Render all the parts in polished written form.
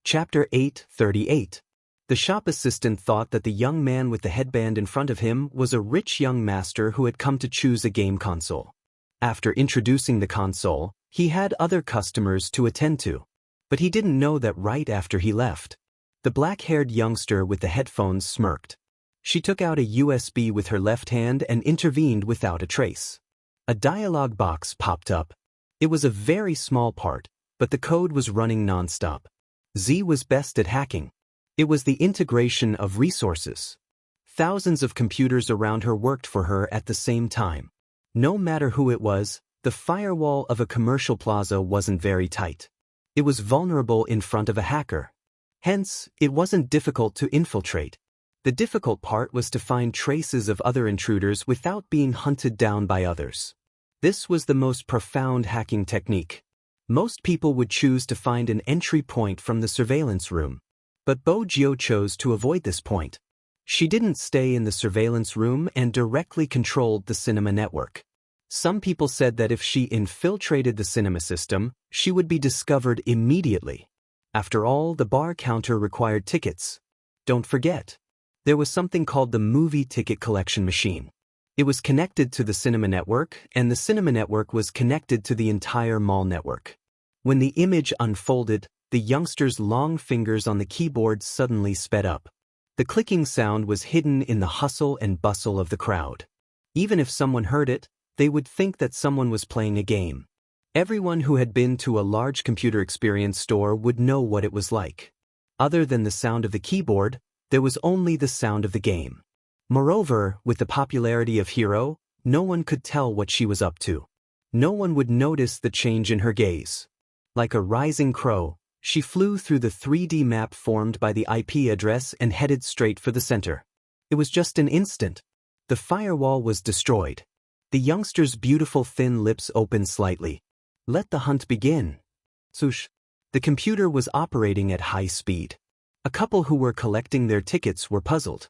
Chapter 8:38. The shop assistant thought that the young man with the headband in front of him was a rich young master who had come to choose a game console. After introducing the console, he had other customers to attend to. But he didn't know that right after he left. The black-haired youngster with the headphones smirked. She took out a USB with her left hand and intervened without a trace. A dialog box popped up. It was a very small part, but the code was running non-stop. Z was best at hacking. It was the integration of resources. Thousands of computers around her worked for her at the same time. No matter who it was, the firewall of a commercial plaza wasn't very tight. It was vulnerable in front of a hacker. Hence, it wasn't difficult to infiltrate. The difficult part was to find traces of other intruders without being hunted down by others. This was the most profound hacking technique. Most people would choose to find an entry point from the surveillance room. But Bo Jio chose to avoid this point. She didn't stay in the surveillance room and directly controlled the cinema network. Some people said that if she infiltrated the cinema system, she would be discovered immediately. After all, the bar counter required tickets. Don't forget, there was something called the movie ticket collection machine. It was connected to the cinema network, and the cinema network was connected to the entire mall network. When the image unfolded, the youngster's long fingers on the keyboard suddenly sped up. The clicking sound was hidden in the hustle and bustle of the crowd. Even if someone heard it, they would think that someone was playing a game. Everyone who had been to a large computer experience store would know what it was like. Other than the sound of the keyboard, there was only the sound of the game. Moreover, with the popularity of Hero, no one could tell what she was up to. No one would notice the change in her gaze. Like a rising crow, she flew through the 3D map formed by the IP address and headed straight for the center. It was just an instant. The firewall was destroyed. The youngster's beautiful thin lips opened slightly. Let the hunt begin. Swoosh. The computer was operating at high speed. A couple who were collecting their tickets were puzzled.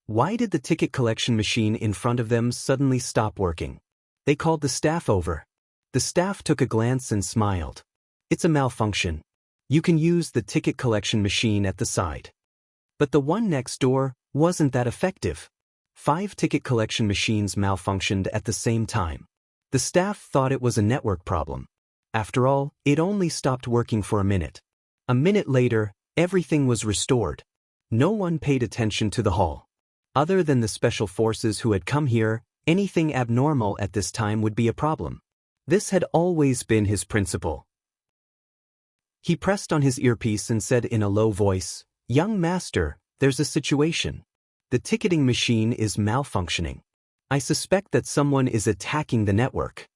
Why did the ticket collection machine in front of them suddenly stop working? They called the staff over. The staff took a glance and smiled. It's a malfunction. You can use the ticket collection machine at the side. But the one next door wasn't that effective. 5 ticket collection machines malfunctioned at the same time. The staff thought it was a network problem. After all, it only stopped working for a minute. A minute later, everything was restored. No one paid attention to the hall. Other than the special forces who had come here, anything abnormal at this time would be a problem. This had always been his principle. He pressed on his earpiece and said in a low voice, "Young master, there's a situation. The ticketing machine is malfunctioning. I suspect that someone is attacking the network."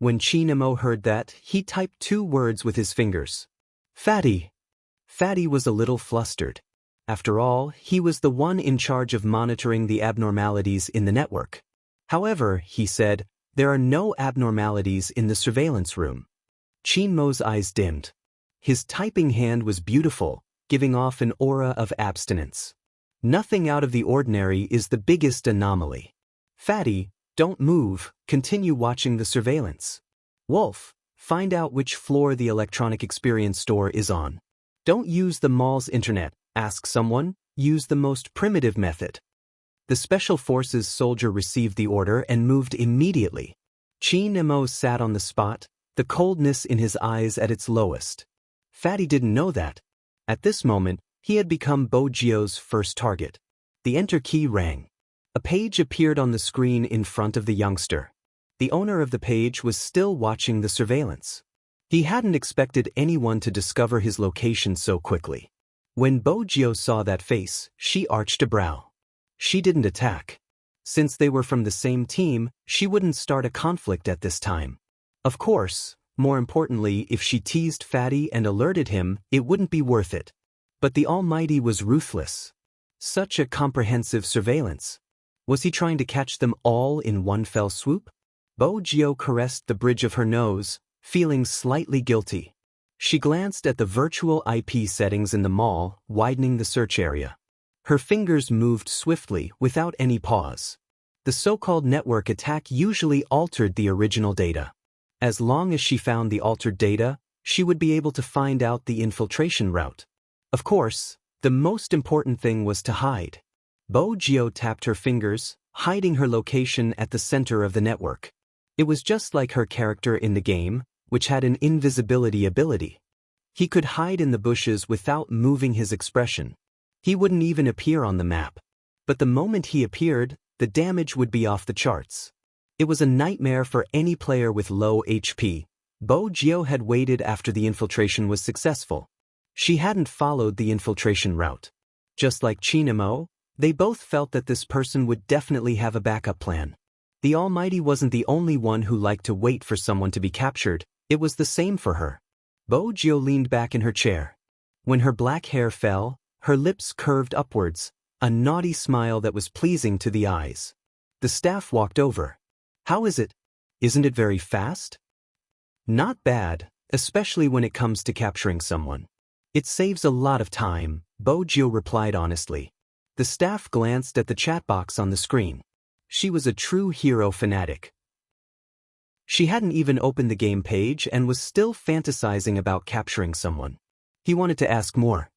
When Chinamo heard that, he typed 2 words with his fingers. Fatty. Fatty was a little flustered. After all, he was the one in charge of monitoring the abnormalities in the network. However, he said, there are no abnormalities in the surveillance room. Chinmo's eyes dimmed. His typing hand was beautiful, giving off an aura of abstinence. Nothing out of the ordinary is the biggest anomaly. Fatty, don't move, continue watching the surveillance. Wolf, find out which floor the electronic experience store is on. Don't use the mall's internet, ask someone, use the most primitive method. The Special Forces soldier received the order and moved immediately. Chinamo sat on the spot, the coldness in his eyes at its lowest. Fatty didn't know that. At this moment, he had become Bo Jio's first target. The enter key rang. A page appeared on the screen in front of the youngster. The owner of the page was still watching the surveillance. He hadn't expected anyone to discover his location so quickly. When Bo Jio saw that face, she arched a brow. She didn't attack. Since they were from the same team, she wouldn't start a conflict at this time. Of course, more importantly, if she teased Fatty and alerted him, it wouldn't be worth it. But the Almighty was ruthless. Such a comprehensive surveillance. Was he trying to catch them all in one fell swoop? Bo Jio caressed the bridge of her nose, feeling slightly guilty. She glanced at the virtual IP settings in the mall, widening the search area. Her fingers moved swiftly, without any pause. The so-called network attack usually altered the original data. As long as she found the altered data, she would be able to find out the infiltration route. Of course, the most important thing was to hide. Bo Gio tapped her fingers, hiding her location at the center of the network. It was just like her character in the game, which had an invisibility ability. He could hide in the bushes without moving his expression. He wouldn't even appear on the map. But the moment he appeared, the damage would be off the charts. It was a nightmare for any player with low HP. Bo Gio had waited after the infiltration was successful. She hadn't followed the infiltration route. Just like Chinamo, they both felt that this person would definitely have a backup plan. The Almighty wasn't the only one who liked to wait for someone to be captured, it was the same for her. Bo Gio leaned back in her chair. When her black hair fell, her lips curved upwards, a naughty smile that was pleasing to the eyes. The staff walked over. How is it? Isn't it very fast? Not bad, especially when it comes to capturing someone. It saves a lot of time, Bo Gio replied honestly. The staff glanced at the chat box on the screen. She was a true hero fanatic. She hadn't even opened the game page and was still fantasizing about capturing someone. He wanted to ask more.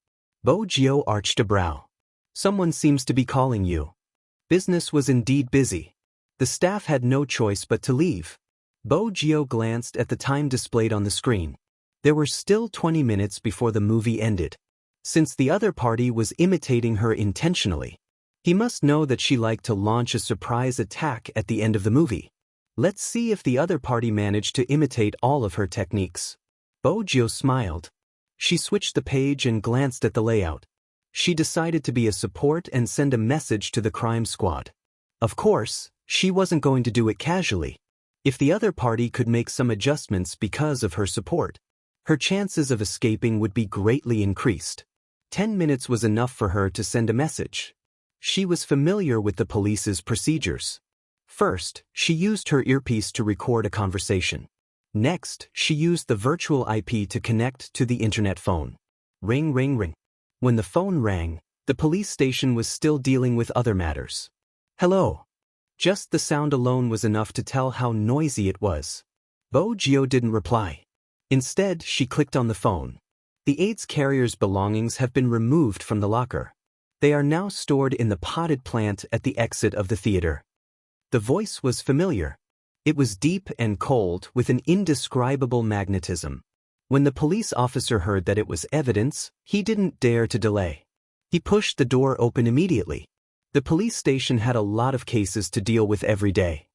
Bo Gio arched a brow. Someone seems to be calling you. Business was indeed busy. The staff had no choice but to leave. Bo Gio glanced at the time displayed on the screen. There were still 20 minutes before the movie ended. Since the other party was imitating her intentionally, he must know that she liked to launch a surprise attack at the end of the movie. Let's see if the other party managed to imitate all of her techniques. Bo Gio smiled. She switched the page and glanced at the layout. She decided to be a support and send a message to the crime squad. Of course, she wasn't going to do it casually. If the other party could make some adjustments because of her support, her chances of escaping would be greatly increased. 10 minutes was enough for her to send a message. She was familiar with the police's procedures. First, she used her earpiece to record a conversation. Next, she used the virtual IP to connect to the internet phone. Ring, ring, ring. When the phone rang, the police station was still dealing with other matters. Hello. Just the sound alone was enough to tell how noisy it was. Bo Gio didn't reply. Instead, she clicked on the phone. The AIDS carrier's belongings have been removed from the locker. They are now stored in the potted plant at the exit of the theater. The voice was familiar. It was deep and cold with an indescribable magnetism. When the police officer heard that it was evidence, he didn't dare to delay. He pushed the door open immediately. The police station had a lot of cases to deal with every day.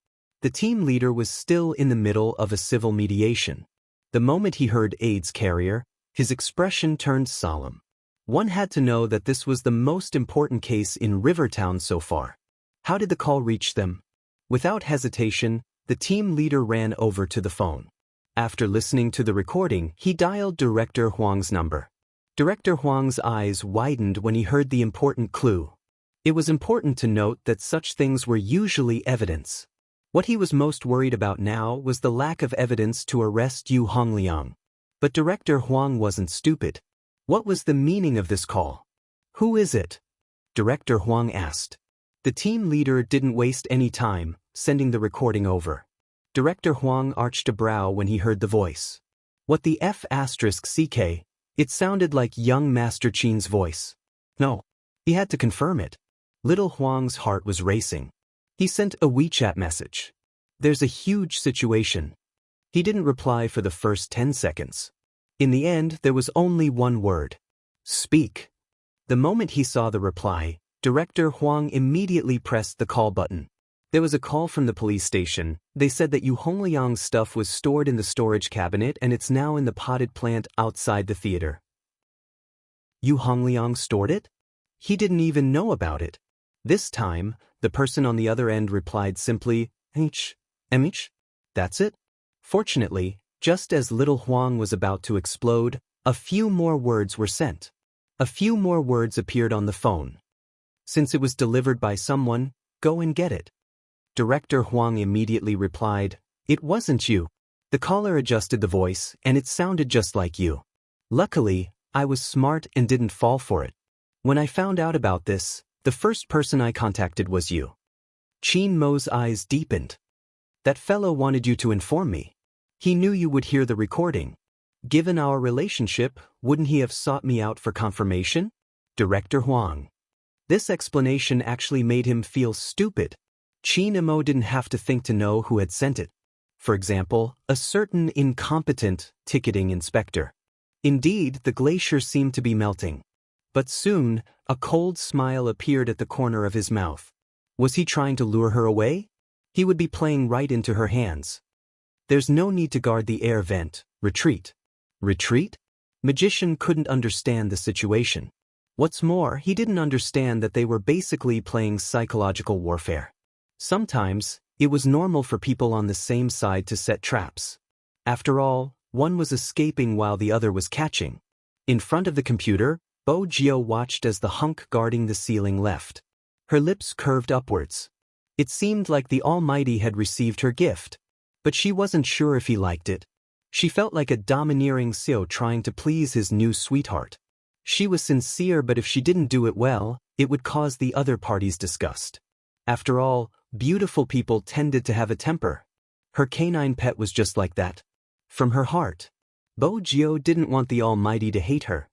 The team leader was still in the middle of a civil mediation. The moment he heard AIDS carrier, his expression turned solemn. One had to know that this was the most important case in Rivertown so far. How did the call reach them? Without hesitation, the team leader ran over to the phone. After listening to the recording, he dialed Director Huang's number. Director Huang's eyes widened when he heard the important clue. It was important to note that such things were usually evidence. What he was most worried about now was the lack of evidence to arrest Yu Hongliang. But Director Huang wasn't stupid. What was the meaning of this call? Who is it? Director Huang asked. The team leader didn't waste any time, sending the recording over. Director Huang arched a brow when he heard the voice. What the F***CK? It sounded like young Master Qin's voice. No. He had to confirm it. Little Huang's heart was racing. He sent a WeChat message. There's a huge situation. He didn't reply for the first 10 seconds. In the end, there was only one word. Speak. The moment he saw the reply, Director Huang immediately pressed the call button. There was a call from the police station. They said that Yu Hongliang's stuff was stored in the storage cabinet and it's now in the potted plant outside the theater. Yu Hongliang stored it? He didn't even know about it. This time, the person on the other end replied simply, MH? That's it? Fortunately, just as little Huang was about to explode, a few more words were sent. A few more words appeared on the phone. Since it was delivered by someone, go and get it. Director Huang immediately replied, It wasn't you. The caller adjusted the voice, and it sounded just like you. Luckily, I was smart and didn't fall for it. When I found out about this, the first person I contacted was you. Qin Mo's eyes deepened. That fellow wanted you to inform me. He knew you would hear the recording. Given our relationship, wouldn't he have sought me out for confirmation? Director Huang. This explanation actually made him feel stupid. Qin Imo didn't have to think to know who had sent it. For example, a certain incompetent ticketing inspector. Indeed, the glacier seemed to be melting. But soon, a cold smile appeared at the corner of his mouth. Was he trying to lure her away? He would be playing right into her hands. There's no need to guard the air vent. Retreat. Retreat? Magician couldn't understand the situation. What's more, he didn't understand that they were basically playing psychological warfare. Sometimes, it was normal for people on the same side to set traps. After all, one was escaping while the other was catching. In front of the computer, Bo Jio watched as the hunk guarding the ceiling left. Her lips curved upwards. It seemed like the Almighty had received her gift. But she wasn't sure if he liked it. She felt like a domineering Seo trying to please his new sweetheart. She was sincere, but if she didn't do it well, it would cause the other party's disgust. After all, beautiful people tended to have a temper. Her canine pet was just like that. From her heart, Bo Jio didn't want the Almighty to hate her.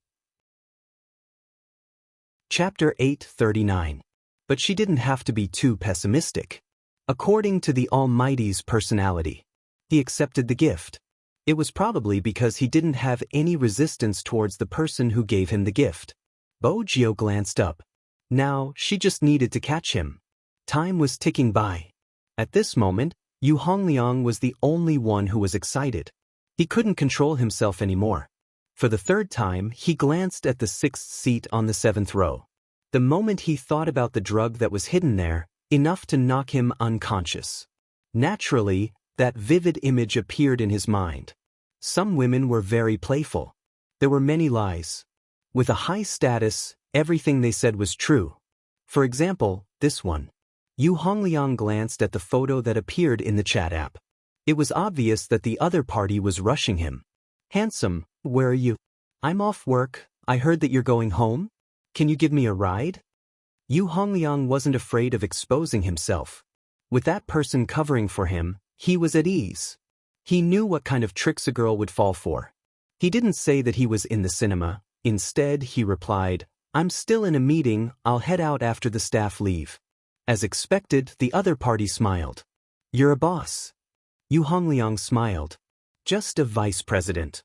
Chapter 839. But she didn't have to be too pessimistic. According to the Almighty's personality, he accepted the gift. It was probably because he didn't have any resistance towards the person who gave him the gift. Bo Jio glanced up. Now, she just needed to catch him. Time was ticking by. At this moment, Yu Hongliang was the only one who was excited. He couldn't control himself anymore. For the third time, he glanced at the sixth seat on the seventh row. The moment he thought about the drug that was hidden there, enough to knock him unconscious. Naturally, that vivid image appeared in his mind. Some women were very playful. There were many lies. With a high status, everything they said was true. For example, this one. Yu Hongliang glanced at the photo that appeared in the chat app. It was obvious that the other party was rushing him. Handsome, where are you? I'm off work. I heard that you're going home. Can you give me a ride? Yu Hongliang wasn't afraid of exposing himself. With that person covering for him, he was at ease. He knew what kind of tricks a girl would fall for. He didn't say that he was in the cinema. Instead, he replied, I'm still in a meeting, I'll head out after the staff leave. As expected, the other party smiled. You're a boss. Yu Hongliang smiled. Just a vice president.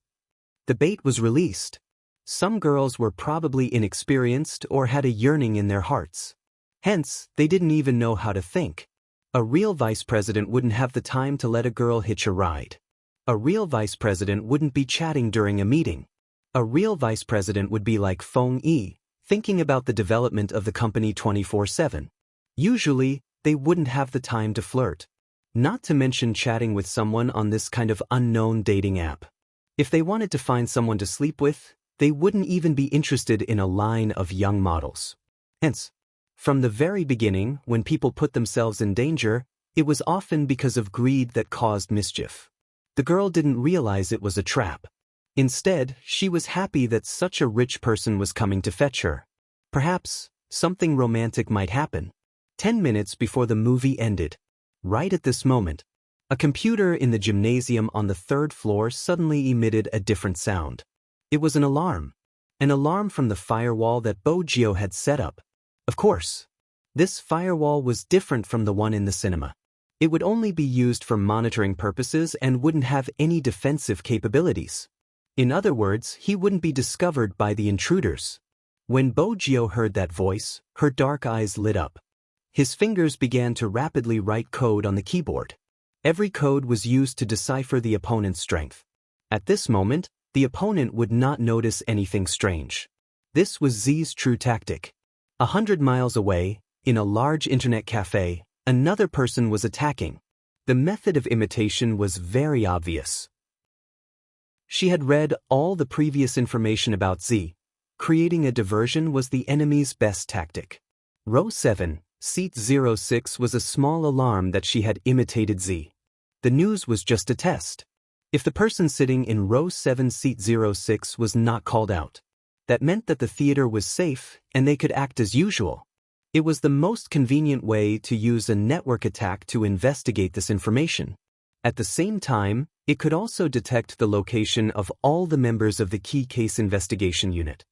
The bait was released. Some girls were probably inexperienced or had a yearning in their hearts. Hence, they didn't even know how to think. A real vice president wouldn't have the time to let a girl hitch a ride. A real vice president wouldn't be chatting during a meeting. A real vice president would be like Feng Yi, thinking about the development of the company 24/7. Usually, they wouldn't have the time to flirt. Not to mention chatting with someone on this kind of unknown dating app. If they wanted to find someone to sleep with, they wouldn't even be interested in a line of young models. Hence, from the very beginning, when people put themselves in danger, it was often because of greed that caused mischief. The girl didn't realize it was a trap. Instead, she was happy that such a rich person was coming to fetch her. Perhaps, something romantic might happen. 10 minutes before the movie ended. Right at this moment, a computer in the gymnasium on the third floor suddenly emitted a different sound. It was an alarm. An alarm from the firewall that Bo Jio had set up. Of course, this firewall was different from the one in the cinema. It would only be used for monitoring purposes and wouldn't have any defensive capabilities. In other words, he wouldn't be discovered by the intruders. When Bo Jio heard that voice, her dark eyes lit up. His fingers began to rapidly write code on the keyboard. Every code was used to decipher the opponent's strength. At this moment, the opponent would not notice anything strange. This was Z's true tactic. 100 miles away, in a large internet cafe, another person was attacking. The method of imitation was very obvious. She had read all the previous information about Z. Creating a diversion was the enemy's best tactic. Row 7, seat 06 was a small alarm that she had imitated Z. The news was just a test. If the person sitting in row 7, seat 06 was not called out, that meant that the theater was safe and they could act as usual. It was the most convenient way to use a network attack to investigate this information. At the same time, It could also detect the location of all the members of the Key Case Investigation Unit.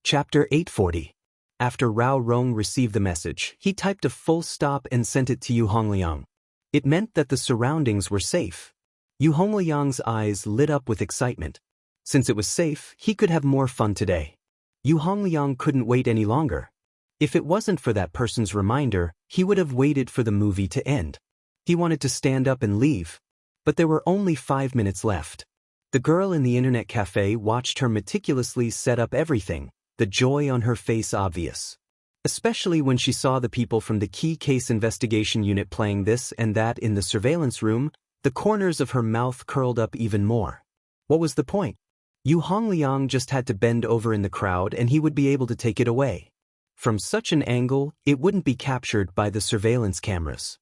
Chapter 840. After Rao Rong received the message, he typed a full stop and sent it to Yu Hongliang. It meant that the surroundings were safe. Yu Hongliang's eyes lit up with excitement. Since it was safe, he could have more fun today. Yu Hongliang couldn't wait any longer. If it wasn't for that person's reminder, he would have waited for the movie to end. He wanted to stand up and leave. But there were only 5 minutes left. The girl in the internet cafe watched her meticulously set up everything, the joy on her face obvious. Especially when she saw the people from the Key Case Investigation Unit playing this and that in the surveillance room, the corners of her mouth curled up even more. What was the point? Yu Hongliang just had to bend over in the crowd and he would be able to take it away. From such an angle, it wouldn't be captured by the surveillance cameras.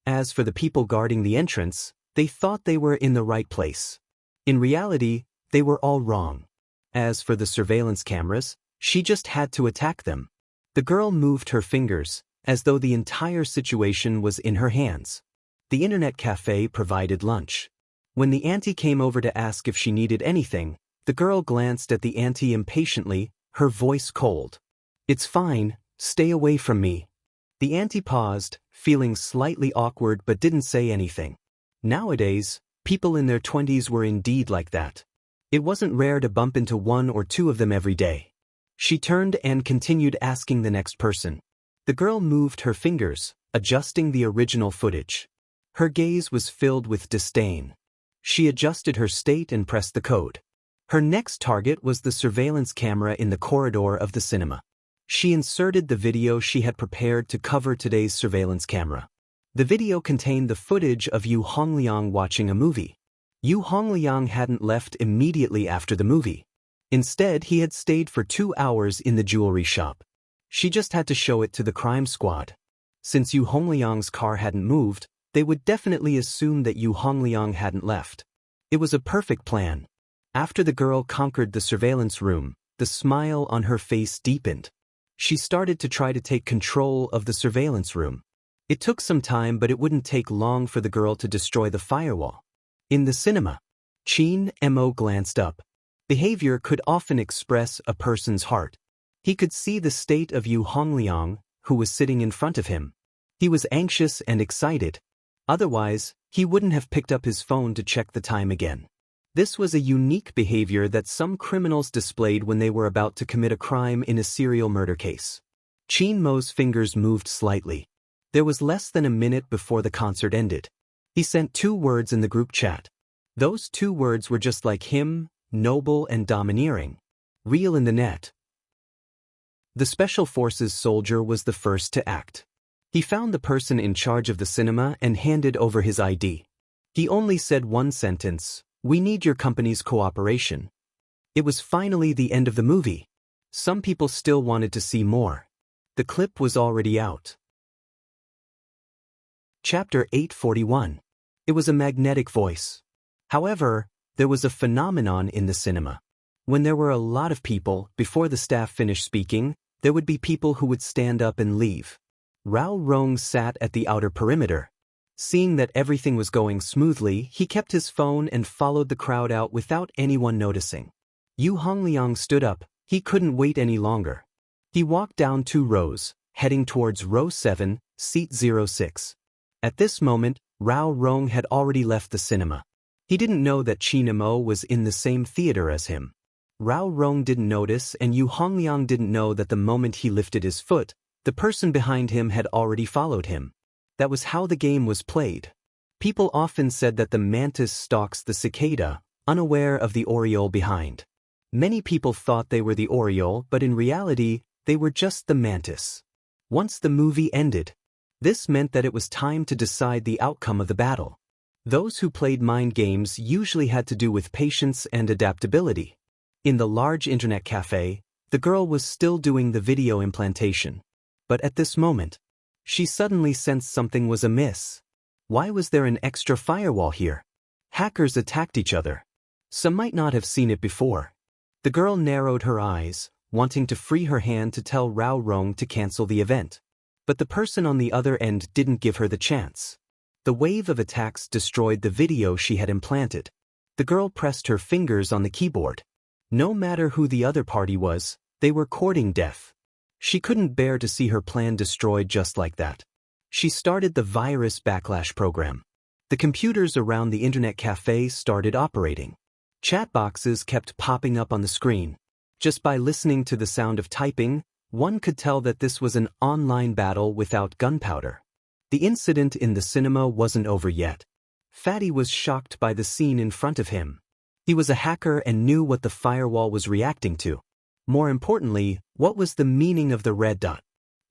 As for the people guarding the entrance, they thought they were in the right place. In reality, they were all wrong. As for the surveillance cameras, she just had to attack them. The girl moved her fingers, as though the entire situation was in her hands. The internet cafe provided lunch. When the auntie came over to ask if she needed anything, the girl glanced at the auntie impatiently, her voice cold. "It's fine, stay away from me." The auntie paused, feeling slightly awkward but didn't say anything. Nowadays, people in their 20s were indeed like that. It wasn't rare to bump into 1 or 2 of them every day. She turned and continued asking the next person. The girl moved her fingers, adjusting the original footage. Her gaze was filled with disdain. She adjusted her state and pressed the code. Her next target was the surveillance camera in the corridor of the cinema. She inserted the video she had prepared to cover today's surveillance camera. The video contained the footage of Yu Hongliang watching a movie. Yu Hongliang hadn't left immediately after the movie. Instead, he had stayed for 2 hours in the jewelry shop. She just had to show it to the crime squad. Since Yu Hongliang's car hadn't moved, they would definitely assume that Yu Hongliang hadn't left. It was a perfect plan. After the girl conquered the surveillance room, the smile on her face deepened. She started to try to take control of the surveillance room. It took some time, but it wouldn't take long for the girl to destroy the firewall. In the cinema, Qin Mo glanced up. Behavior could often express a person's heart. He could see the state of Yu Hongliang, who was sitting in front of him. He was anxious and excited. Otherwise, he wouldn't have picked up his phone to check the time again. This was a unique behavior that some criminals displayed when they were about to commit a crime in a serial murder case. Qin Mo's fingers moved slightly. There was less than a minute before the concert ended. He sent 2 words in the group chat. Those 2 words were just like him, noble and domineering. Real in the net. The Special Forces soldier was the first to act. He found the person in charge of the cinema and handed over his ID. He only said one sentence: "We need your company's cooperation." It was finally the end of the movie. Some people still wanted to see more. The clip was already out. Chapter 841. It was a magnetic voice. However, there was a phenomenon in the cinema. When there were a lot of people, before the staff finished speaking, there would be people who would stand up and leave. Rao Rong sat at the outer perimeter. Seeing that everything was going smoothly, he kept his phone and followed the crowd out without anyone noticing. Yu Hongliang stood up. He couldn't wait any longer. He walked down 2 rows, heading towards row 7, seat 06. At this moment, Rao Rong had already left the cinema. He didn't know that Qin Mo was in the same theater as him. Rao Rong didn't notice, and Yu Hongliang didn't know that the moment he lifted his foot, the person behind him had already followed him. That was how the game was played. People often said that the mantis stalks the cicada, unaware of the oriole behind. Many people thought they were the oriole, but in reality, they were just the mantis. Once the movie ended, this meant that it was time to decide the outcome of the battle. Those who played mind games usually had to do with patience and adaptability. In the large internet cafe, the girl was still doing the video implantation. But at this moment, she suddenly sensed something was amiss. Why was there an extra firewall here? Hackers attacked each other. Some might not have seen it before. The girl narrowed her eyes, wanting to free her hand to tell Rao Rong to cancel the event. But the person on the other end didn't give her the chance. The wave of attacks destroyed the video she had implanted. The girl pressed her fingers on the keyboard. No matter who the other party was, they were courting death. She couldn't bear to see her plan destroyed just like that. She started the virus backlash program. The computers around the internet cafe started operating. Chat boxes kept popping up on the screen. Just by listening to the sound of typing, one could tell that this was an online battle without gunpowder. The incident in the cinema wasn't over yet. Fatty was shocked by the scene in front of him. He was a hacker and knew what the firewall was reacting to. More importantly, what was the meaning of the red dot?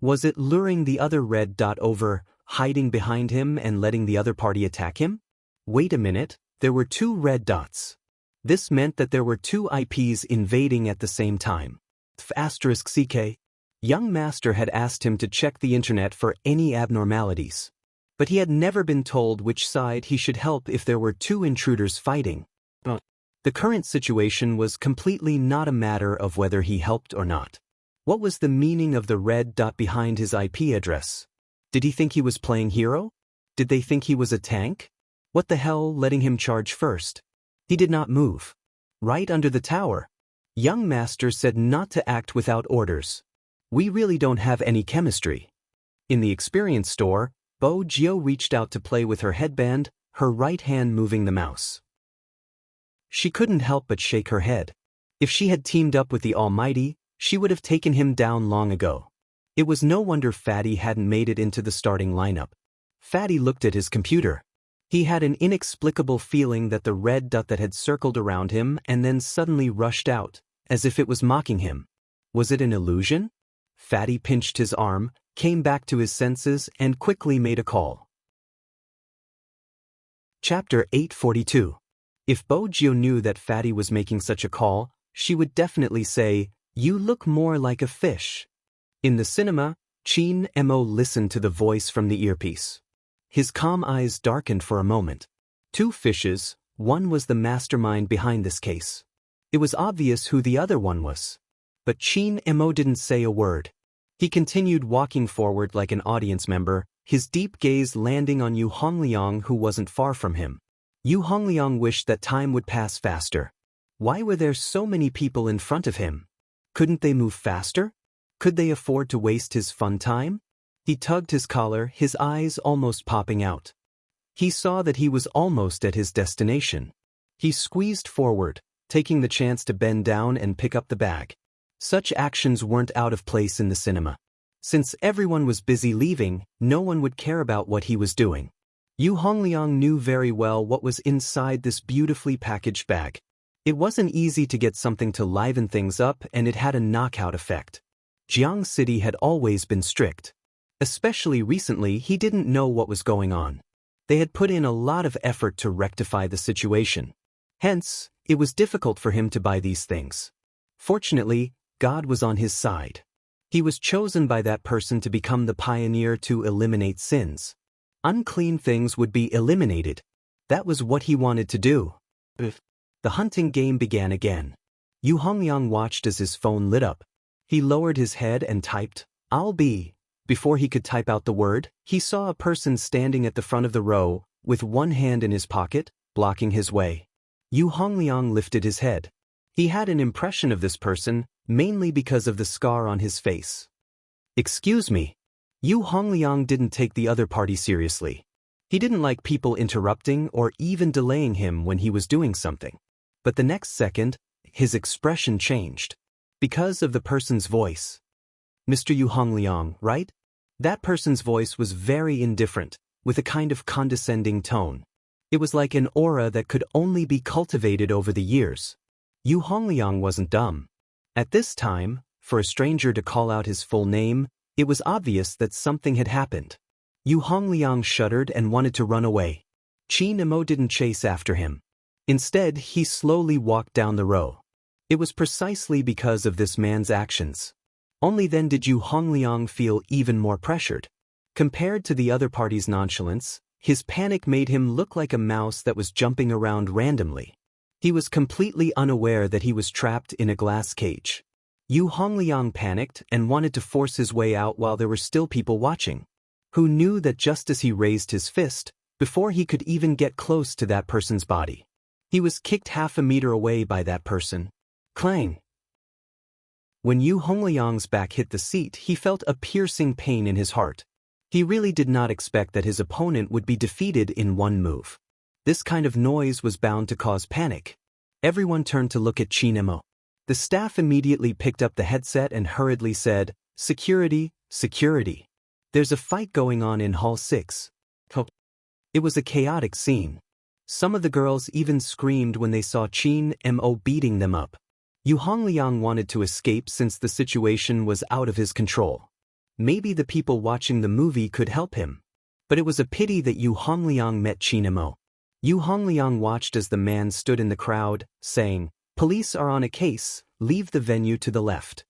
Was it luring the other red dot over, hiding behind him and letting the other party attack him? Wait a minute, there were 2 red dots. This meant that there were 2 IPs invading at the same time. *CK. Young Master had asked him to check the internet for any abnormalities. But he had never been told which side he should help if there were 2 intruders fighting. The current situation was completely not a matter of whether he helped or not. What was the meaning of the red dot behind his IP address? Did he think he was playing hero? Did they think he was a tank? What the hell letting him charge first? He did not move. Right under the tower. Young Master said not to act without orders. We really don't have any chemistry. In the experience store, Bo Gio reached out to play with her headband, her right hand moving the mouse. She couldn't help but shake her head. If she had teamed up with the Almighty, she would have taken him down long ago. It was no wonder Fatty hadn't made it into the starting lineup. Fatty looked at his computer. He had an inexplicable feeling that the red dot that had circled around him and then suddenly rushed out, as if it was mocking him. Was it an illusion? Fatty pinched his arm, came back to his senses, and quickly made a call. Chapter 842. If Bo Gio knew that Fatty was making such a call, she would definitely say, "You look more like a fish." In the cinema, Chin Mo listened to the voice from the earpiece. His calm eyes darkened for a moment. 2 fishes, one was the mastermind behind this case. It was obvious who the other one was. But Chin Mo didn't say a word. He continued walking forward like an audience member, his deep gaze landing on Yu Hongliang, who wasn't far from him. Yu Hongliang wished that time would pass faster. Why were there so many people in front of him? Couldn't they move faster? Could they afford to waste his fun time? He tugged his collar, his eyes almost popping out. He saw that he was almost at his destination. He squeezed forward, taking the chance to bend down and pick up the bag. Such actions weren't out of place in the cinema. Since everyone was busy leaving, no one would care about what he was doing. Yu Hongliang knew very well what was inside this beautifully packaged bag. It wasn't easy to get something to liven things up, and it had a knockout effect. Jiang City had always been strict. Especially recently, he didn't know what was going on. They had put in a lot of effort to rectify the situation. Hence, it was difficult for him to buy these things. Fortunately, God was on his side. He was chosen by that person to become the pioneer to eliminate sins. Unclean things would be eliminated. That was what he wanted to do. The hunting game began again. Yu Hongliang watched as his phone lit up. He lowered his head and typed, "I'll be." Before he could type out the word, he saw a person standing at the front of the row, with one hand in his pocket, blocking his way. Yu Hongliang lifted his head. He had an impression of this person, mainly because of the scar on his face. "Excuse me." Yu Hongliang didn't take the other party seriously. He didn't like people interrupting or even delaying him when he was doing something. But the next second, his expression changed. Because of the person's voice. "Mr. Yu Hongliang, right?" That person's voice was very indifferent, with a kind of condescending tone. It was like an aura that could only be cultivated over the years. Yu Hongliang wasn't dumb. At this time, for a stranger to call out his full name, it was obvious that something had happened. Yu Hongliang shuddered and wanted to run away. Chin Mo didn't chase after him. Instead, he slowly walked down the row. It was precisely because of this man's actions. Only then did Yu Hongliang feel even more pressured. Compared to the other party's nonchalance, his panic made him look like a mouse that was jumping around randomly. He was completely unaware that he was trapped in a glass cage. Yu Hongliang panicked and wanted to force his way out while there were still people watching. Who knew that just as he raised his fist, before he could even get close to that person's body. He was kicked half a meter away by that person. Clang! When Yu Hongliang's back hit the seat, he felt a piercing pain in his heart. He really did not expect that his opponent would be defeated in one move. This kind of noise was bound to cause panic. Everyone turned to look at Qin Emo. The staff immediately picked up the headset and hurriedly said, "Security, security. There's a fight going on in Hall 6. It was a chaotic scene. Some of the girls even screamed when they saw Qin Mo beating them up. Yu Hongliang wanted to escape since the situation was out of his control. Maybe the people watching the movie could help him. But it was a pity that Yu Hongliang met Qin Mo. Yu Hongliang watched as the man stood in the crowd, saying, "Police are on a case, leave the venue to the left."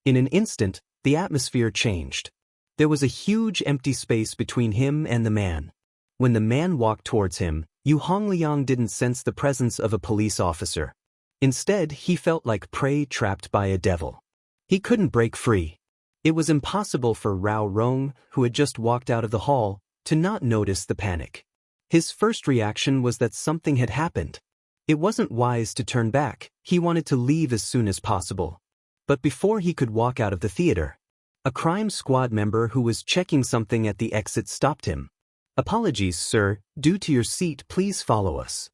In an instant, the atmosphere changed. There was a huge empty space between him and the man. When the man walked towards him, Yu Hongliang didn't sense the presence of a police officer. Instead, he felt like prey trapped by a devil. He couldn't break free. It was impossible for Rao Rong, who had just walked out of the hall, to not notice the panic. His first reaction was that something had happened. It wasn't wise to turn back. He wanted to leave as soon as possible. But before he could walk out of the theater, a crime squad member who was checking something at the exit stopped him. "Apologies, sir. Due to your seat, please follow us."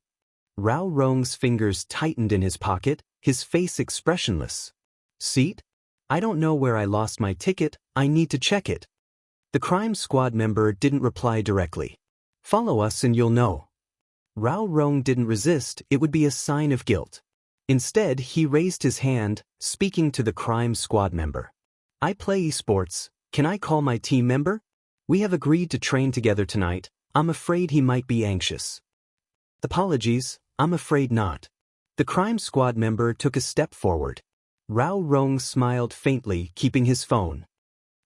Rao Rong's fingers tightened in his pocket, his face expressionless. "Seat? I don't know where I lost my ticket. I need to check it." The crime squad member didn't reply directly. "Follow us and you'll know." Rao Rong didn't resist. It would be a sign of guilt. Instead, he raised his hand, speaking to the crime squad member. "I play esports. Can I call my team member? We have agreed to train together tonight. I'm afraid he might be anxious." "Apologies, I'm afraid not." The crime squad member took a step forward. Rao Rong smiled faintly, keeping his phone.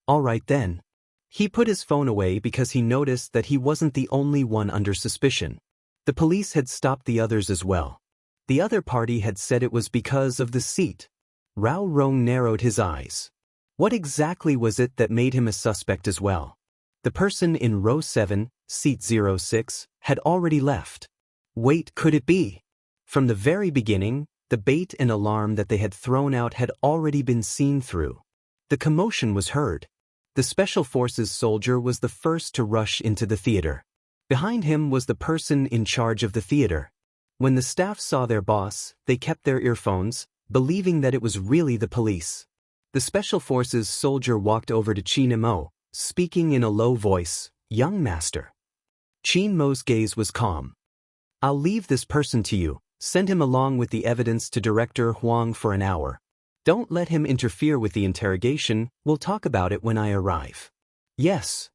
"All right then." He put his phone away because he noticed that he wasn't the only one under suspicion. The police had stopped the others as well. The other party had said it was because of the seat. Rao Rong narrowed his eyes. What exactly was it that made him a suspect as well? The person in row 7, seat 06, had already left. Wait, could it be? From the very beginning, the bait and alarm that they had thrown out had already been seen through. The commotion was heard. The Special Forces soldier was the first to rush into the theater. Behind him was the person in charge of the theater. When the staff saw their boss, they kept their earphones, believing that it was really the police. The Special Forces soldier walked over to Qin Mo, speaking in a low voice, "Young master." Qin Mo's gaze was calm. "I'll leave this person to you. Send him along with the evidence to Director Huang for an hour. Don't let him interfere with the interrogation. We'll talk about it when I arrive." "Yes."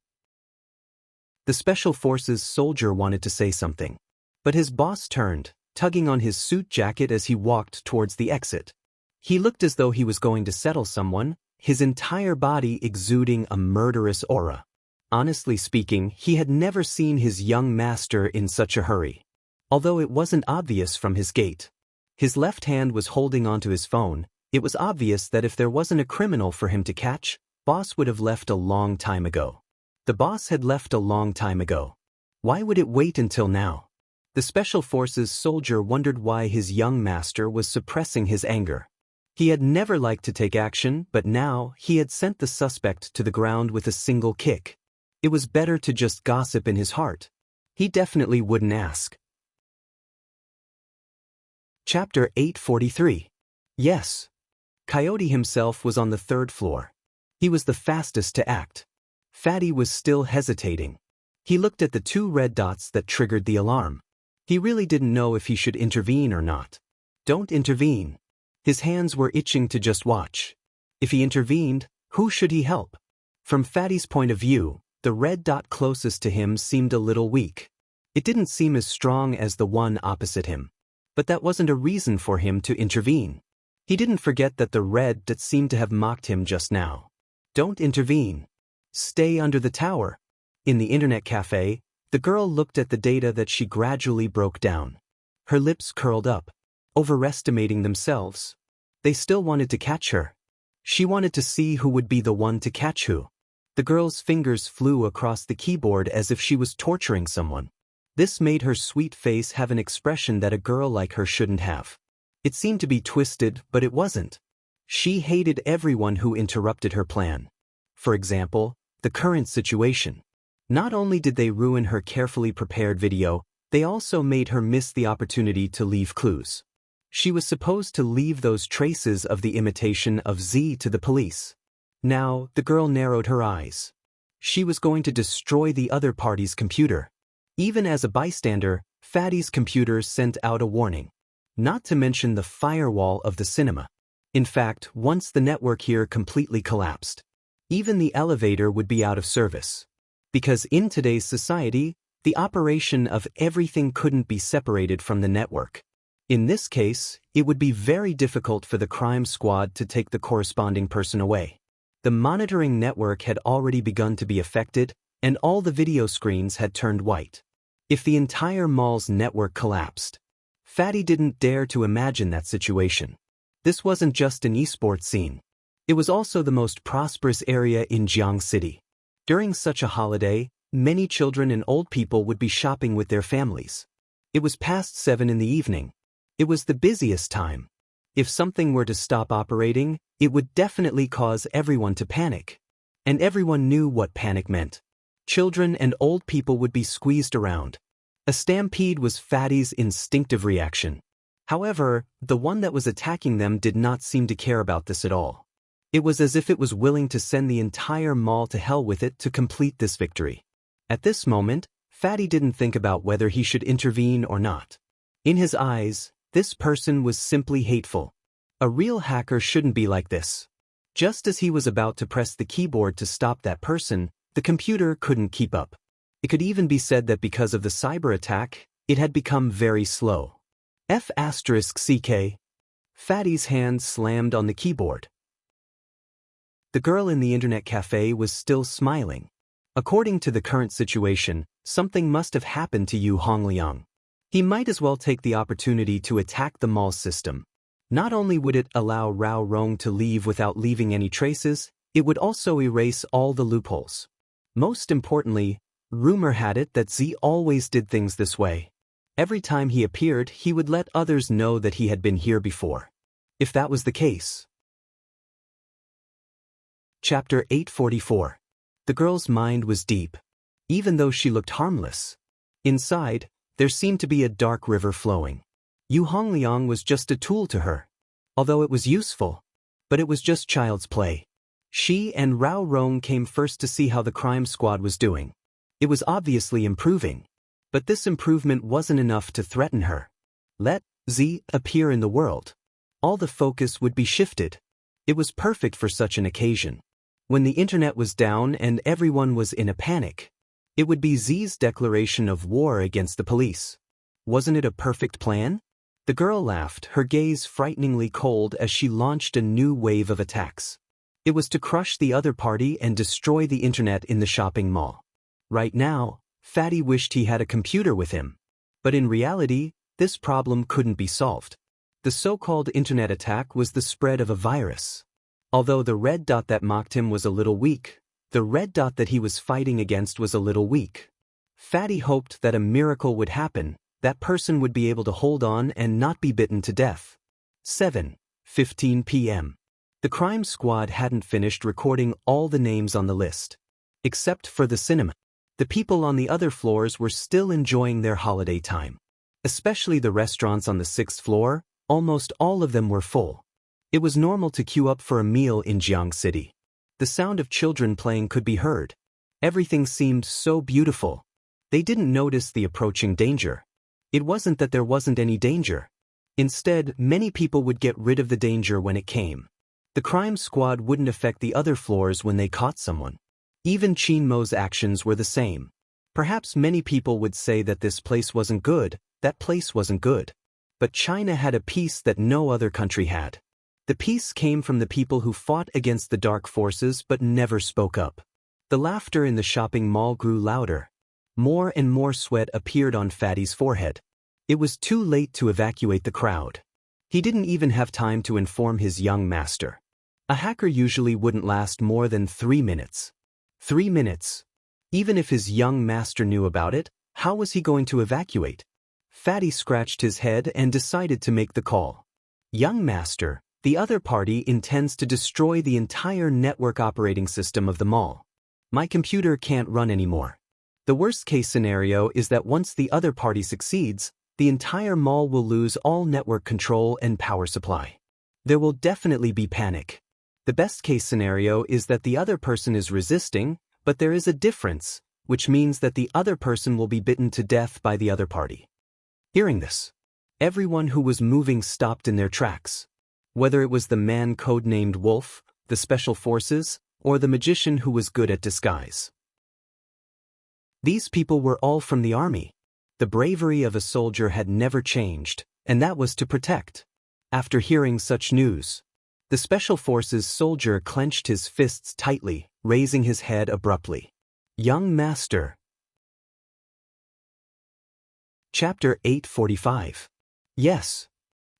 The Special Forces soldier wanted to say something. But his boss turned, tugging on his suit jacket as he walked towards the exit. He looked as though he was going to settle someone, his entire body exuding a murderous aura. Honestly speaking, he had never seen his young master in such a hurry. Although it wasn't obvious from his gait. His left hand was holding onto his phone. It was obvious that if there wasn't a criminal for him to catch, boss would have left a long time ago. The boss had left a long time ago. Why would it wait until now? The Special Forces soldier wondered why his young master was suppressing his anger. He had never liked to take action, but now he had sent the suspect to the ground with a single kick. It was better to just gossip in his heart. He definitely wouldn't ask. Chapter 843. Yes. Coyote himself was on the 3rd floor. He was the fastest to act. Fatty was still hesitating. He looked at the 2 red dots that triggered the alarm. He really didn't know if he should intervene or not. Don't intervene. His hands were itching to just watch. If he intervened, who should he help? From Fatty's point of view, the red dot closest to him seemed a little weak. It didn't seem as strong as the one opposite him. But that wasn't a reason for him to intervene. He didn't forget that the red dot seemed to have mocked him just now. Don't intervene. Stay under the tower. In the internet cafe, the girl looked at the data that she gradually broke down. Her lips curled up, overestimating themselves. They still wanted to catch her. She wanted to see who would be the one to catch who. The girl's fingers flew across the keyboard as if she was torturing someone. This made her sweet face have an expression that a girl like her shouldn't have. It seemed to be twisted, but it wasn't. She hated everyone who interrupted her plan. For example, the current situation. Not only did they ruin her carefully prepared video, they also made her miss the opportunity to leave clues. She was supposed to leave those traces of the imitation of Z to the police. Now, the girl narrowed her eyes. She was going to destroy the other party's computer. Even as a bystander, Fatty's computer sent out a warning. Not to mention the firewall of the cinema. In fact, once the network here completely collapsed, even the elevator would be out of service. Because in today's society, the operation of everything couldn't be separated from the network. In this case, it would be very difficult for the crime squad to take the corresponding person away. The monitoring network had already begun to be affected, and all the video screens had turned white. If the entire mall's network collapsed, Fatty didn't dare to imagine that situation. This wasn't just an esports scene. It was also the most prosperous area in Jiang City. During such a holiday, many children and old people would be shopping with their families. It was past 7 in the evening. It was the busiest time. If something were to stop operating, it would definitely cause everyone to panic. And everyone knew what panic meant. Children and old people would be squeezed around. A stampede was Fatty's instinctive reaction. However, the one that was attacking them did not seem to care about this at all. It was as if it was willing to send the entire mall to hell with it to complete this victory. At this moment, Fatty didn't think about whether he should intervene or not. In his eyes, this person was simply hateful. A real hacker shouldn't be like this. Just as he was about to press the keyboard to stop that person, the computer couldn't keep up. It could even be said that because of the cyber attack, it had become very slow. F***CK. Fatty's hand slammed on the keyboard. The girl in the internet cafe was still smiling. According to the current situation, something must have happened to Yu Hongliang. He might as well take the opportunity to attack the mall system. Not only would it allow Rao Rong to leave without leaving any traces, it would also erase all the loopholes. Most importantly, rumor had it that Z always did things this way. Every time he appeared, he would let others know that he had been here before. If that was the case. Chapter 844. The girl's mind was deep. Even though she looked harmless. Inside, there seemed to be a dark river flowing. Yu Hongliang was just a tool to her. Although it was useful. But it was just child's play. She and Rao Rong came first to see how the crime squad was doing. It was obviously improving. But this improvement wasn't enough to threaten her. Let Z appear in the world. All the focus would be shifted. It was perfect for such an occasion. When the internet was down and everyone was in a panic, it would be Z's declaration of war against the police. Wasn't it a perfect plan? The girl laughed, her gaze frighteningly cold as she launched a new wave of attacks. It was to crush the other party and destroy the internet in the shopping mall. Right now, Fatty wished he had a computer with him. But in reality, this problem couldn't be solved. The so-called internet attack was the spread of a virus. Although the red dot that mocked him was a little weak, the red dot that he was fighting against was a little weak. Fatty hoped that a miracle would happen, that person would be able to hold on and not be bitten to death. 7:15 p.m. The crime squad hadn't finished recording all the names on the list. Except for the cinema. The people on the other floors were still enjoying their holiday time. Especially the restaurants on the 6th floor, almost all of them were full. It was normal to queue up for a meal in Jiang City. The sound of children playing could be heard. Everything seemed so beautiful. They didn't notice the approaching danger. It wasn't that there wasn't any danger. Instead, many people would get rid of the danger when it came. The crime squad wouldn't affect the other floors when they caught someone. Even Qin Mo's actions were the same. Perhaps many people would say that this place wasn't good, that place wasn't good. But China had a peace that no other country had. The peace came from the people who fought against the dark forces but never spoke up. The laughter in the shopping mall grew louder. More and more sweat appeared on Fatty's forehead. It was too late to evacuate the crowd. He didn't even have time to inform his young master. A hacker usually wouldn't last more than 3 minutes. 3 minutes. Even if his young master knew about it, How was he going to evacuate? Fatty scratched his head and decided to make the call. Young master, the other party intends to destroy the entire network operating system of the mall. My computer can't run anymore. The worst-case scenario is that once the other party succeeds, the entire mall will lose all network control and power supply. There will definitely be panic. The best-case scenario is that the other person is resisting, but there is a difference, which means that the other person will be bitten to death by the other party. Hearing this, everyone who was moving stopped in their tracks. Whether it was the man codenamed Wolf, the special forces, or the magician who was good at disguise. These people were all from the army. The bravery of a soldier had never changed, and that was to protect. After hearing such news, the special forces soldier clenched his fists tightly, raising his head abruptly. Young master. Chapter 845. Yes.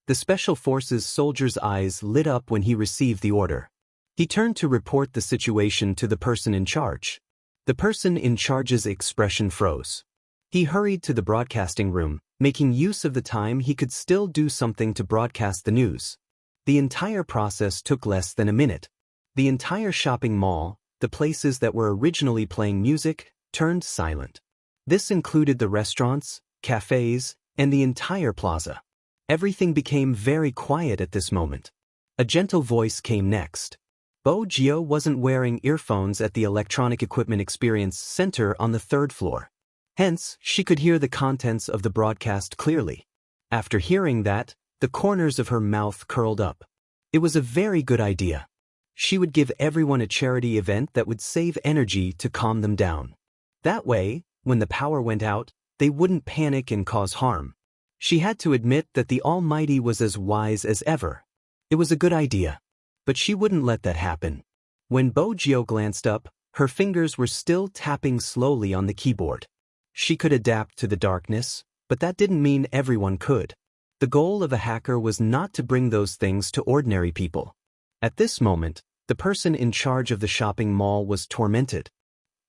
The special forces soldier's eyes lit up when he received the order. He turned to report the situation to the person in charge. The person in charge's expression froze. He hurried to the broadcasting room, making use of the time he could still do something to broadcast the news. The entire process took less than a minute. The entire shopping mall, the places that were originally playing music, turned silent. This included the restaurants, cafes, and the entire plaza. Everything became very quiet at this moment. A gentle voice came next. Bo Gio wasn't wearing earphones at the Electronic Equipment Experience Center on the 3rd floor. Hence, she could hear the contents of the broadcast clearly. After hearing that, the corners of her mouth curled up. It was a very good idea. She would give everyone a charity event that would save energy to calm them down. That way, when the power went out, they wouldn't panic and cause harm. She had to admit that the Almighty was as wise as ever. It was a good idea. But she wouldn't let that happen. When Bo Gio glanced up, her fingers were still tapping slowly on the keyboard. She could adapt to the darkness, but that didn't mean everyone could. The goal of a hacker was not to bring those things to ordinary people. At this moment, the person in charge of the shopping mall was tormented.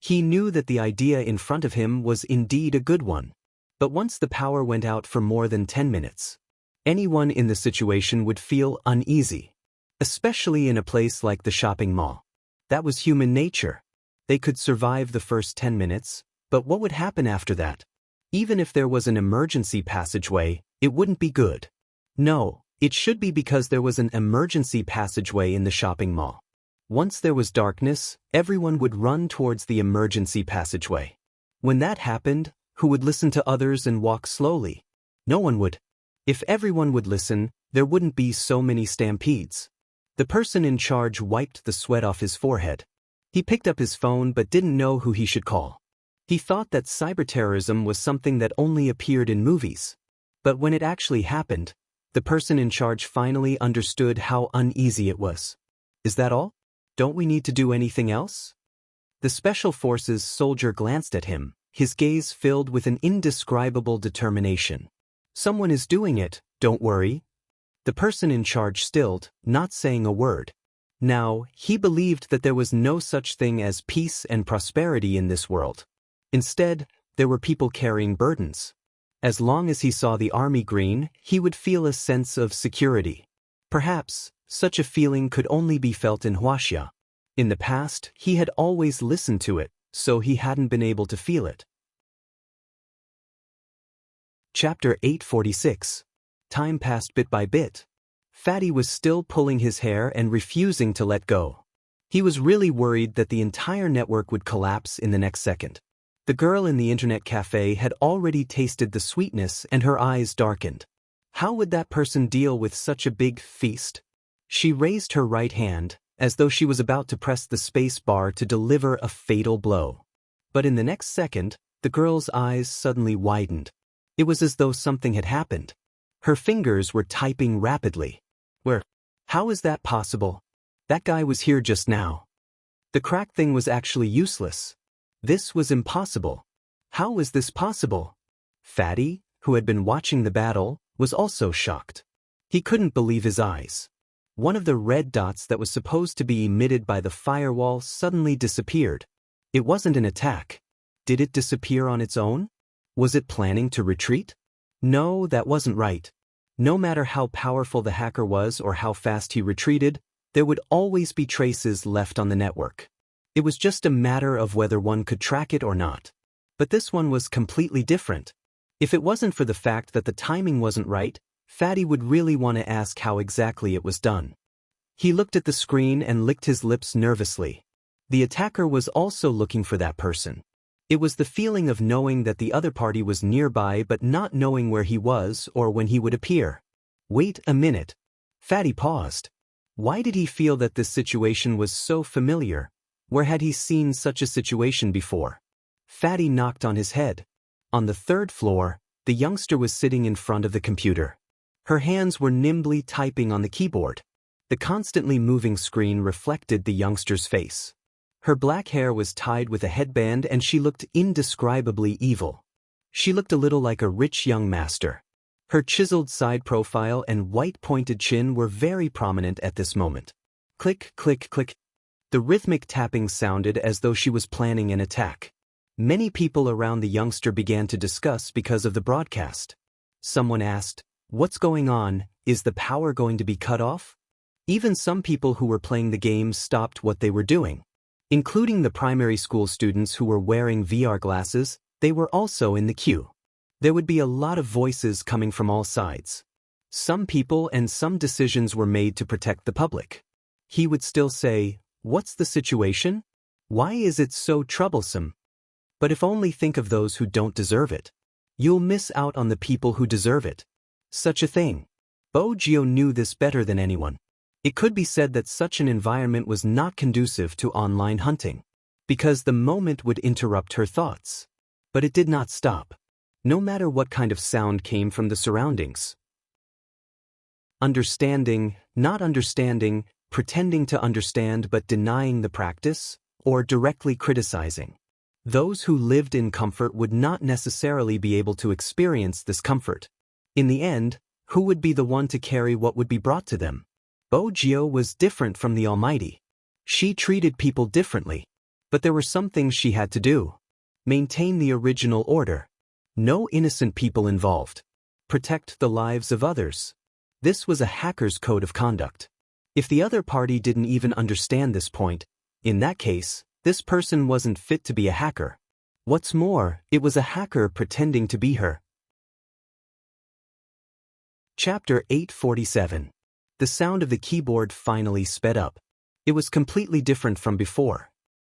He knew that the idea in front of him was indeed a good one. But once the power went out for more than 10 minutes, anyone in the situation would feel uneasy. Especially in a place like the shopping mall. That was human nature. They could survive the first 10 minutes, but what would happen after that? Even if there was an emergency passageway, it wouldn't be good. No, it should be because there was an emergency passageway in the shopping mall. Once there was darkness, everyone would run towards the emergency passageway. When that happened, who would listen to others and walk slowly? No one would. If everyone would listen, there wouldn't be so many stampedes. The person in charge wiped the sweat off his forehead. He picked up his phone but didn't know who he should call. He thought that cyberterrorism was something that only appeared in movies. But when it actually happened, the person in charge finally understood how uneasy it was. Is that all? Don't we need to do anything else? The Special Forces soldier glanced at him, his gaze filled with an indescribable determination. Someone is doing it, don't worry. The person in charge stilled, not saying a word. Now, he believed that there was no such thing as peace and prosperity in this world. Instead, there were people carrying burdens. As long as he saw the army green, he would feel a sense of security. Perhaps, such a feeling could only be felt in Huaxia. In the past, he had always listened to it, so he hadn't been able to feel it. Chapter 846. Time passed bit by bit. Fatty was still pulling his hair and refusing to let go. He was really worried that the entire network would collapse in the next second. The girl in the internet cafe had already tasted the sweetness and her eyes darkened. How would that person deal with such a big feast? She raised her right hand, as though she was about to press the space bar to deliver a fatal blow. But in the next second, the girl's eyes suddenly widened. It was as though something had happened. Her fingers were typing rapidly. How is that possible? That guy was here just now. The crack thing was actually useless. This was impossible. How was this possible? Fatty, who had been watching the battle, was also shocked. He couldn't believe his eyes. One of the red dots that was supposed to be emitted by the firewall suddenly disappeared. It wasn't an attack. Did it disappear on its own? Was it planning to retreat? No, that wasn't right. No matter how powerful the hacker was or how fast he retreated, there would always be traces left on the network. It was just a matter of whether one could track it or not. But this one was completely different. If it wasn't for the fact that the timing wasn't right, Fatty would really want to ask how exactly it was done. He looked at the screen and licked his lips nervously. The attacker was also looking for that person. It was the feeling of knowing that the other party was nearby but not knowing where he was or when he would appear. Wait a minute. Fatty paused. Why did he feel that this situation was so familiar? Where had he seen such a situation before? Fatty knocked on his head. On the third floor, the youngster was sitting in front of the computer. Her hands were nimbly typing on the keyboard. The constantly moving screen reflected the youngster's face. Her black hair was tied with a headband and she looked indescribably evil. She looked a little like a rich young master. Her chiseled side profile and white pointed chin were very prominent at this moment. Click, click, click. The rhythmic tapping sounded as though she was planning an attack. Many people around the youngster began to discuss because of the broadcast. Someone asked, "What's going on? Is the power going to be cut off?" Even some people who were playing the game stopped what they were doing. Including the primary school students who were wearing VR glasses, they were also in the queue. There would be a lot of voices coming from all sides. Some people and some decisions were made to protect the public. He would still say, "What's the situation? Why is it so troublesome?" But if only think of those who don't deserve it. You'll miss out on the people who deserve it. Such a thing. Bogio knew this better than anyone. It could be said that such an environment was not conducive to online hunting, because the moment would interrupt her thoughts. But it did not stop, no matter what kind of sound came from the surroundings. Understanding, not understanding, pretending to understand but denying the practice, or directly criticizing. Those who lived in comfort would not necessarily be able to experience this comfort. In the end, who would be the one to carry what would be brought to them? Bogio was different from the Almighty. She treated people differently. But there were some things she had to do. Maintain the original order. No innocent people involved. Protect the lives of others. This was a hacker's code of conduct. If the other party didn't even understand this point, in that case, this person wasn't fit to be a hacker. What's more, it was a hacker pretending to be her. Chapter 847. The sound of the keyboard finally sped up. It was completely different from before.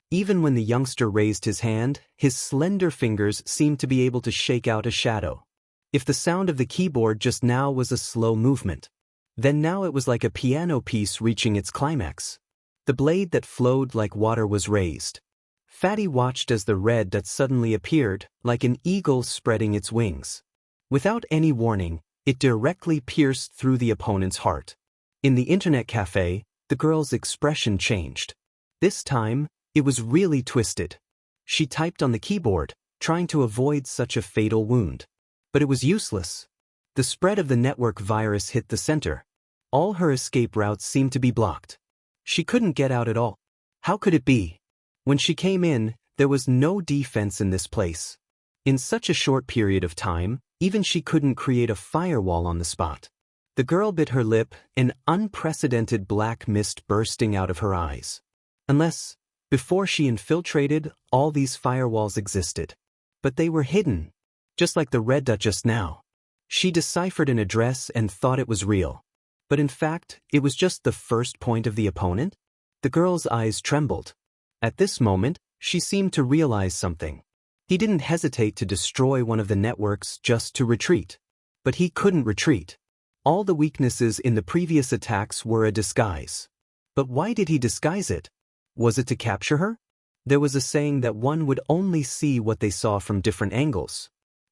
Even when the youngster raised his hand, his slender fingers seemed to be able to shake out a shadow. If the sound of the keyboard just now was a slow movement, then now it was like a piano piece reaching its climax. The blade that flowed like water was raised. Fatty watched as the red dot suddenly appeared, like an eagle spreading its wings. Without any warning, it directly pierced through the opponent's heart. In the internet cafe, the girl's expression changed. This time, it was really twisted. She typed on the keyboard, trying to avoid such a fatal wound. But it was useless. The spread of the network virus hit the center. All her escape routes seemed to be blocked. She couldn't get out at all. How could it be? When she came in, there was no defense in this place. In such a short period of time, even she couldn't create a firewall on the spot. The girl bit her lip, an unprecedented black mist bursting out of her eyes. Unless, before she infiltrated, all these firewalls existed. But they were hidden, just like the red dot just now. She deciphered an address and thought it was real. But in fact, it was just the first point of the opponent. The girl's eyes trembled. At this moment, she seemed to realize something. He didn't hesitate to destroy one of the networks just to retreat. But he couldn't retreat. All the weaknesses in the previous attacks were a disguise. But why did he disguise it? Was it to capture her? There was a saying that one would only see what they saw from different angles.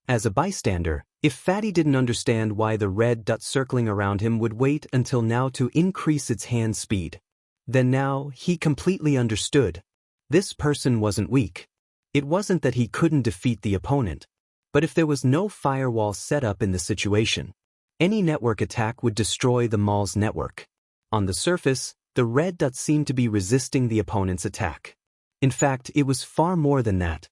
As a bystander, if Fatty didn't understand why the red dot circling around him would wait until now to increase its hand speed, then now he completely understood. This person wasn't weak. It wasn't that he couldn't defeat the opponent. But if there was no firewall set up in the situation, any network attack would destroy the mall's network. On the surface, the red dot seemed to be resisting the opponent's attack. In fact, it was far more than that.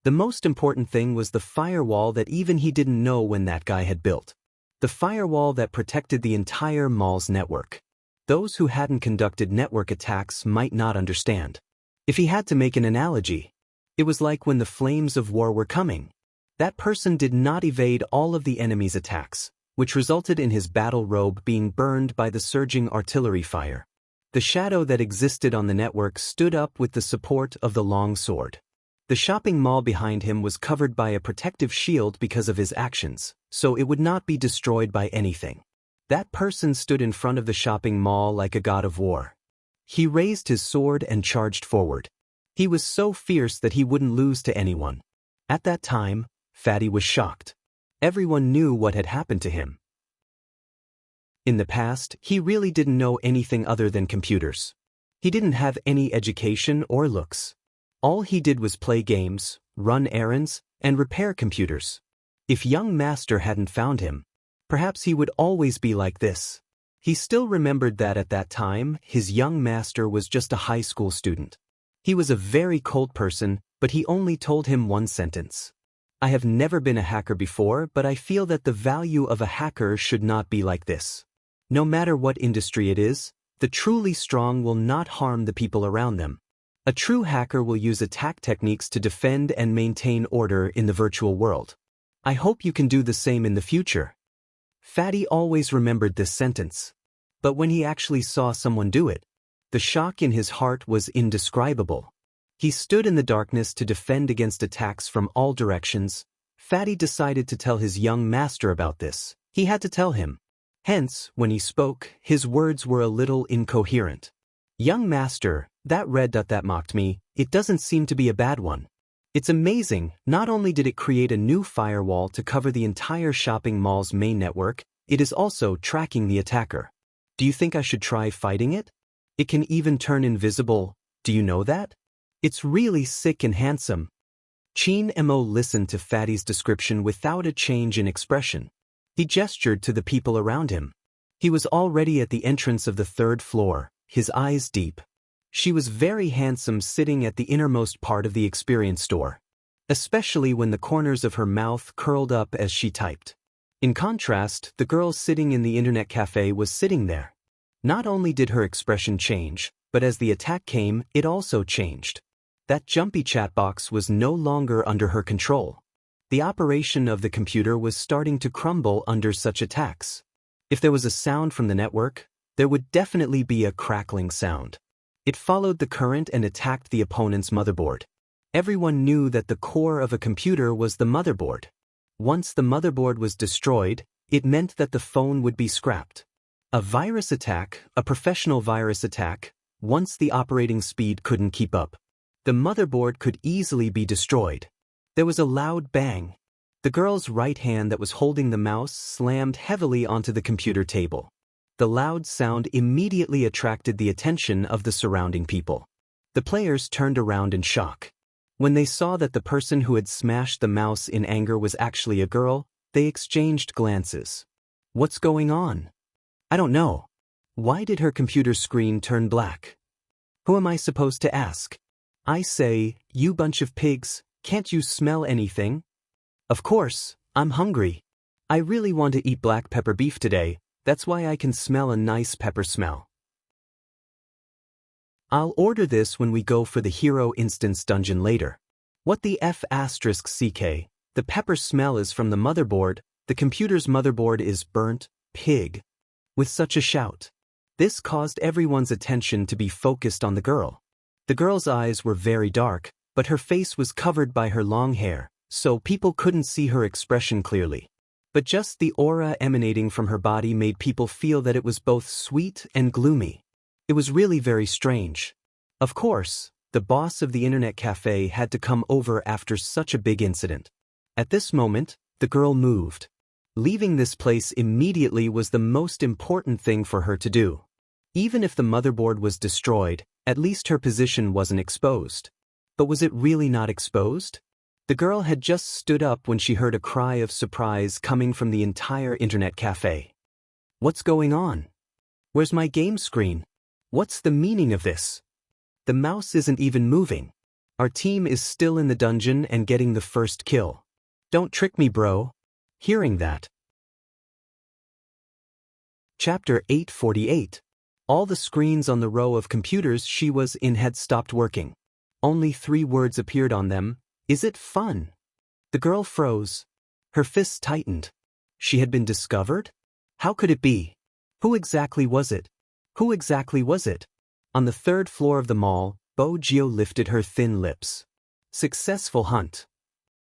The most important thing was the firewall that even he didn't know when that guy had built. The firewall that protected the entire mall's network. Those who hadn't conducted network attacks might not understand. If he had to make an analogy, it was like when the flames of war were coming. That person did not evade all of the enemy's attacks, which resulted in his battle robe being burned by the surging artillery fire. The shadow that existed on the network stood up with the support of the long sword. The shopping mall behind him was covered by a protective shield because of his actions, so it would not be destroyed by anything. That person stood in front of the shopping mall like a god of war. He raised his sword and charged forward. He was so fierce that he wouldn't lose to anyone. At that time, Fatty was shocked. Everyone knew what had happened to him. In the past, he really didn't know anything other than computers. He didn't have any education or looks. All he did was play games, run errands, and repair computers. If young master hadn't found him, perhaps he would always be like this. He still remembered that at that time, his young master was just a high school student. He was a very cold person, but he only told him one sentence. I have never been a hacker before, but I feel that the value of a hacker should not be like this. No matter what industry it is, the truly strong will not harm the people around them. A true hacker will use attack techniques to defend and maintain order in the virtual world. I hope you can do the same in the future. Fatty always remembered this sentence. But when he actually saw someone do it, the shock in his heart was indescribable. He stood in the darkness to defend against attacks from all directions. Fatty decided to tell his young master about this. He had to tell him. Hence, when he spoke, his words were a little incoherent. Young master, that red dot that mocked me, it doesn't seem to be a bad one. It's amazing, not only did it create a new firewall to cover the entire shopping mall's main network, it is also tracking the attacker. Do you think I should try fighting it? It can even turn invisible, do you know that? It's really sick and handsome. Chin Mo listened to Fatty's description without a change in expression. He gestured to the people around him. He was already at the entrance of the 3rd floor, his eyes deep. She was very handsome, sitting at the innermost part of the experience store, especially when the corners of her mouth curled up as she typed. In contrast, the girl sitting in the internet cafe was sitting there. Not only did her expression change, but as the attack came, it also changed. That jumpy chat box was no longer under her control. The operation of the computer was starting to crumble under such attacks. If there was a sound from the network, there would definitely be a crackling sound. It followed the current and attacked the opponent's motherboard. Everyone knew that the core of a computer was the motherboard. Once the motherboard was destroyed, it meant that the phone would be scrapped. A virus attack, a professional virus attack, once the operating speed couldn't keep up, the motherboard could easily be destroyed. There was a loud bang. The girl's right hand that was holding the mouse slammed heavily onto the computer table. The loud sound immediately attracted the attention of the surrounding people. The players turned around in shock. When they saw that the person who had smashed the mouse in anger was actually a girl, they exchanged glances. What's going on? I don't know. Why did her computer screen turn black? Who am I supposed to ask? I say, you bunch of pigs, can't you smell anything? Of course, I'm hungry. I really want to eat black pepper beef today, that's why I can smell a nice pepper smell. I'll order this when we go for the hero instance dungeon later. What the F***CK, the pepper smell is from the motherboard, the computer's motherboard is burnt, pig. With such a shout. This caused everyone's attention to be focused on the girl. The girl's eyes were very dark, but her face was covered by her long hair, so people couldn't see her expression clearly. But just the aura emanating from her body made people feel that it was both sweet and gloomy. It was really very strange. Of course, the boss of the internet cafe had to come over after such a big incident. At this moment, the girl moved. Leaving this place immediately was the most important thing for her to do. Even if the motherboard was destroyed, at least her position wasn't exposed. But was it really not exposed? The girl had just stood up when she heard a cry of surprise coming from the entire internet cafe. What's going on? Where's my game screen? What's the meaning of this? The mouse isn't even moving. Our team is still in the dungeon and getting the first kill. Don't trick me, bro. Hearing that. Chapter 848. All the screens on the row of computers she was in had stopped working. Only 3 words appeared on them. Is it fun? The girl froze. Her fists tightened. She had been discovered? How could it be? Who exactly was it? Who exactly was it? On the 3rd floor of the mall, Bo Gio lifted her thin lips. Successful hunt.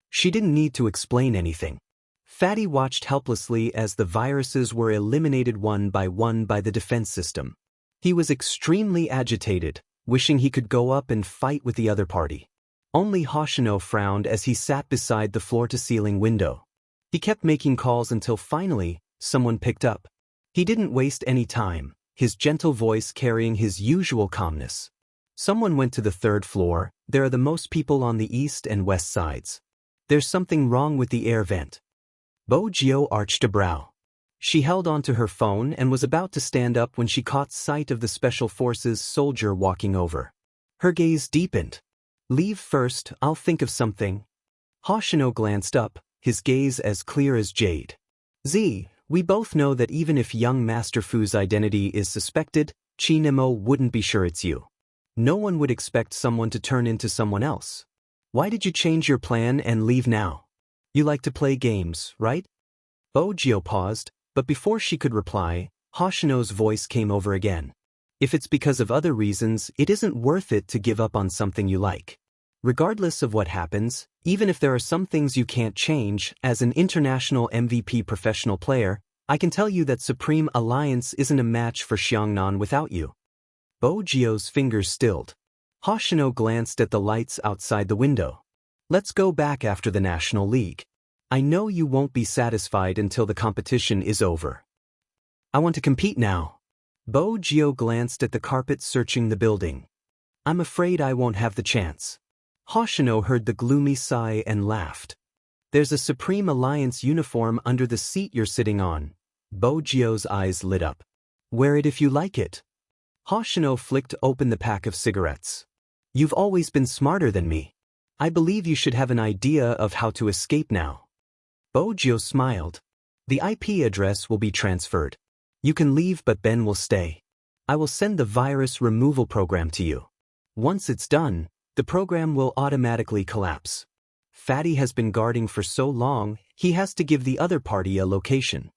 She didn't need to explain anything. Fatty watched helplessly as the viruses were eliminated one by the defense system. He was extremely agitated, wishing he could go up and fight with the other party. Only Hoshino frowned as he sat beside the floor-to-ceiling window. He kept making calls until finally, someone picked up. He didn't waste any time, his gentle voice carrying his usual calmness. Someone went to the 3rd floor. There are the most people on the east and west sides. There's something wrong with the air vent. Bo Gio arched a brow. She held onto her phone and was about to stand up when she caught sight of the Special Forces soldier walking over. Her gaze deepened. Leave first, I'll think of something. Hoshino glanced up, his gaze as clear as jade. Z, we both know that even if young Master Fu's identity is suspected, Chinemo wouldn't be sure it's you. No one would expect someone to turn into someone else. Why did you change your plan and leave now? You like to play games, right? Bo Gio paused, but before she could reply, Hoshino's voice came over again. If it's because of other reasons, it isn't worth it to give up on something you like. Regardless of what happens, even if there are some things you can't change, as an international MVP professional player, I can tell you that Supreme Alliance isn't a match for Xiangnan without you. Bo Gio's fingers stilled. Hoshino glanced at the lights outside the window. Let's go back after the National League. I know you won't be satisfied until the competition is over. I want to compete now. Bo Gio glanced at the carpet searching the building. I'm afraid I won't have the chance. Hoshino heard the gloomy sigh and laughed. There's a Supreme Alliance uniform under the seat you're sitting on. Bo Gio's eyes lit up. Wear it if you like it. Hoshino flicked open the pack of cigarettes. You've always been smarter than me. I believe you should have an idea of how to escape now. Bo Gio smiled. The IP address will be transferred. You can leave but Ben will stay. I will send the virus removal program to you. Once it's done, the program will automatically collapse. Fatty has been guarding for so long, he has to give the other party a location.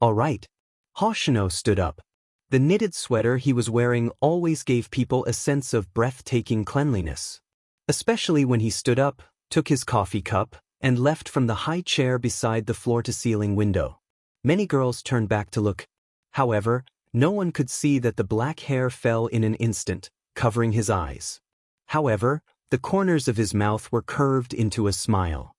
All right. Hoshino stood up. The knitted sweater he was wearing always gave people a sense of breathtaking cleanliness. Especially when he stood up, took his coffee cup, and left from the high chair beside the floor-to-ceiling window. Many girls turned back to look. However, no one could see that the black hair fell in an instant, covering his eyes. However, the corners of his mouth were curved into a smile.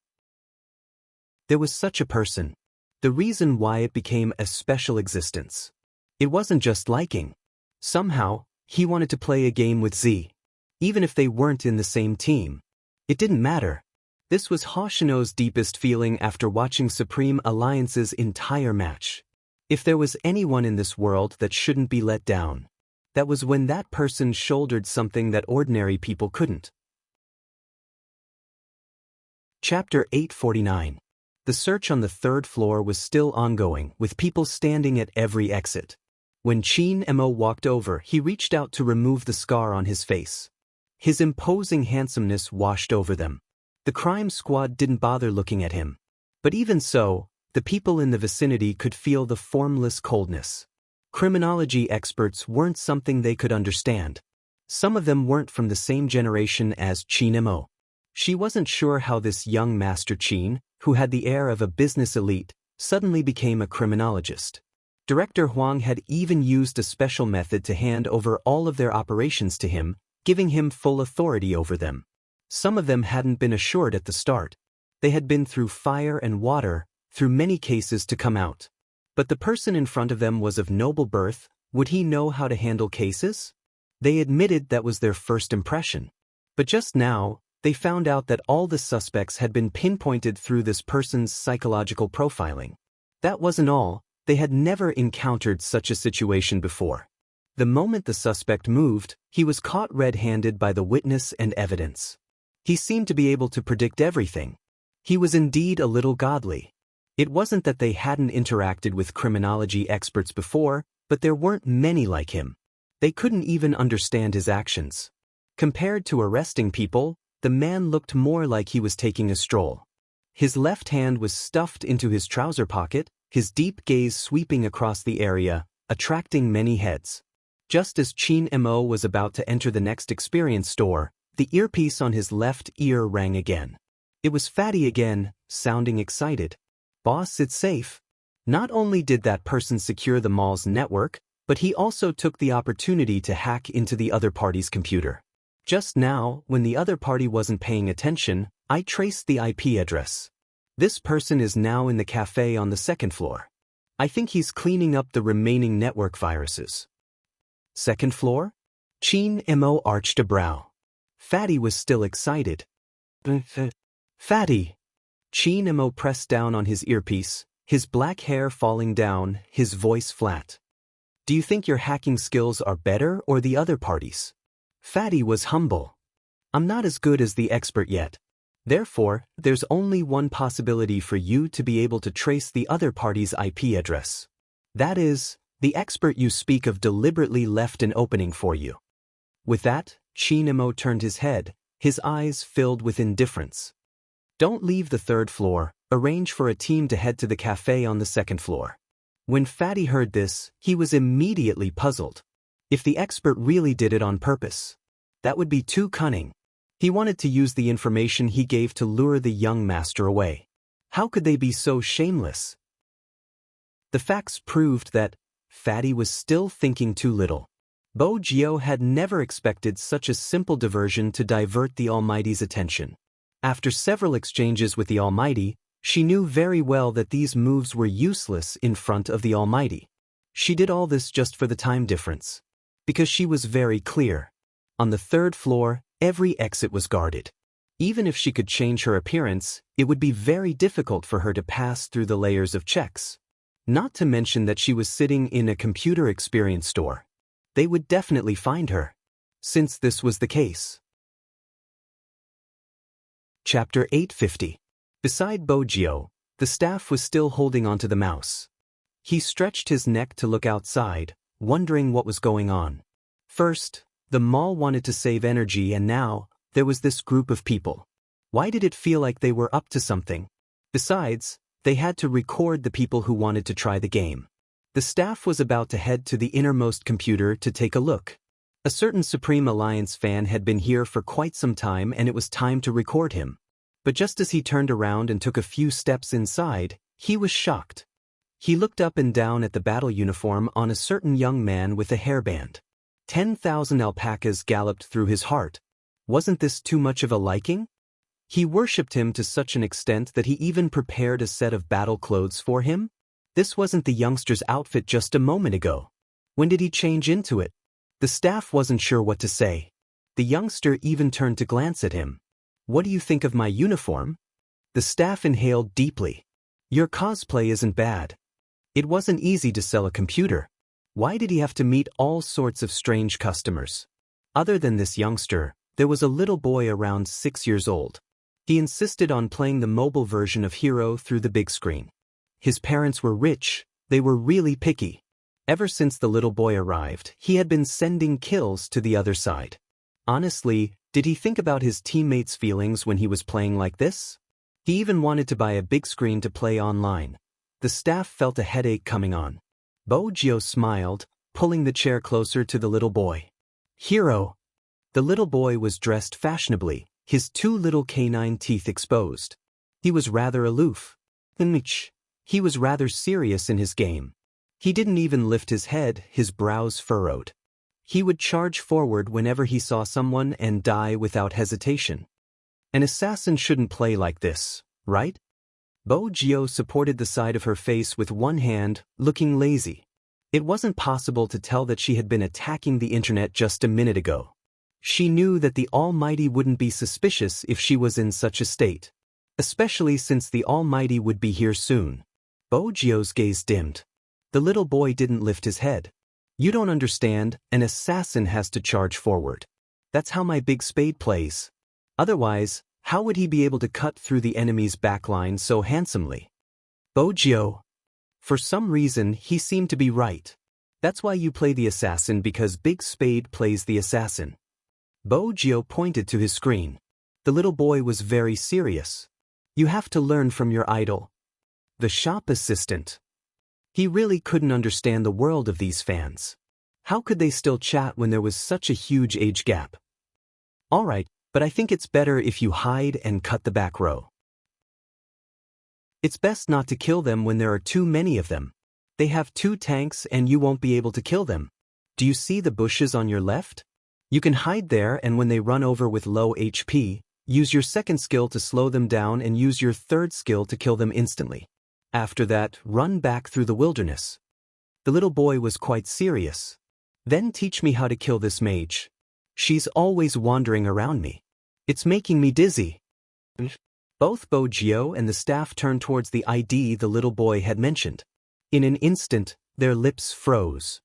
There was such a person. The reason why it became a special existence. It wasn't just liking. Somehow, he wanted to play a game with Z. Even if they weren't in the same team. It didn't matter. This was Hoshino's deepest feeling after watching Supreme Alliance's entire match. If there was anyone in this world that shouldn't be let down, that was when that person shouldered something that ordinary people couldn't. Chapter 849. The search on the 3rd floor was still ongoing, with people standing at every exit. When Chin-Mo walked over, he reached out to remove the scar on his face. His imposing handsomeness washed over them. The crime squad didn't bother looking at him. But even so, the people in the vicinity could feel the formless coldness. Criminology experts weren't something they could understand. Some of them weren't from the same generation as Chin-Mo. She wasn't sure how this young Master Chin, who had the air of a business elite, suddenly became a criminologist. Director Huang had even used a special method to hand over all of their operations to him, giving him full authority over them. Some of them hadn't been assured at the start. They had been through fire and water, through many cases to come out. But the person in front of them was of noble birth. Would he know how to handle cases? They admitted that was their first impression. But just now, they found out that all the suspects had been pinpointed through this person's psychological profiling. That wasn't all. They had never encountered such a situation before. The moment the suspect moved, he was caught red-handed by the witness and evidence. He seemed to be able to predict everything. He was indeed a little godly. It wasn't that they hadn't interacted with criminology experts before, but there weren't many like him. They couldn't even understand his actions. Compared to arresting people, the man looked more like he was taking a stroll. His left hand was stuffed into his trouser pocket, his deep gaze sweeping across the area, attracting many heads. Just as Chin Mo was about to enter the next experience store, the earpiece on his left ear rang again. It was Fatty again, sounding excited. "Boss, it's safe." Not only did that person secure the mall's network, but he also took the opportunity to hack into the other party's computer. Just now, when the other party wasn't paying attention, I traced the IP address. This person is now in the cafe on the second floor. I think he's cleaning up the remaining network viruses. Second floor? Chin Mo arched a brow. Fatty was still excited. Fatty! Chin Mo pressed down on his earpiece, his black hair falling down, his voice flat. "Do you think your hacking skills are better or the other party's?" Fatty was humble. "I'm not as good as the expert yet. Therefore, there's only one possibility for you to be able to trace the other party's IP address. That is, the expert you speak of deliberately left an opening for you." With that, Chin Mo turned his head, his eyes filled with indifference. "Don't leave the third floor, arrange for a team to head to the cafe on the second floor." When Fatty heard this, he was immediately puzzled. If the expert really did it on purpose, that would be too cunning. He wanted to use the information he gave to lure the young master away. How could they be so shameless? The facts proved that Fatty was still thinking too little. Bo Jio had never expected such a simple diversion to divert the Almighty's attention. After several exchanges with the Almighty, she knew very well that these moves were useless in front of the Almighty. She did all this just for the time difference. Because she was very clear. On the third floor, every exit was guarded. Even if she could change her appearance, it would be very difficult for her to pass through the layers of checks. Not to mention that she was sitting in a computer experience store. They would definitely find her. Since this was the case. Chapter 850. Beside Bojio, the staff was still holding onto the mouse. He stretched his neck to look outside, wondering what was going on. First, the mall wanted to save energy, and now, there was this group of people. Why did it feel like they were up to something? Besides, they had to record the people who wanted to try the game. The staff was about to head to the innermost computer to take a look. A certain Supreme Alliance fan had been here for quite some time, and it was time to record him. But just as he turned around and took a few steps inside, he was shocked. He looked up and down at the battle uniform on a certain young man with a hairband. 10,000 alpacas galloped through his heart. Wasn't this too much of a liking? He worshipped him to such an extent that he even prepared a set of battle clothes for him? This wasn't the youngster's outfit just a moment ago. When did he change into it? The staff wasn't sure what to say. The youngster even turned to glance at him. "What do you think of my uniform?" The staff inhaled deeply. "Your cosplay isn't bad." It wasn't easy to sell a computer. Why did he have to meet all sorts of strange customers? Other than this youngster, there was a little boy around 6 years old. He insisted on playing the mobile version of Hero through the big screen. His parents were rich, they were really picky. Ever since the little boy arrived, he had been sending kills to the other side. Honestly, did he think about his teammates' feelings when he was playing like this? He even wanted to buy a big screen to play online. The staff felt a headache coming on. Bojio smiled, pulling the chair closer to the little boy. "Hero." The little boy was dressed fashionably, his 2 little canine teeth exposed. He was rather aloof. He was rather serious in his game. He didn't even lift his head, his brows furrowed. He would charge forward whenever he saw someone and die without hesitation. An assassin shouldn't play like this, right? Bojio supported the side of her face with one hand, looking lazy. It wasn't possible to tell that she had been attacking the internet just a minute ago. She knew that the Almighty wouldn't be suspicious if she was in such a state. Especially since the Almighty would be here soon. Bojio's gaze dimmed. The little boy didn't lift his head. You don't understand, an assassin has to charge forward. That's how my big spade plays. Otherwise, how would he be able to cut through the enemy's backline so handsomely? Bogio. For some reason, he seemed to be right. That's why you play the assassin, because big spade plays the assassin. Bogio pointed to his screen. The little boy was very serious. You have to learn from your idol. The shop assistant. He really couldn't understand the world of these fans. How could they still chat when there was such a huge age gap? Alright, but I think it's better if you hide and cut the back row. It's best not to kill them when there are too many of them. They have 2 tanks and you won't be able to kill them. Do you see the bushes on your left? You can hide there, and when they run over with low HP, use your second skill to slow them down and use your third skill to kill them instantly. After that, run back through the wilderness. The little boy was quite serious. Then teach me how to kill this mage. She's always wandering around me. It's making me dizzy. Both Bogio and the staff turned towards the ID the little boy had mentioned. In an instant, their lips froze.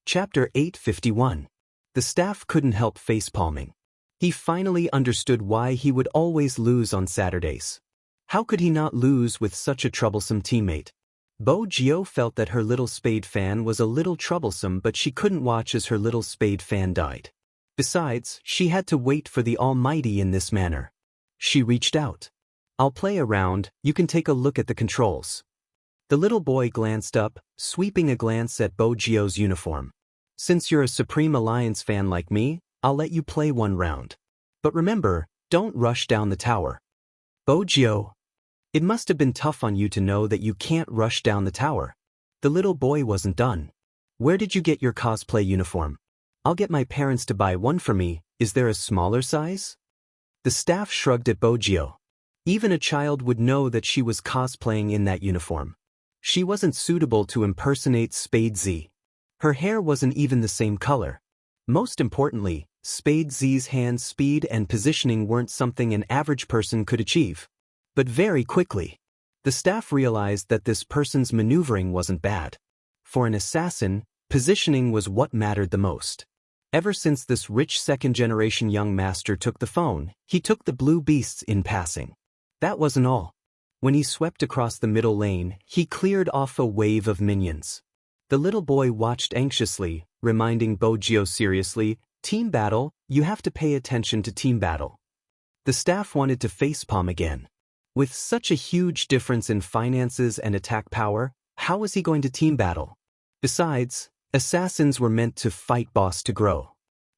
Chapter 851. The staff couldn't help face-palming. He finally understood why he would always lose on Saturdays. How could he not lose with such a troublesome teammate? Bogio felt that her little spade fan was a little troublesome, but she couldn't watch as her little spade fan died. Besides, she had to wait for the Almighty in this manner. She reached out. I'll play around, you can take a look at the controls. The little boy glanced up, sweeping a glance at Bogio's uniform. Since you're a Supreme Alliance fan like me, I'll let you play 1 round. But remember, don't rush down the tower. Bogio. It must have been tough on you to know that you can't rush down the tower. The little boy wasn't done. Where did you get your cosplay uniform? I'll get my parents to buy one for me. Is there a smaller size? The staff shrugged at Bogio. Even a child would know that she was cosplaying in that uniform. She wasn't suitable to impersonate Spade Z. Her hair wasn't even the same color. Most importantly, Spade Z's hand speed and positioning weren't something an average person could achieve. But very quickly, the staff realized that this person's maneuvering wasn't bad. For an assassin, positioning was what mattered the most. Ever since this rich second-generation young master took the phone, he took the blue beasts in passing. That wasn't all. When he swept across the middle lane, he cleared off a wave of minions. The little boy watched anxiously, reminding Bogio seriously, team battle, you have to pay attention to team battle. The staff wanted to facepalm again. With such a huge difference in finances and attack power, how was he going to team battle? Besides, assassins were meant to fight boss to grow.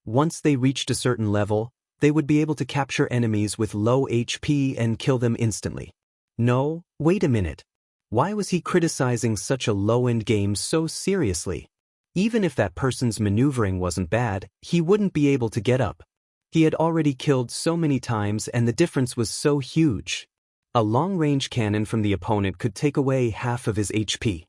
Once they reached a certain level, they would be able to capture enemies with low HP and kill them instantly. No, wait a minute. Why was he criticizing such a low-end game so seriously? Even if that person's maneuvering wasn't bad, he wouldn't be able to get up. He had already killed so many times and the difference was so huge. A long-range cannon from the opponent could take away half of his HP.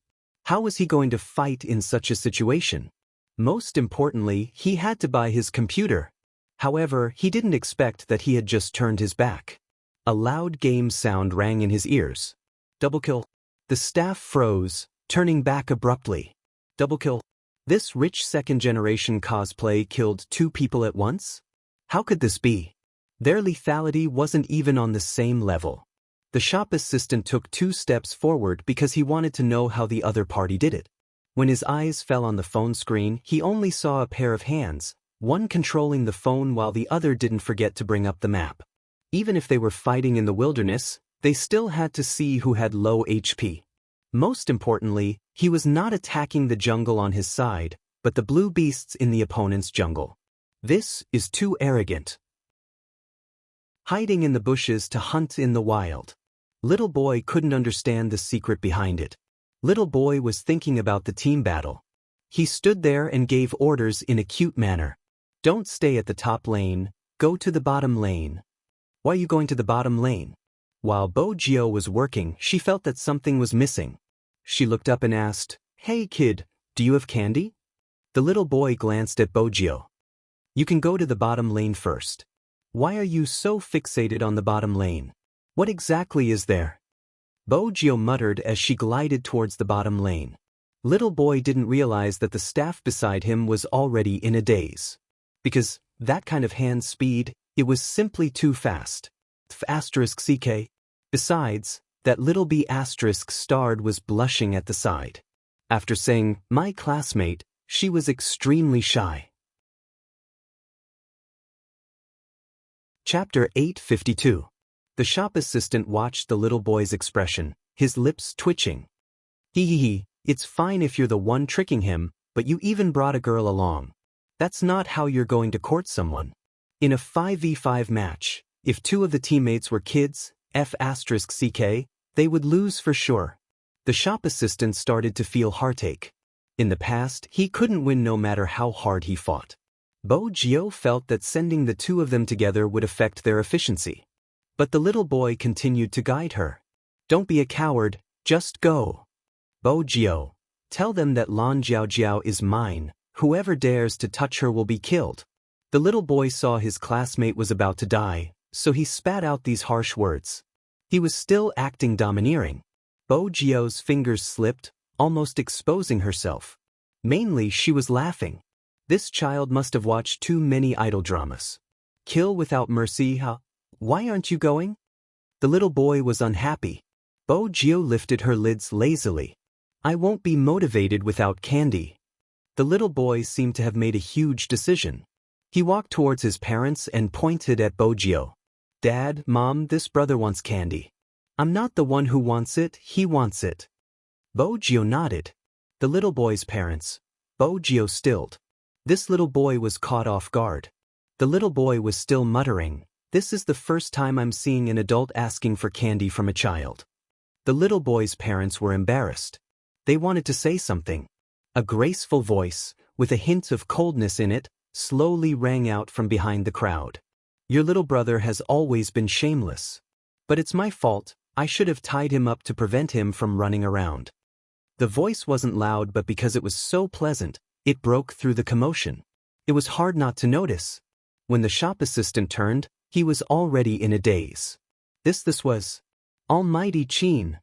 How was he going to fight in such a situation? Most importantly, he had to buy his computer. However, he didn't expect that he had just turned his back. A loud game sound rang in his ears. Double kill. The staff froze, turning back abruptly. Double kill. This rich second-generation cosplay killed 2 people at once? How could this be? Their lethality wasn't even on the same level. The shop assistant took 2 steps forward because he wanted to know how the other party did it. When his eyes fell on the phone screen, he only saw a pair of hands, one controlling the phone while the other didn't forget to bring up the map. Even if they were fighting in the wilderness, they still had to see who had low HP. Most importantly, he was not attacking the jungle on his side, but the blue beasts in the opponent's jungle. This is too arrogant. Hiding in the bushes to hunt in the wild. Little boy couldn't understand the secret behind it. Little boy was thinking about the team battle. He stood there and gave orders in a cute manner. Don't stay at the top lane, go to the bottom lane. Why are you going to the bottom lane? While Bogio was working, she felt that something was missing. She looked up and asked, Hey kid, do you have candy? The little boy glanced at Bogio. You can go to the bottom lane first. Why are you so fixated on the bottom lane? What exactly is there? Bo-gyo muttered as she glided towards the bottom lane. Little boy didn't realize that the staff beside him was already in a daze. Because, that kind of hand speed, it was simply too fast. *CK. Besides, that little B** starred was blushing at the side. After saying, "my classmate," she was extremely shy. Chapter 852. The shop assistant watched the little boy's expression, his lips twitching. Hee, it's fine if you're the one tricking him, but you even brought a girl along. That's not how you're going to court someone. In a 5v5 match, if two of the teammates were kids, *CK, they would lose for sure. The shop assistant started to feel heartache. In the past, he couldn't win no matter how hard he fought. Bo-gyo felt that sending the two of them together would affect their efficiency. But the little boy continued to guide her. "Don't be a coward, just go. Bo-gyo, tell them that Lan Jiao is mine, whoever dares to touch her will be killed." The little boy saw his classmate was about to die, so he spat out these harsh words. He was still acting domineering. Bo-gyo's fingers slipped, almost exposing herself. Mainly she was laughing. This child must have watched too many idol dramas. Kill without mercy, huh? Why aren't you going? The little boy was unhappy. Bo-gyo lifted her lids lazily. "I won't be motivated without candy." The little boy seemed to have made a huge decision. He walked towards his parents and pointed at Bo-gyo. "Dad, Mom, this brother wants candy. I'm not the one who wants it, he wants it." Bo-gyo nodded. The little boy's parents. Bo-gyo stilled. This little boy was caught off guard. The little boy was still muttering, "This is the first time I'm seeing an adult asking for candy from a child." The little boy's parents were embarrassed. They wanted to say something. A graceful voice, with a hint of coldness in it, slowly rang out from behind the crowd. "Your little brother has always been shameless. But it's my fault, I should have tied him up to prevent him from running around." The voice wasn't loud, but because it was so pleasant, it broke through the commotion. It was hard not to notice. When the shop assistant turned, he was already in a daze. This was Almighty Chin.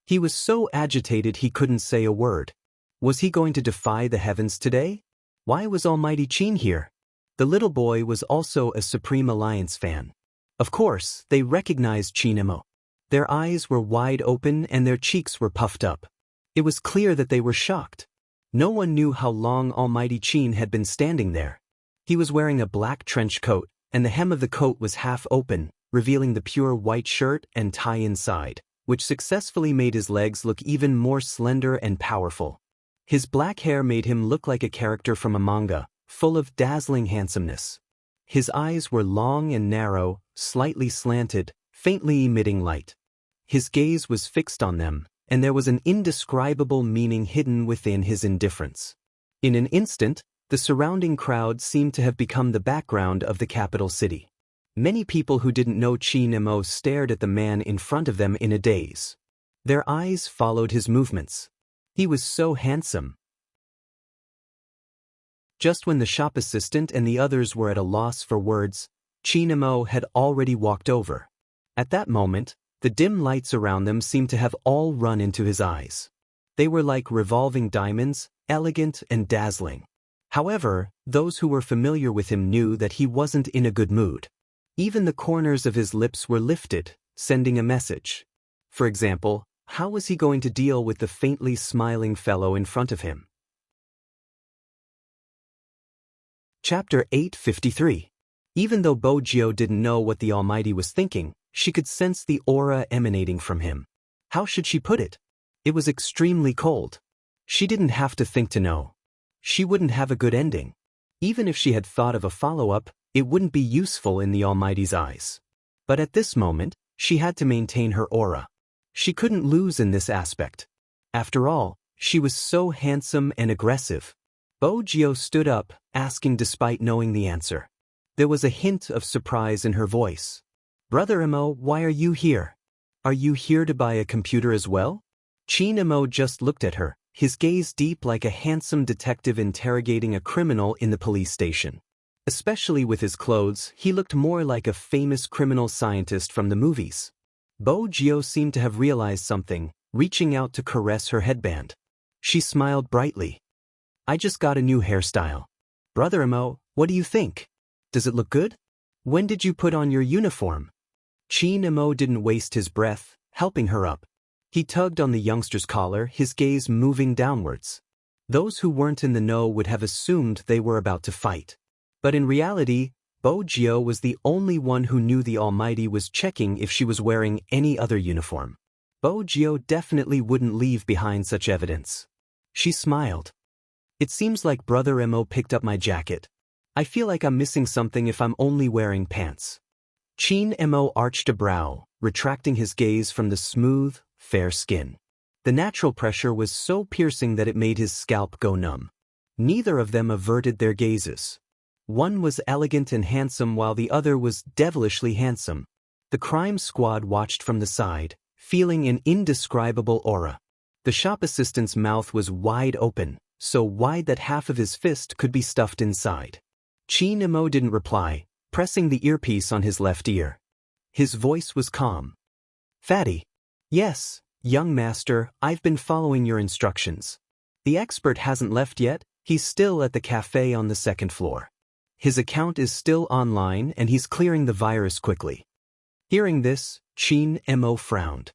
He was so agitated he couldn't say a word. Was he going to defy the heavens today? Why was Almighty Chin here? The little boy was also a Supreme Alliance fan. Of course, they recognized Chinemo. Their eyes were wide open and their cheeks were puffed up. It was clear that they were shocked. No one knew how long Almighty Chin had been standing there. He was wearing a black trench coat, and the hem of the coat was half open, revealing the pure white shirt and tie inside, which successfully made his legs look even more slender and powerful. His black hair made him look like a character from a manga, full of dazzling handsomeness. His eyes were long and narrow, slightly slanted, faintly emitting light. His gaze was fixed on them, and there was an indescribable meaning hidden within his indifference. In an instant, the surrounding crowd seemed to have become the background of the capital city. Many people who didn't know Chinemo stared at the man in front of them in a daze. Their eyes followed his movements. He was so handsome. Just when the shop assistant and the others were at a loss for words, Chinemo had already walked over. At that moment, the dim lights around them seemed to have all run into his eyes. They were like revolving diamonds, elegant and dazzling. However, those who were familiar with him knew that he wasn't in a good mood. Even the corners of his lips were lifted, sending a message. For example, how was he going to deal with the faintly smiling fellow in front of him? Chapter 853. Even though Bo-gyo didn't know what the Almighty was thinking, she could sense the aura emanating from him. How should she put it? It was extremely cold. She didn't have to think to know. She wouldn't have a good ending. Even if she had thought of a follow-up, it wouldn't be useful in the Almighty's eyes. But at this moment, she had to maintain her aura. She couldn't lose in this aspect. After all, she was so handsome and aggressive. Bo-gyo stood up, asking despite knowing the answer. There was a hint of surprise in her voice. "Brother Emo, why are you here? Are you here to buy a computer as well?" Chinemo just looked at her, his gaze deep like a handsome detective interrogating a criminal in the police station. Especially with his clothes, he looked more like a famous criminal scientist from the movies. Bo Gio seemed to have realized something, reaching out to caress her headband. She smiled brightly. I just got a new hairstyle. Brother Mo, what do you think? Does it look good? When did you put on your uniform? Chin Mo didn't waste his breath, helping her up. He tugged on the youngster's collar, his gaze moving downwards. Those who weren't in the know would have assumed they were about to fight. But in reality, Bo Gio was the only one who knew the Almighty was checking if she was wearing any other uniform. Bo Gio definitely wouldn't leave behind such evidence. She smiled. It seems like Brother Mo picked up my jacket. I feel like I'm missing something if I'm only wearing pants. Chin Mo arched a brow, retracting his gaze from the smooth, fair skin. The natural pressure was so piercing that it made his scalp go numb. Neither of them averted their gazes. One was elegant and handsome while the other was devilishly handsome. The crime squad watched from the side, feeling an indescribable aura. The shop assistant's mouth was wide open, so wide that half of his fist could be stuffed inside. Chin Mo didn't reply, pressing the earpiece on his left ear. His voice was calm. Fatty. Yes, young master, I've been following your instructions. The expert hasn't left yet, he's still at the cafe on the second floor. His account is still online and he's clearing the virus quickly. Hearing this, Chin Mo frowned.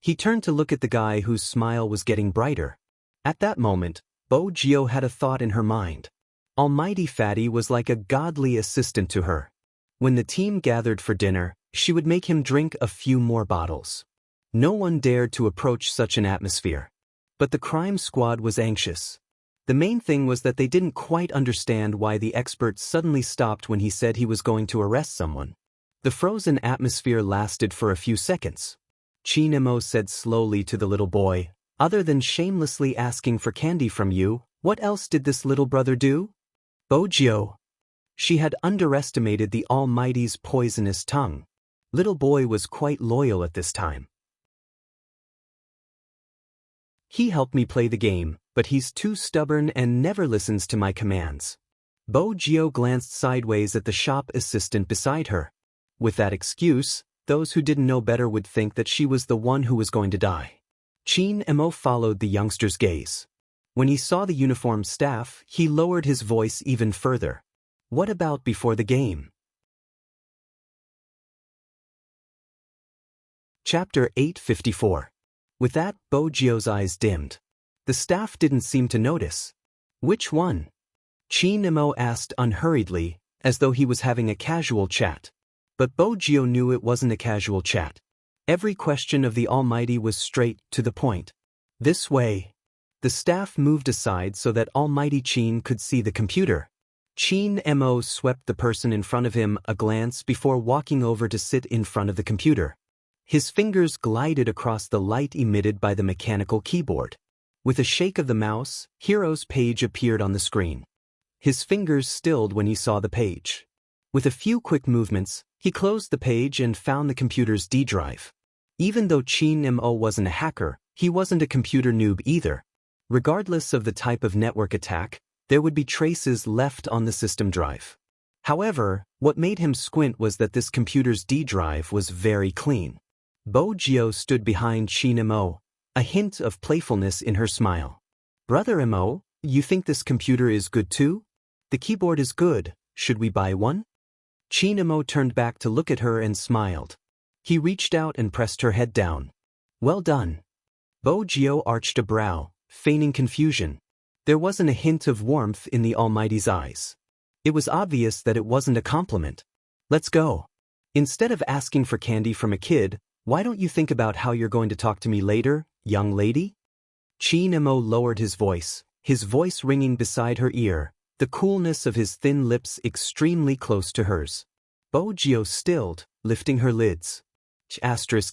He turned to look at the guy whose smile was getting brighter. At that moment, Bo Gio had a thought in her mind. Almighty Fatty was like a godly assistant to her. When the team gathered for dinner, she would make him drink a few more bottles. No one dared to approach such an atmosphere. But the crime squad was anxious. The main thing was that they didn't quite understand why the expert suddenly stopped when he said he was going to arrest someone. The frozen atmosphere lasted for a few seconds. Chin Mo said slowly to the little boy, other than shamelessly asking for candy from you, what else did this little brother do? Bo Gio. She had underestimated the Almighty's poisonous tongue. Little boy was quite loyal at this time. He helped me play the game, but he's too stubborn and never listens to my commands. Bo Gio glanced sideways at the shop assistant beside her. With that excuse, those who didn't know better would think that she was the one who was going to die. Chin Mo followed the youngster's gaze. When he saw the uniformed staff, he lowered his voice even further. What about before the game? Chapter 854. With that, Bo Gio's eyes dimmed. The staff didn't seem to notice. Which one? Chin Mo asked unhurriedly, as though he was having a casual chat. But Bo Gio knew it wasn't a casual chat. Every question of the Almighty was straight to the point. This way. The staff moved aside so that Almighty Chin could see the computer. Chin Mo swept the person in front of him a glance before walking over to sit in front of the computer. His fingers glided across the light emitted by the mechanical keyboard. With a shake of the mouse, Hero's page appeared on the screen. His fingers stilled when he saw the page. With a few quick movements, he closed the page and found the computer's D drive. Even though Chin Mo wasn't a hacker, he wasn't a computer noob either. Regardless of the type of network attack, there would be traces left on the system drive. However, what made him squint was that this computer's D drive was very clean. Bo Gio stood behind Chin Mo, a hint of playfulness in her smile. Brother Mo, you think this computer is good too? The keyboard is good, should we buy one? Chin Mo turned back to look at her and smiled. He reached out and pressed her head down. Well done. Bo Gio arched a brow, feigning confusion. There wasn't a hint of warmth in the Almighty's eyes. It was obvious that it wasn't a compliment. Let's go. Instead of asking for candy from a kid, why don't you think about how you're going to talk to me later, young lady? Chin Mo lowered his voice ringing beside her ear, the coolness of his thin lips extremely close to hers. Bo Gio stilled, lifting her lids.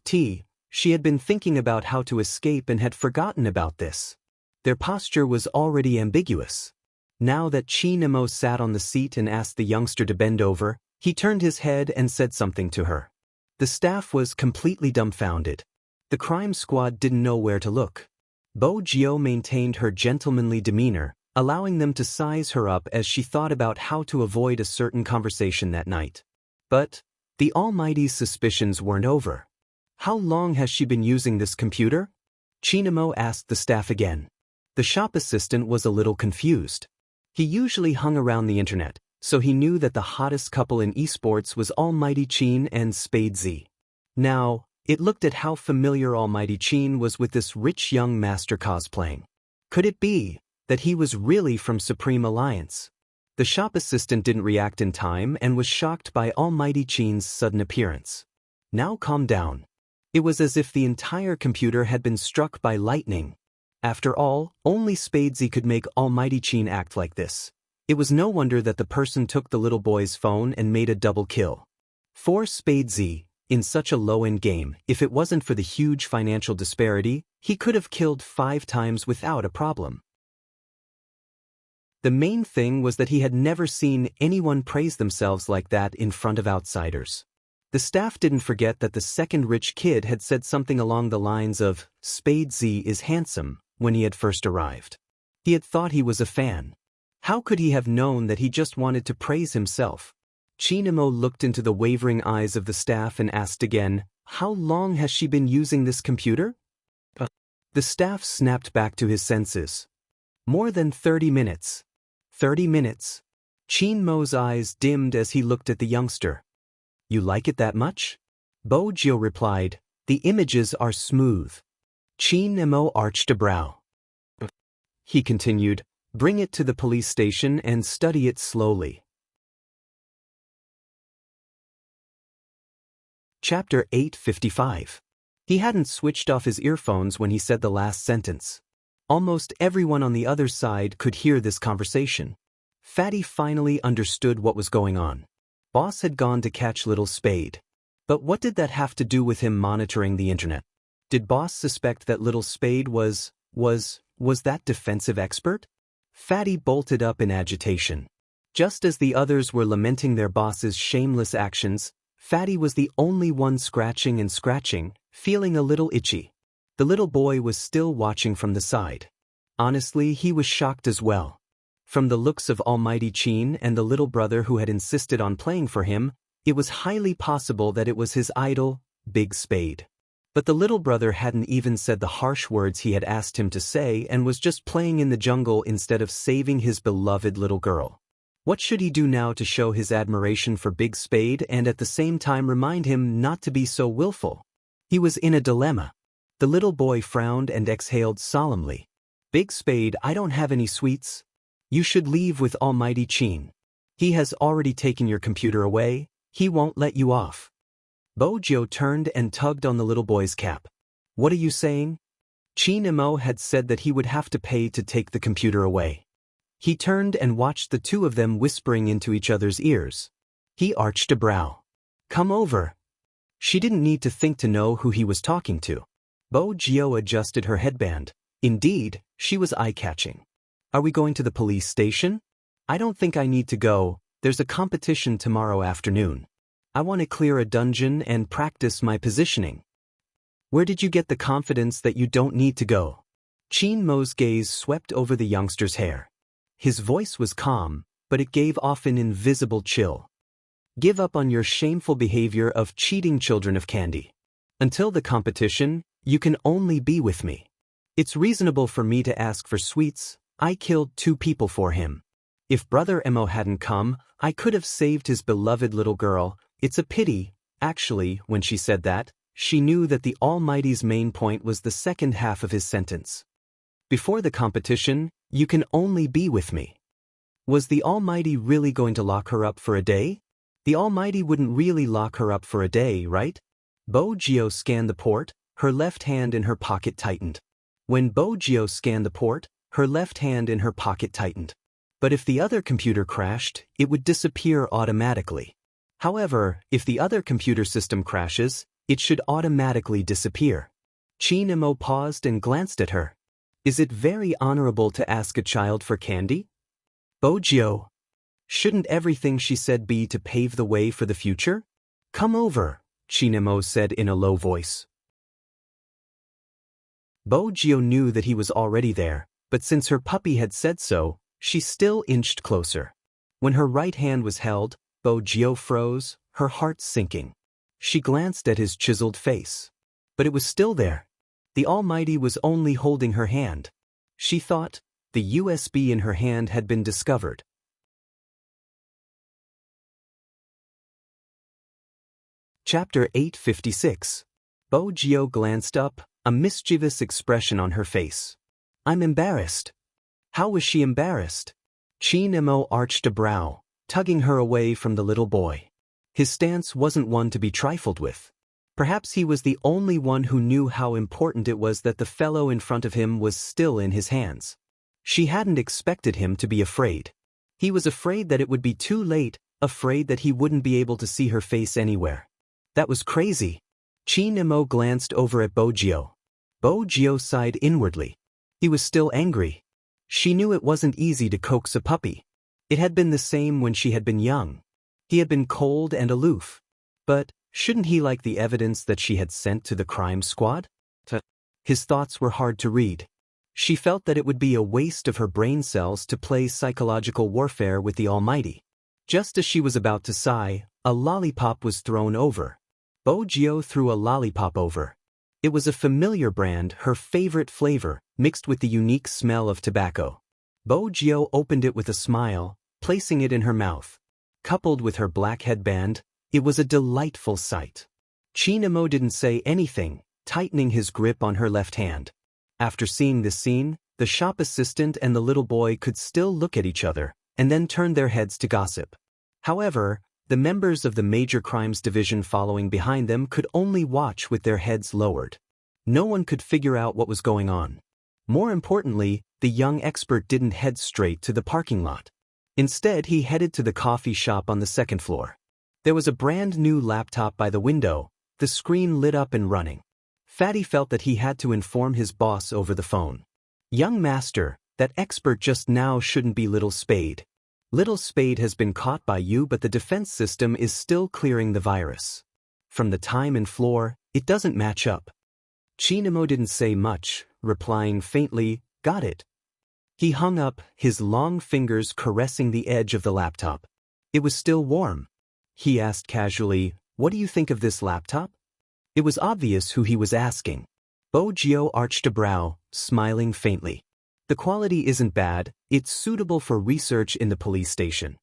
T. She had been thinking about how to escape and had forgotten about this. Their posture was already ambiguous. Now that Chin Mo sat on the seat and asked the youngster to bend over, he turned his head and said something to her. The staff was completely dumbfounded. The crime squad didn't know where to look. Bo Gio maintained her gentlemanly demeanor, allowing them to size her up as she thought about how to avoid a certain conversation that night. But the Almighty's suspicions weren't over. How long has she been using this computer? Chinamo asked the staff again. The shop assistant was a little confused. He usually hung around the internet, so he knew that the hottest couple in esports was Almighty Chin and Spade Z. Now, it looked at how familiar Almighty Chin was with this rich young master cosplaying. Could it be that he was really from Supreme Alliance? The shop assistant didn't react in time and was shocked by Almighty Chin's sudden appearance. Now calm down. It was as if the entire computer had been struck by lightning. After all, only Spade Z could make Almighty Chin act like this. It was no wonder that the person took the little boy's phone and made a double kill. For Spade Z, in such a low-end game, if it wasn't for the huge financial disparity, he could have killed 5 times without a problem. The main thing was that he had never seen anyone praise themselves like that in front of outsiders. The staff didn't forget that the second rich kid had said something along the lines of, "Spade Z is handsome," when he had first arrived. He had thought he was a fan. How could he have known that he just wanted to praise himself? Chinamo looked into the wavering eyes of the staff and asked again, "How long has she been using this computer?" The staff snapped back to his senses. "More than 30 minutes. 30 minutes. Chinmo's eyes dimmed as he looked at the youngster. "You like it that much?" Bojio replied, "The images are smooth." Chinmo arched a brow. He continued, "Bring it to the police station and study it slowly." Chapter 855. He hadn't switched off his earphones when he said the last sentence. Almost everyone on the other side could hear this conversation. Fatty finally understood what was going on. Boss had gone to catch Little Spade. But what did that have to do with him monitoring the internet? Did Boss suspect that Little Spade was that defensive expert? Fatty bolted up in agitation. Just as the others were lamenting their boss's shameless actions, Fatty was the only one scratching and scratching, feeling a little itchy. The little boy was still watching from the side. Honestly, he was shocked as well. From the looks of Almighty Chin and the little brother who had insisted on playing for him, it was highly possible that it was his idol, Big Spade. But the little brother hadn't even said the harsh words he had asked him to say and was just playing in the jungle instead of saving his beloved little girl. What should he do now to show his admiration for Big Spade and at the same time remind him not to be so willful? He was in a dilemma. The little boy frowned and exhaled solemnly. "Big Spade, I don't have any sweets. You should leave with Almighty Chin. He has already taken your computer away. He won't let you off." Bojio turned and tugged on the little boy's cap. "What are you saying?" Chinamo had said that he would have to pay to take the computer away. He turned and watched the two of them whispering into each other's ears. He arched a brow. "Come over." She didn't need to think to know who he was talking to. Bojio adjusted her headband. Indeed, she was eye-catching. "Are we going to the police station?" "I don't think I need to go. There's a competition tomorrow afternoon. I want to clear a dungeon and practice my positioning." "Where did you get the confidence that you don't need to go?" Chinmo's gaze swept over the youngster's hair. His voice was calm, but it gave off an invisible chill. "Give up on your shameful behavior of cheating children of candy. Until the competition, you can only be with me. It's reasonable for me to ask for sweets. I killed 2 people for him. If Brother Emo hadn't come, I could have saved his beloved little girl. It's a pity." Actually, when she said that, she knew that the Almighty's main point was the second half of his sentence. Before the competition, you can only be with me. Was the Almighty really going to lock her up for a day? The Almighty wouldn't really lock her up for a day, right? Bojio scanned the port, her left hand in her pocket tightened. When Bojio scanned the port, her left hand in her pocket tightened. But if the other computer crashed, it would disappear automatically. However, if the other computer system crashes, it should automatically disappear. Chinamo paused and glanced at her. Is it very honorable to ask a child for candy? Bojio. Shouldn't everything she said be to pave the way for the future? Come over, Chinamo said in a low voice. Bojio knew that he was already there, but since her puppy had said so, she still inched closer. When her right hand was held, Bojio froze, her heart sinking. She glanced at his chiseled face. But it was still there. The Almighty was only holding her hand. She thought the USB in her hand had been discovered. Chapter 856. Bo-gyo glanced up, a mischievous expression on her face. I'm embarrassed. How was she embarrassed? Chin-mo arched a brow, tugging her away from the little boy. His stance wasn't one to be trifled with. Perhaps he was the only one who knew how important it was that the fellow in front of him was still in his hands. She hadn't expected him to be afraid. He was afraid that it would be too late, afraid that he wouldn't be able to see her face anywhere. That was crazy. Chin-mo glanced over at Bo-gyo. Bo-gyo sighed inwardly. He was still angry. She knew it wasn't easy to coax a puppy. It had been the same when she had been young. He had been cold and aloof. But shouldn't he like the evidence that she had sent to the crime squad? His thoughts were hard to read. She felt that it would be a waste of her brain cells to play psychological warfare with the Almighty. Just as she was about to sigh, a lollipop was thrown over. Bo-gyo threw a lollipop over. It was a familiar brand, her favorite flavor, mixed with the unique smell of tobacco. Bo-gyo opened it with a smile, placing it in her mouth. Coupled with her black headband, it was a delightful sight. Chin-mo didn't say anything, tightening his grip on her left hand. After seeing this scene, the shop assistant and the little boy could still look at each other, and then turn their heads to gossip. However, the members of the Major Crimes Division following behind them could only watch with their heads lowered. No one could figure out what was going on. More importantly, the young expert didn't head straight to the parking lot. Instead, he headed to the coffee shop on the second floor. There was a brand new laptop by the window, the screen lit up and running. Fatty felt that he had to inform his boss over the phone. Young master, that expert just now shouldn't be Little Spade. Little Spade has been caught by you, but the defense system is still clearing the virus. From the time and floor, it doesn't match up. Chin-mo didn't say much, replying faintly, got it. He hung up, his long fingers caressing the edge of the laptop. It was still warm. He asked casually, what do you think of this laptop? It was obvious who he was asking. Bo-gyo arched a brow, smiling faintly. The quality isn't bad, it's suitable for research in the police station.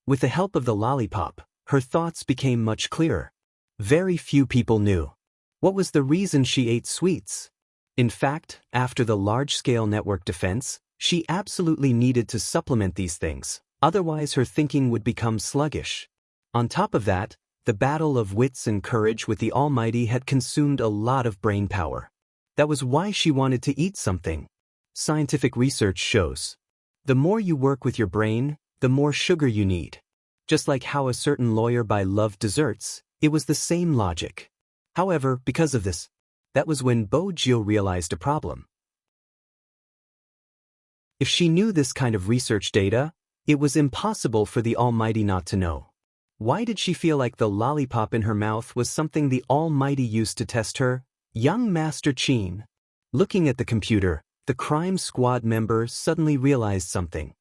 With the help of the lollipop, her thoughts became much clearer. Very few people knew. What was the reason she ate sweets? In fact, after the large-scale network defense, she absolutely needed to supplement these things, otherwise her thinking would become sluggish. On top of that, the battle of wits and courage with the Almighty had consumed a lot of brain power. That was why she wanted to eat something. Scientific research shows, the more you work with your brain, the more sugar you need. Just like how a certain lawyer loved desserts, it was the same logic. However, because of this, that was when Bo-gyo realized a problem. If she knew this kind of research data, it was impossible for the Almighty not to know. Why did she feel like the lollipop in her mouth was something the Almighty used to test her? Young Master Chin. Looking at the computer, the crime squad member suddenly realized something.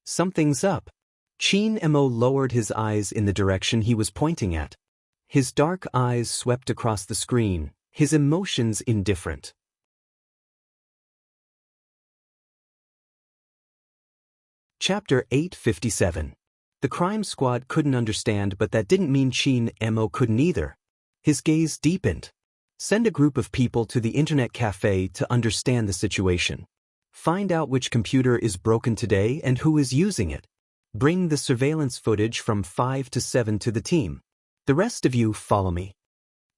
Something's up. Chin-mo lowered his eyes in the direction he was pointing at. His dark eyes swept across the screen, his emotions indifferent. Chapter 857. The crime squad couldn't understand, but that didn't mean Chin-mo couldn't either. His gaze deepened. Send a group of people to the internet cafe to understand the situation. Find out which computer is broken today and who is using it. Bring the surveillance footage from 5 to 7 to the team. The rest of you follow me.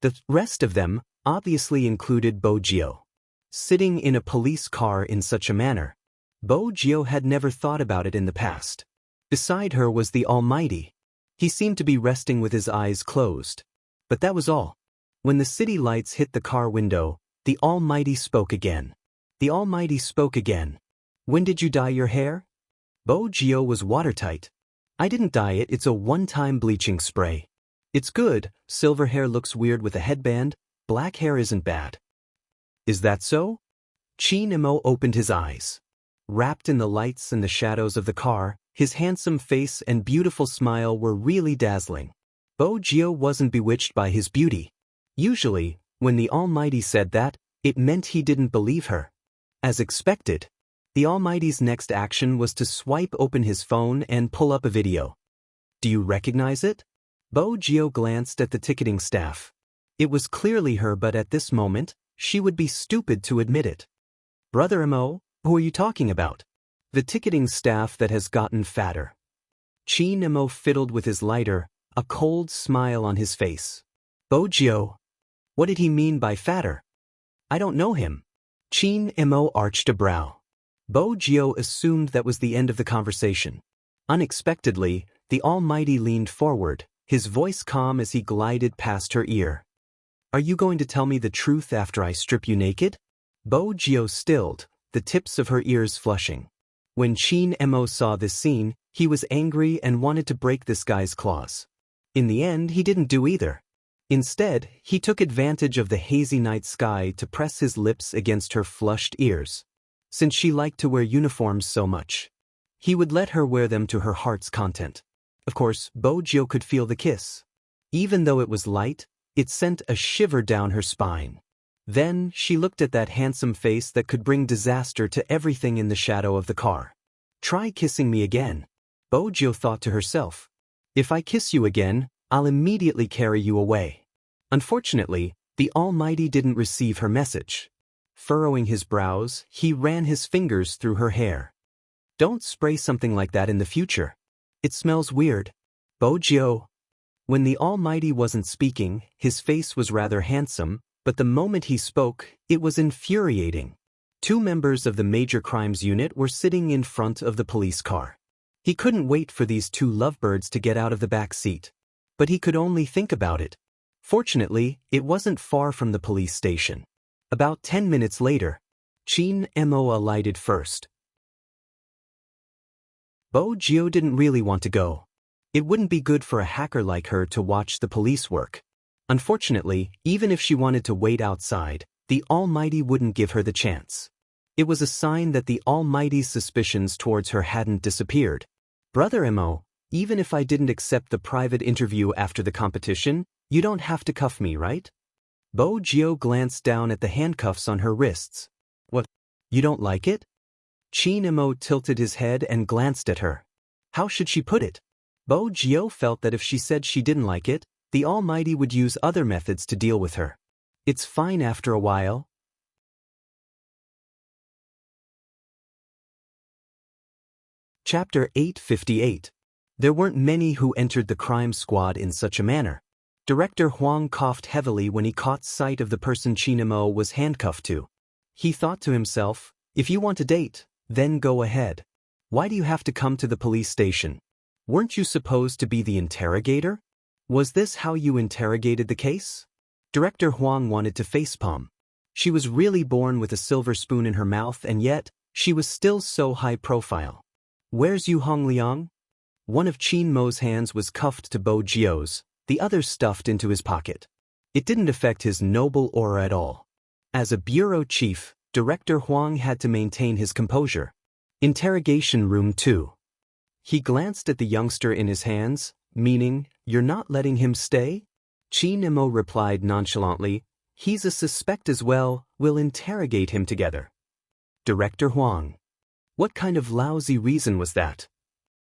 The rest of them obviously included Bo-gyo. Sitting in a police car in such a manner, Bo-gyo had never thought about it in the past. Beside her was the Almighty. He seemed to be resting with his eyes closed. But that was all. When the city lights hit the car window, the Almighty spoke again. The Almighty spoke again. When did you dye your hair? Bo-gyo was watertight. I didn't dye it, it's a one-time bleaching spray. It's good, silver hair looks weird with a headband, black hair isn't bad. Is that so? Chin-mo opened his eyes. Wrapped in the lights and the shadows of the car, his handsome face and beautiful smile were really dazzling. Bo-gyo wasn't bewitched by his beauty. Usually, When the Almighty said that, it meant he didn't believe her. As expected, the Almighty's next action was to swipe open his phone and pull up a video. Do you recognize it? Bo Gio glanced at the ticketing staff. It was clearly her, but at this moment, she would be stupid to admit it. Brother Mo, who are you talking about? The ticketing staff that has gotten fatter. Chin Mo fiddled with his lighter, a cold smile on his face. Bo Gio. What did he mean by fatter? I don't know him. Chin Mo arched a brow. Bo Gio assumed that was the end of the conversation. Unexpectedly, the Almighty leaned forward, his voice calm as he glided past her ear. Are you going to tell me the truth after I strip you naked? Bo Gio stilled, the tips of her ears flushing. When Chin Mo saw this scene, he was angry and wanted to break this guy's claws. In the end, he didn't do either. Instead, he took advantage of the hazy night sky to press his lips against her flushed ears. Since she liked to wear uniforms so much, he would let her wear them to her heart's content. Of course, Bo Gio could feel the kiss. Even though it was light, it sent a shiver down her spine. Then, she looked at that handsome face that could bring disaster to everything in the shadow of the car. Try kissing me again. Bo Gio thought to herself. If I kiss you again, I'll immediately carry you away. Unfortunately, the Almighty didn't receive her message. Furrowing his brows, he ran his fingers through her hair. Don't spray something like that in the future. It smells weird. Bo Gio. When the Almighty wasn't speaking, his face was rather handsome, but the moment he spoke, it was infuriating. 2 members of the Major Crimes Unit were sitting in front of the police car. He couldn't wait for these 2 lovebirds to get out of the back seat. But he could only think about it. Fortunately, it wasn't far from the police station. About 10 minutes later, Chin Mo alighted first. Bo Gio didn't really want to go. It wouldn't be good for a hacker like her to watch the police work. Unfortunately, even if she wanted to wait outside, the Almighty wouldn't give her the chance. It was a sign that the Almighty's suspicions towards her hadn't disappeared. Brother Mo, even if I didn't accept the private interview after the competition, you don't have to cuff me, right? Bo Gio glanced down at the handcuffs on her wrists. What? You don't like it? Chin Mo tilted his head and glanced at her. How should she put it? Bo Gio felt that if she said she didn't like it, the Almighty would use other methods to deal with her. It's fine after a while. Chapter 858. There weren't many who entered the crime squad in such a manner. Director Huang coughed heavily when he caught sight of the person Chin Mo was handcuffed to. He thought to himself, if you want a date, then go ahead. Why do you have to come to the police station? Weren't you supposed to be the interrogator? Was this how you interrogated the case? Director Huang wanted to facepalm. She was really born with a silver spoon in her mouth, and yet, she was still so high profile. Where's Yu Hongliang? One of Chin Mo's hands was cuffed to Bo Gio's, the other stuffed into his pocket. It didn't affect his noble aura at all. As a bureau chief, Director Huang had to maintain his composure. Interrogation room 2. He glanced at the youngster in his hands, meaning, you're not letting him stay? Chin Mo replied nonchalantly, he's a suspect as well, we'll interrogate him together. Director Huang. What kind of lousy reason was that?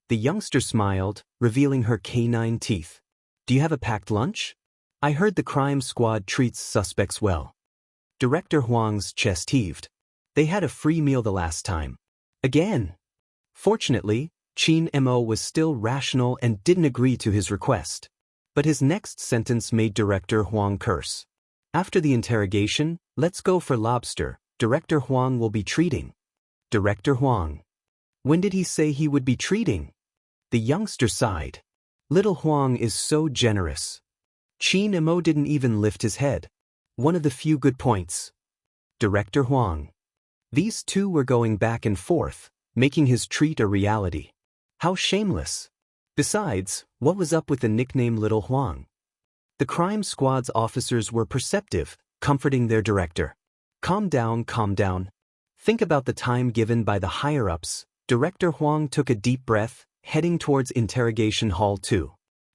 The youngster smiled, revealing her canine teeth. Do you have a packed lunch? I heard the crime squad treats suspects well. Director Huang's chest heaved. They had a free meal the last time. Again. Fortunately, Chin Mo was still rational and didn't agree to his request. But his next sentence made Director Huang curse. After the interrogation, let's go for lobster. Director Huang will be treating. Director Huang. When did he say he would be treating? The youngster sighed. Little Huang is so generous. Chin Mo didn't even lift his head. One of the few good points. Director Huang. These 2 were going back and forth, making his treat a reality. How shameless. Besides, what was up with the nickname Little Huang? The crime squad's officers were perceptive, comforting their director. Calm down, calm down. Think about the time given by the higher-ups. Director Huang took a deep breath, heading towards Interrogation Hall 2.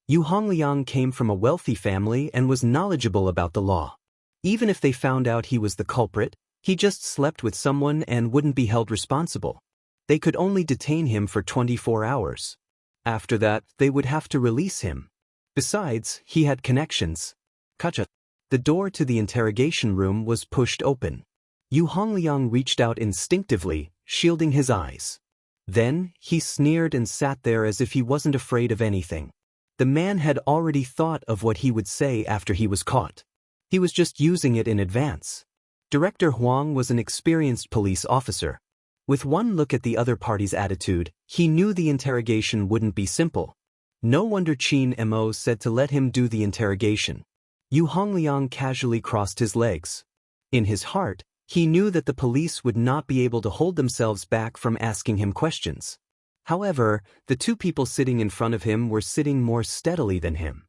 Yu Hongliang came from a wealthy family and was knowledgeable about the law. Even if they found out he was the culprit, he just slept with someone and wouldn't be held responsible. They could only detain him for 24 hours. After that, they would have to release him. Besides, he had connections. Kacha. The door to the interrogation room was pushed open. Yu Hongliang reached out instinctively, shielding his eyes. Then, he sneered and sat there as if he wasn't afraid of anything. The man had already thought of what he would say after he was caught. He was just using it in advance. Director Huang was an experienced police officer. With one look at the other party's attitude, he knew the interrogation wouldn't be simple. No wonder Qin Mo said to let him do the interrogation. Yu Hongliang casually crossed his legs. In his heart, he knew that the police would not be able to hold themselves back from asking him questions. However, the two people sitting in front of him were sitting more steadily than him.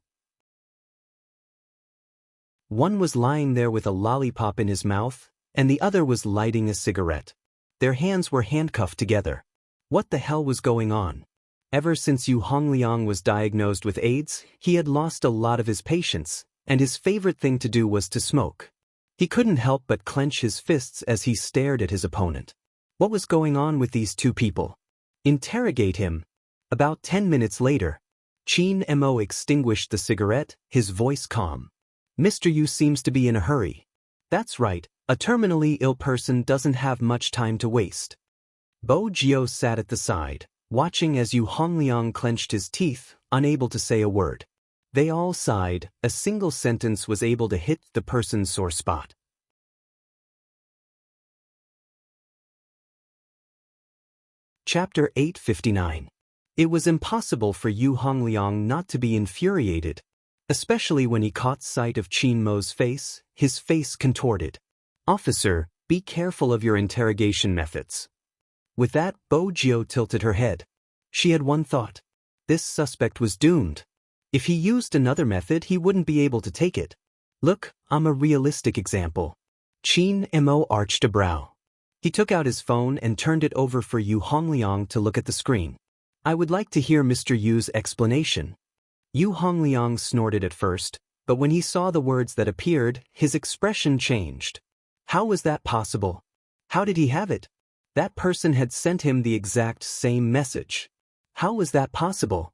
One was lying there with a lollipop in his mouth, and the other was lighting a cigarette. Their hands were handcuffed together. What the hell was going on? Ever since Yu Hongliang was diagnosed with AIDS, he had lost a lot of his patience, and his favorite thing to do was to smoke. He couldn't help but clench his fists as he stared at his opponent. What was going on with these two people? Interrogate him. About 10 minutes later, Qin Mo extinguished the cigarette, his voice calm. Mr. Yu seems to be in a hurry. That's right, a terminally ill person doesn't have much time to waste. Bo Jiao sat at the side, watching as Yu Hongliang clenched his teeth, unable to say a word. They all sighed. A single sentence was able to hit the person's sore spot. Chapter 859. It was impossible for Yu Hongliang not to be infuriated, especially when he caught sight of Qin Mo's face, his face contorted. Officer, be careful of your interrogation methods. With that, Bo Jiao tilted her head. She had one thought. This suspect was doomed. If he used another method, he wouldn't be able to take it. Look, I'm a realistic example. Qin Mo arched a brow. He took out his phone and turned it over for Yu Hongliang to look at the screen. I would like to hear Mr. Yu's explanation. Yu Hongliang snorted at first, but when he saw the words that appeared, his expression changed. How was that possible? How did he have it? That person had sent him the exact same message. How was that possible?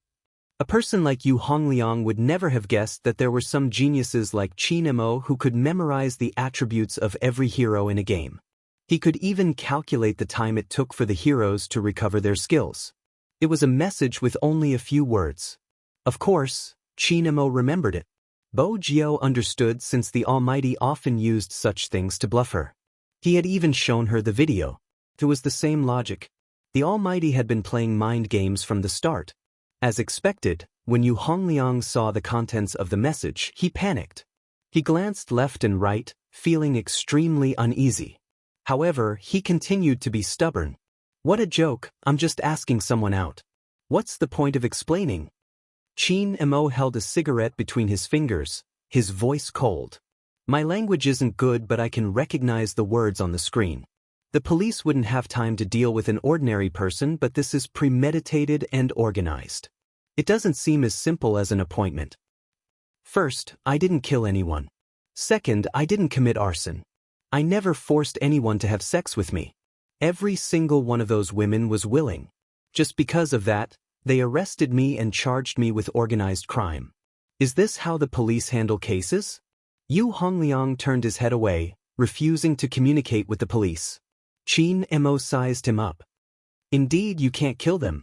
A person like Yu Hongliang would never have guessed that there were some geniuses like Qin Mo who could memorize the attributes of every hero in a game. He could even calculate the time it took for the heroes to recover their skills. It was a message with only a few words. Of course, Qin Mo remembered it. Bo Jiao understood since the Almighty often used such things to bluff her. He had even shown her the video. It was the same logic. The Almighty had been playing mind games from the start. As expected, when Yu Hongliang saw the contents of the message, he panicked. He glanced left and right, feeling extremely uneasy. However, he continued to be stubborn. What a joke, I'm just asking someone out. What's the point of explaining? Qin Mo held a cigarette between his fingers, his voice cold. My language isn't good, but I can recognize the words on the screen. The police wouldn't have time to deal with an ordinary person, but this is premeditated and organized. It doesn't seem as simple as an appointment. First, I didn't kill anyone. Second, I didn't commit arson. I never forced anyone to have sex with me. Every single one of those women was willing. Just because of that, they arrested me and charged me with organized crime. Is this how the police handle cases? Yu Hongliang turned his head away, refusing to communicate with the police. Qin Mo sized him up. Indeed, you can't kill them.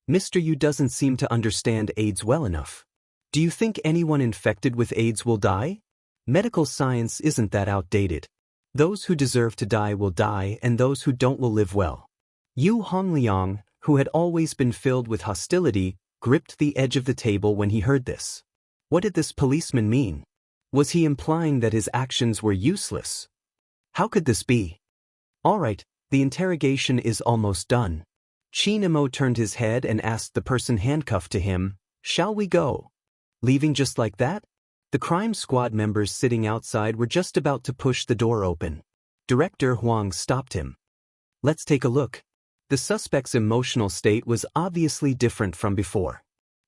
Mr. Yu doesn't seem to understand AIDS well enough. Do you think anyone infected with AIDS will die? Medical science isn't that outdated. Those who deserve to die will die, and those who don't will live well. Yu Hongliang, who had always been filled with hostility, gripped the edge of the table when he heard this. What did this policeman mean? Was he implying that his actions were useless? How could this be? All right, the interrogation is almost done. Qin Mo turned his head and asked the person handcuffed to him, "Shall we go?" Leaving just like that? The crime squad members sitting outside were just about to push the door open. Director Huang stopped him. Let's take a look. The suspect's emotional state was obviously different from before.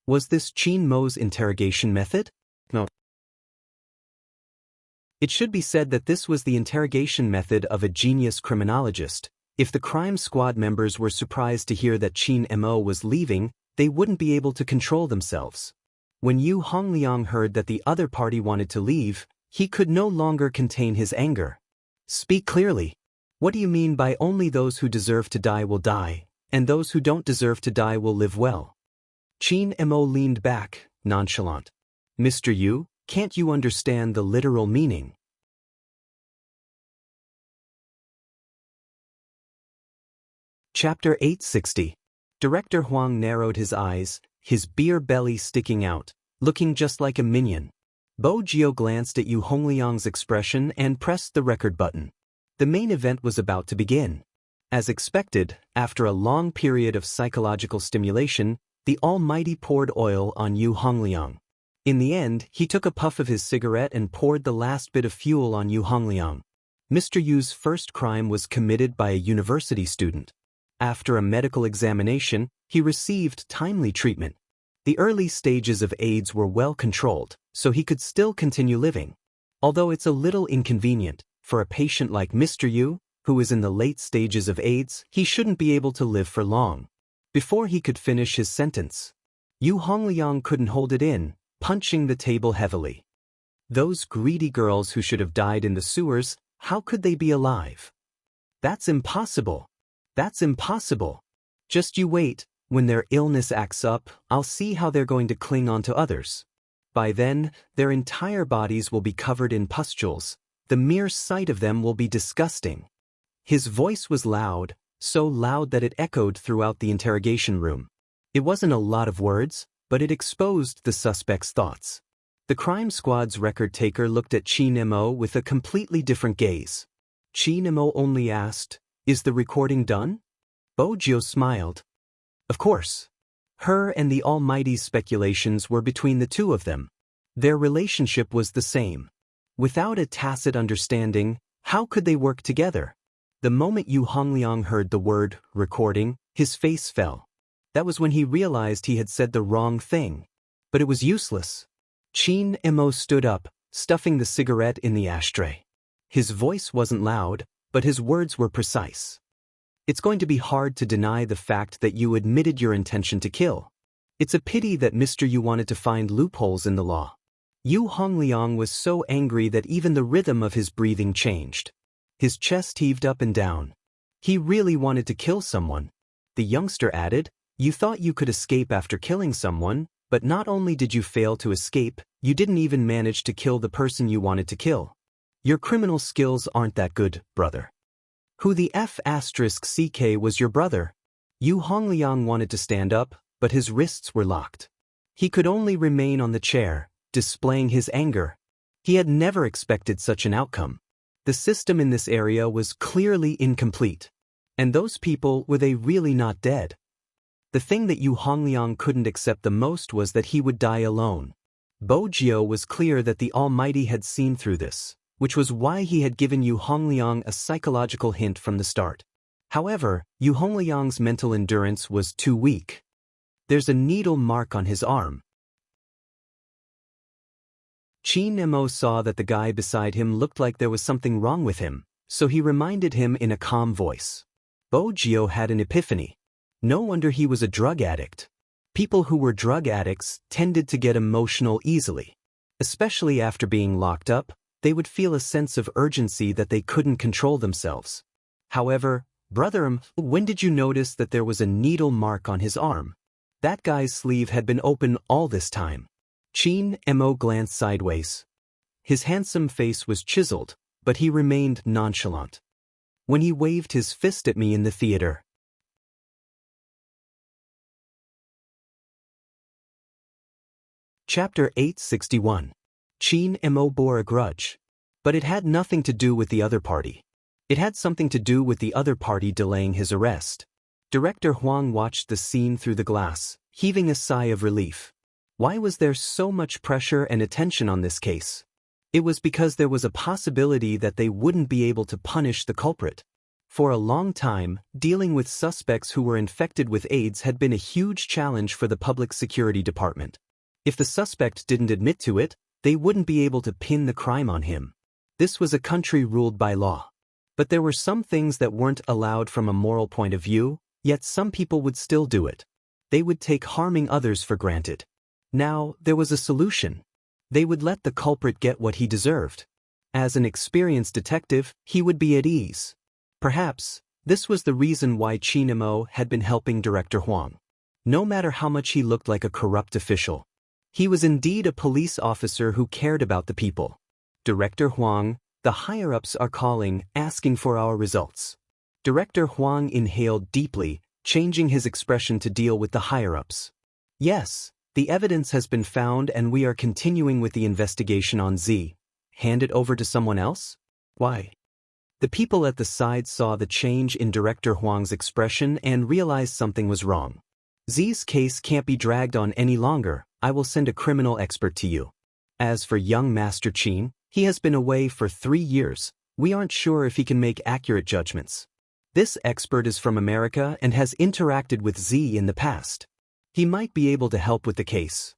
Was this Qin Mo's interrogation method? No. It should be said that this was the interrogation method of a genius criminologist. If the crime squad members were surprised to hear that Qin Mo was leaving, they wouldn't be able to control themselves. When Yu Hongliang heard that the other party wanted to leave, he could no longer contain his anger. Speak clearly. What do you mean by only those who deserve to die will die, and those who don't deserve to die will live well? Qin Mo leaned back, nonchalant. Mr. Yu, can't you understand the literal meaning? Chapter 860. Director Huang narrowed his eyes, his beer belly sticking out, looking just like a minion. Bo Jio glanced at Yu Hongliang's expression and pressed the record button. The main event was about to begin. As expected, after a long period of psychological stimulation, the Almighty poured oil on Yu Hongliang. In the end, he took a puff of his cigarette and poured the last bit of fuel on Yu Hongliang. Mr. Yu's first crime was committed by a university student. After a medical examination, he received timely treatment. The early stages of AIDS were well controlled, so he could still continue living. Although it's a little inconvenient, for a patient like Mr. Yu, who is in the late stages of AIDS, he shouldn't be able to live for long. Before he could finish his sentence, Yu Hongliang couldn't hold it in, punching the table heavily. Those greedy girls who should have died in the sewers, how could they be alive? That's impossible. That's impossible. Just you wait, when their illness acts up, I'll see how they're going to cling on to others. By then, their entire bodies will be covered in pustules. The mere sight of them will be disgusting. His voice was loud, so loud that it echoed throughout the interrogation room. It wasn't a lot of words, but it exposed the suspect's thoughts. The crime squad's record taker looked at Qin Mo with a completely different gaze. Qin Mo only asked, "Is the recording done?" Bo Jio smiled. Of course. Her and the Almighty's speculations were between the two of them. Their relationship was the same. Without a tacit understanding, how could they work together? The moment Yu Hongliang heard the word recording, his face fell. That was when he realized he had said the wrong thing. But it was useless. Qin Mo stood up, stuffing the cigarette in the ashtray. His voice wasn't loud, but his words were precise. It's going to be hard to deny the fact that you admitted your intention to kill. It's a pity that Mr. Yu wanted to find loopholes in the law. Yu Hongliang was so angry that even the rhythm of his breathing changed. His chest heaved up and down. He really wanted to kill someone. The youngster added, "You thought you could escape after killing someone, but not only did you fail to escape, you didn't even manage to kill the person you wanted to kill. Your criminal skills aren't that good, brother." Who the F***ck was your brother? Yu Hongliang wanted to stand up, but his wrists were locked. He could only remain on the chair, displaying his anger. He had never expected such an outcome. The system in this area was clearly incomplete. And those people, were they really not dead? The thing that Yu Hongliang couldn't accept the most was that he would die alone. Bo Jio was clear that the Almighty had seen through this, which was why he had given Yu Hongliang a psychological hint from the start. However, Yu Hongliang's mental endurance was too weak. There's a needle mark on his arm. Qin Mo saw that the guy beside him looked like there was something wrong with him, so he reminded him in a calm voice. Bo Jio had an epiphany. No wonder he was a drug addict. People who were drug addicts tended to get emotional easily. Especially after being locked up, they would feel a sense of urgency that they couldn't control themselves. However, brother, when did you notice that there was a needle mark on his arm? That guy's sleeve had been open all this time. Qin Mo glanced sideways. His handsome face was chiseled, but he remained nonchalant. When he waved his fist at me in the theater. Chapter 861. Qin Mo bore a grudge. But it had nothing to do with the other party. It had something to do with the other party delaying his arrest. Director Huang watched the scene through the glass, heaving a sigh of relief. Why was there so much pressure and attention on this case? It was because there was a possibility that they wouldn't be able to punish the culprit. For a long time, dealing with suspects who were infected with AIDS had been a huge challenge for the Public Security Department. If the suspect didn't admit to it, they wouldn't be able to pin the crime on him. This was a country ruled by law. But there were some things that weren't allowed from a moral point of view, yet some people would still do it. They would take harming others for granted. Now, there was a solution. They would let the culprit get what he deserved. As an experienced detective, he would be at ease. Perhaps, this was the reason why Chinemo had been helping Director Huang. No matter how much he looked like a corrupt official, he was indeed a police officer who cared about the people. Director Huang, the higher-ups are calling, asking for our results. Director Huang inhaled deeply, changing his expression to deal with the higher-ups. Yes, the evidence has been found and we are continuing with the investigation on Z. Hand it over to someone else? Why? The people at the side saw the change in Director Huang's expression and realized something was wrong. Z's case can't be dragged on any longer. I will send a criminal expert to you. As for young Master Qin, he has been away for 3 years. We aren't sure if he can make accurate judgments. This expert is from America and has interacted with Z in the past. He might be able to help with the case.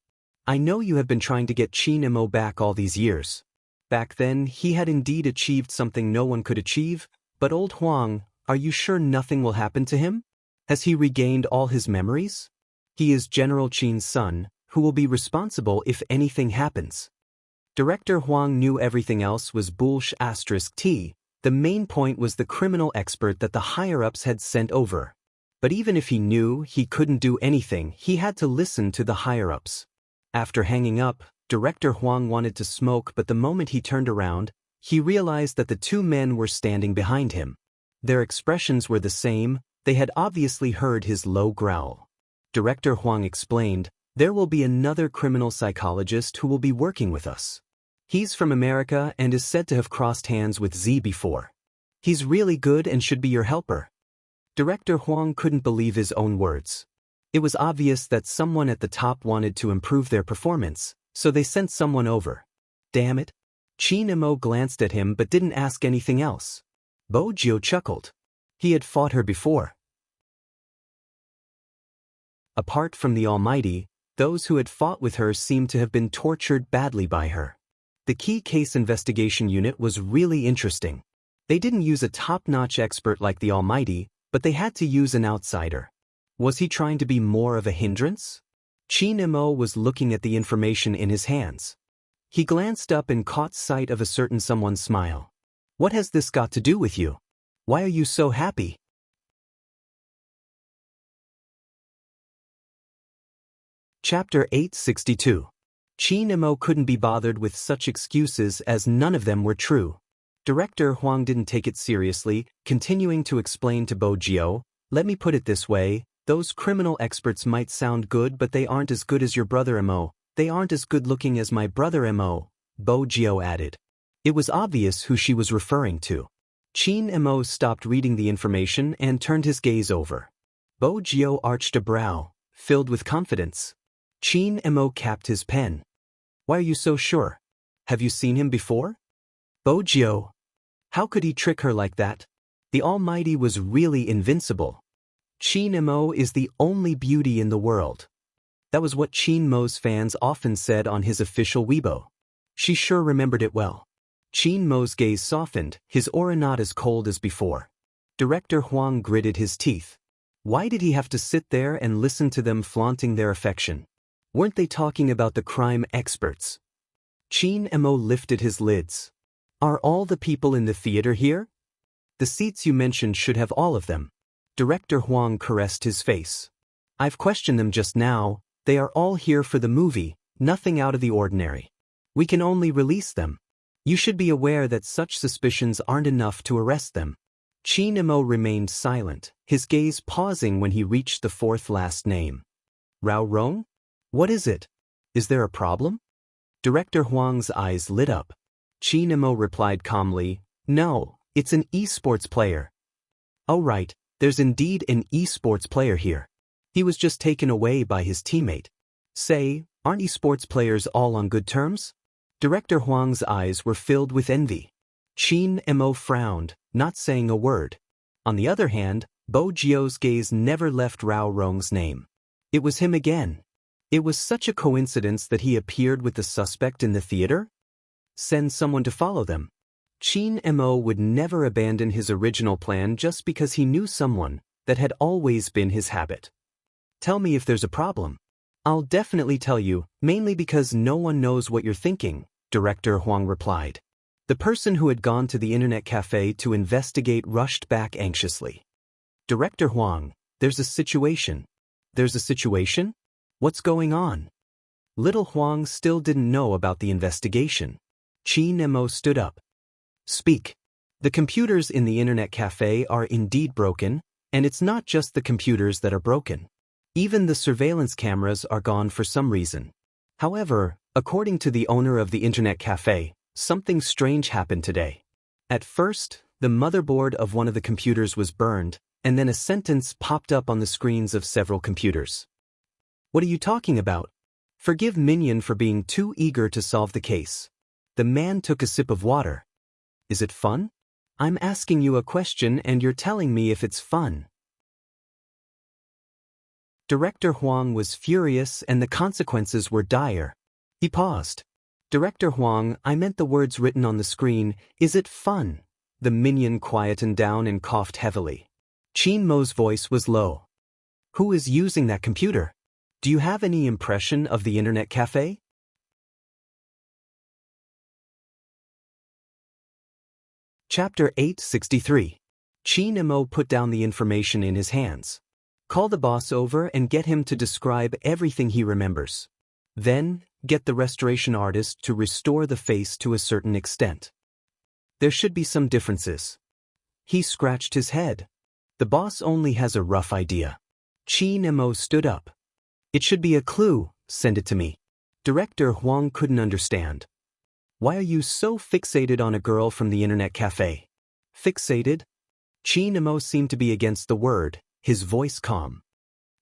I know you have been trying to get Chinemo back all these years. Back then, he had indeed achieved something no one could achieve, but old Huang, are you sure nothing will happen to him? Has he regained all his memories? He is General Qin's son, who will be responsible if anything happens. Director Huang knew everything else was bullsh*t. The main point was the criminal expert that the higher-ups had sent over. But even if he knew he couldn't do anything, he had to listen to the higher-ups. After hanging up, Director Huang wanted to smoke, but the moment he turned around, he realized that the 2 men were standing behind him. Their expressions were the same. They had obviously heard his low growl. Director Huang explained, there will be another criminal psychologist who will be working with us. He's from America and is said to have crossed hands with Z before. He's really good and should be your helper. Director Huang couldn't believe his own words. It was obvious that someone at the top wanted to improve their performance, so they sent someone over. Damn it. Chinemo glanced at him but didn't ask anything else. Bo Jio chuckled. He had fought her before. Apart from the Almighty, those who had fought with her seemed to have been tortured badly by her. The key case investigation unit was really interesting. They didn't use a top-notch expert like the Almighty, but they had to use an outsider. Was he trying to be more of a hindrance? Chinemo was looking at the information in his hands. He glanced up and caught sight of a certain someone's smile. What has this got to do with you? Why are you so happy? Chapter 862. Chinemo couldn't be bothered with such excuses as none of them were true. Director Huang didn't take it seriously, continuing to explain to Bo Jio, let me put it this way, those criminal experts might sound good but they aren't as good as your brother Mo. They aren't as good looking as my brother Mo, Bo Jio added. It was obvious who she was referring to. Chinemo stopped reading the information and turned his gaze over. Bo Jio arched a brow, filled with confidence. Chinemo capped his pen. Why are you so sure? Have you seen him before? Bo Jio. How could he trick her like that? The Almighty was really invincible. Chinemo is the only beauty in the world. That was what Chinmo's fans often said on his official Weibo. She sure remembered it well. Chinmo's gaze softened, his aura not as cold as before. Director Huang gritted his teeth. Why did he have to sit there and listen to them flaunting their affection? Weren't they talking about the crime experts? Chinemo lifted his lids. Are all the people in the theater here? The seats you mentioned should have all of them. Director Huang caressed his face. I've questioned them just now. They are all here for the movie, nothing out of the ordinary. We can only release them. You should be aware that such suspicions aren't enough to arrest them. Chinemo remained silent, his gaze pausing when he reached the 4th last name. Rao Rong? What is it? Is there a problem? Director Huang's eyes lit up. Chinemo replied calmly, no, it's an esports player. Oh right, there's indeed an esports player here. He was just taken away by his teammate. Say, aren't esports players all on good terms? Director Huang's eyes were filled with envy. Chinemo frowned, not saying a word. On the other hand, Bo Jio's gaze never left Rao Rong's name. It was him again. It was such a coincidence that he appeared with the suspect in the theater. Send someone to follow them. Qin Mo would never abandon his original plan just because he knew someone. That had always been his habit. Tell me if there's a problem. I'll definitely tell you, mainly because no one knows what you're thinking, Director Huang replied. The person who had gone to the internet cafe to investigate rushed back anxiously. Director Huang, there's a situation. There's a situation? What's going on? Little Huang still didn't know about the investigation. Qin Mo stood up. Speak. The computers in the internet cafe are indeed broken, and it's not just the computers that are broken. Even the surveillance cameras are gone for some reason. However, according to the owner of the internet cafe, something strange happened today. At first, the motherboard of one of the computers was burned, and then a sentence popped up on the screens of several computers. What are you talking about? Forgive Minion for being too eager to solve the case. The man took a sip of water. Is it fun? I'm asking you a question and you're telling me if it's fun. Director Huang was furious and the consequences were dire. He paused. Director Huang, I meant the words written on the screen. Is it fun? The minion quietened down and coughed heavily. Qin Mo's voice was low. Who is using that computer? Do you have any impression of the internet cafe? Chapter 863. Qin Mo put down the information in his hands. Call the boss over and get him to describe everything he remembers. Then, get the restoration artist to restore the face to a certain extent. There should be some differences. He scratched his head. The boss only has a rough idea. Qin Mo stood up. It should be a clue, send it to me. Director Huang couldn't understand. Why are you so fixated on a girl from the internet cafe? Fixated? Qin Mo seemed to be against the word, his voice calm.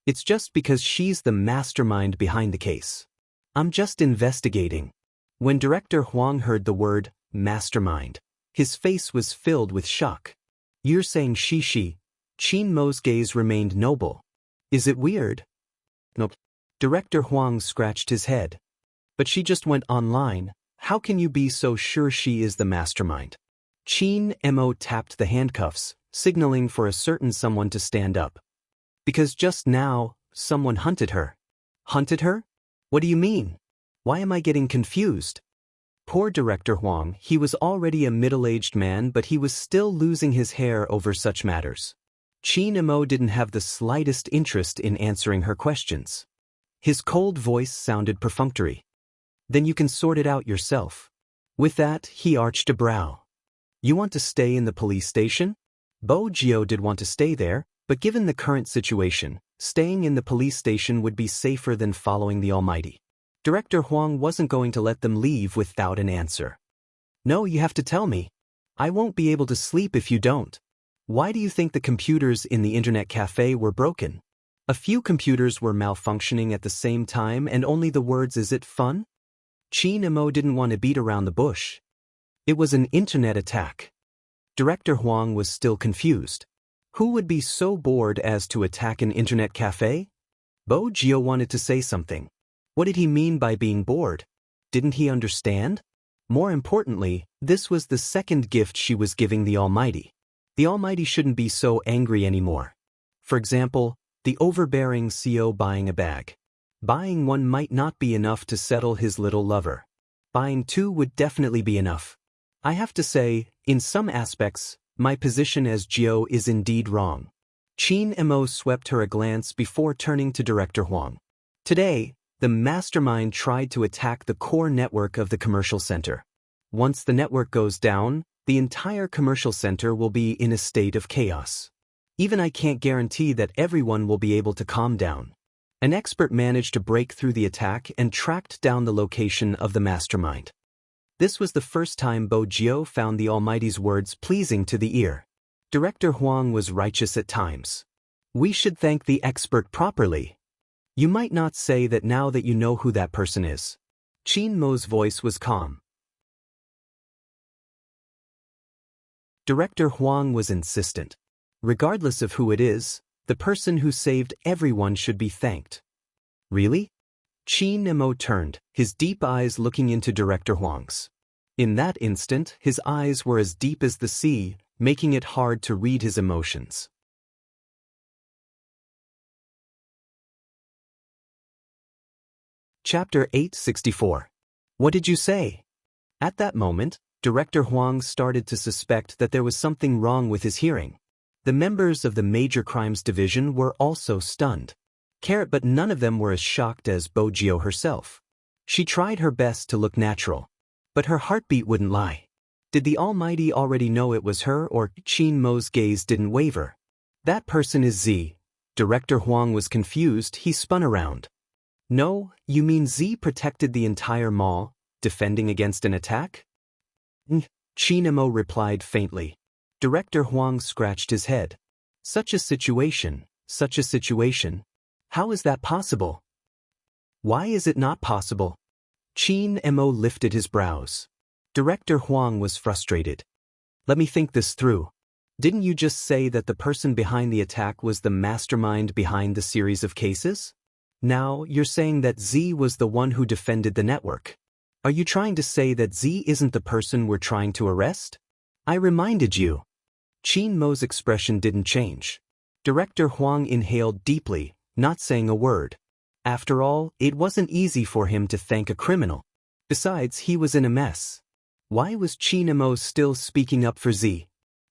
It's just because she's the mastermind behind the case. I'm just investigating. When Director Huang heard the word, mastermind, his face was filled with shock. You're saying she. Qin Mo's gaze remained noble. Is it weird? Nope. Director Huang scratched his head. But she just went online. How can you be so sure she is the mastermind? Qin Mo tapped the handcuffs, signaling for a certain someone to stand up. Because just now, someone hunted her. Hunted her? What do you mean? Why am I getting confused? Poor Director Huang, he was already a middle-aged man but he was still losing his hair over such matters. Qin Mo didn't have the slightest interest in answering her questions. His cold voice sounded perfunctory. Then you can sort it out yourself. With that, he arched a brow. You want to stay in the police station? Bo Jio did want to stay there, but given the current situation, staying in the police station would be safer than following the Almighty. Director Huang wasn't going to let them leave without an answer. No, you have to tell me. I won't be able to sleep if you don't. Why do you think the computers in the internet cafe were broken? A few computers were malfunctioning at the same time and only the words "Is it fun?" Qin Mo didn't want to beat around the bush. It was an internet attack. Director Huang was still confused. Who would be so bored as to attack an internet cafe? Bo Jio wanted to say something. What did he mean by being bored? Didn't he understand? More importantly, this was the second gift she was giving the Almighty. The Almighty shouldn't be so angry anymore. For example, the overbearing CEO buying a bag. Buying one might not be enough to settle his little lover. Buying two would definitely be enough. I have to say, in some aspects, my position as Jio is indeed wrong. Qin Mo swept her a glance before turning to Director Huang. Today, the mastermind tried to attack the core network of the commercial center. Once the network goes down, the entire commercial center will be in a state of chaos. Even I can't guarantee that everyone will be able to calm down. An expert managed to break through the attack and tracked down the location of the mastermind. This was the first time Bo Jio found the Almighty's words pleasing to the ear. Director Huang was righteous at times. We should thank the expert properly. You might not say that now that you know who that person is. Qin Mo's voice was calm. Director Huang was insistent. Regardless of who it is, the person who saved everyone should be thanked. Really? Qin Mo turned, his deep eyes looking into Director Huang's. In that instant, his eyes were as deep as the sea, making it hard to read his emotions. Chapter 864. What did you say? At that moment, Director Huang started to suspect that there was something wrong with his hearing. The members of the Major Crimes Division were also stunned. But none of them were as shocked as Bo Jio herself. She tried her best to look natural. But her heartbeat wouldn't lie. Did the Almighty already know it was her, or Qin Mo's gaze didn't waver? That person is Z. Director Huang was confused. He spun around. No, you mean Z protected the entire mall, defending against an attack? Qin Mo replied faintly. Director Huang scratched his head. Such a situation. How is that possible? Why is it not possible? Qin Mo lifted his brows. Director Huang was frustrated. Let me think this through. Didn't you just say that the person behind the attack was the mastermind behind the series of cases? Now, you're saying that Z was the one who defended the network. Are you trying to say that Z isn't the person we're trying to arrest? I reminded you. Qin Mo's expression didn't change. Director Huang inhaled deeply, not saying a word. After all, it wasn't easy for him to thank a criminal. Besides, he was in a mess. Why was Qin Mo still speaking up for Z?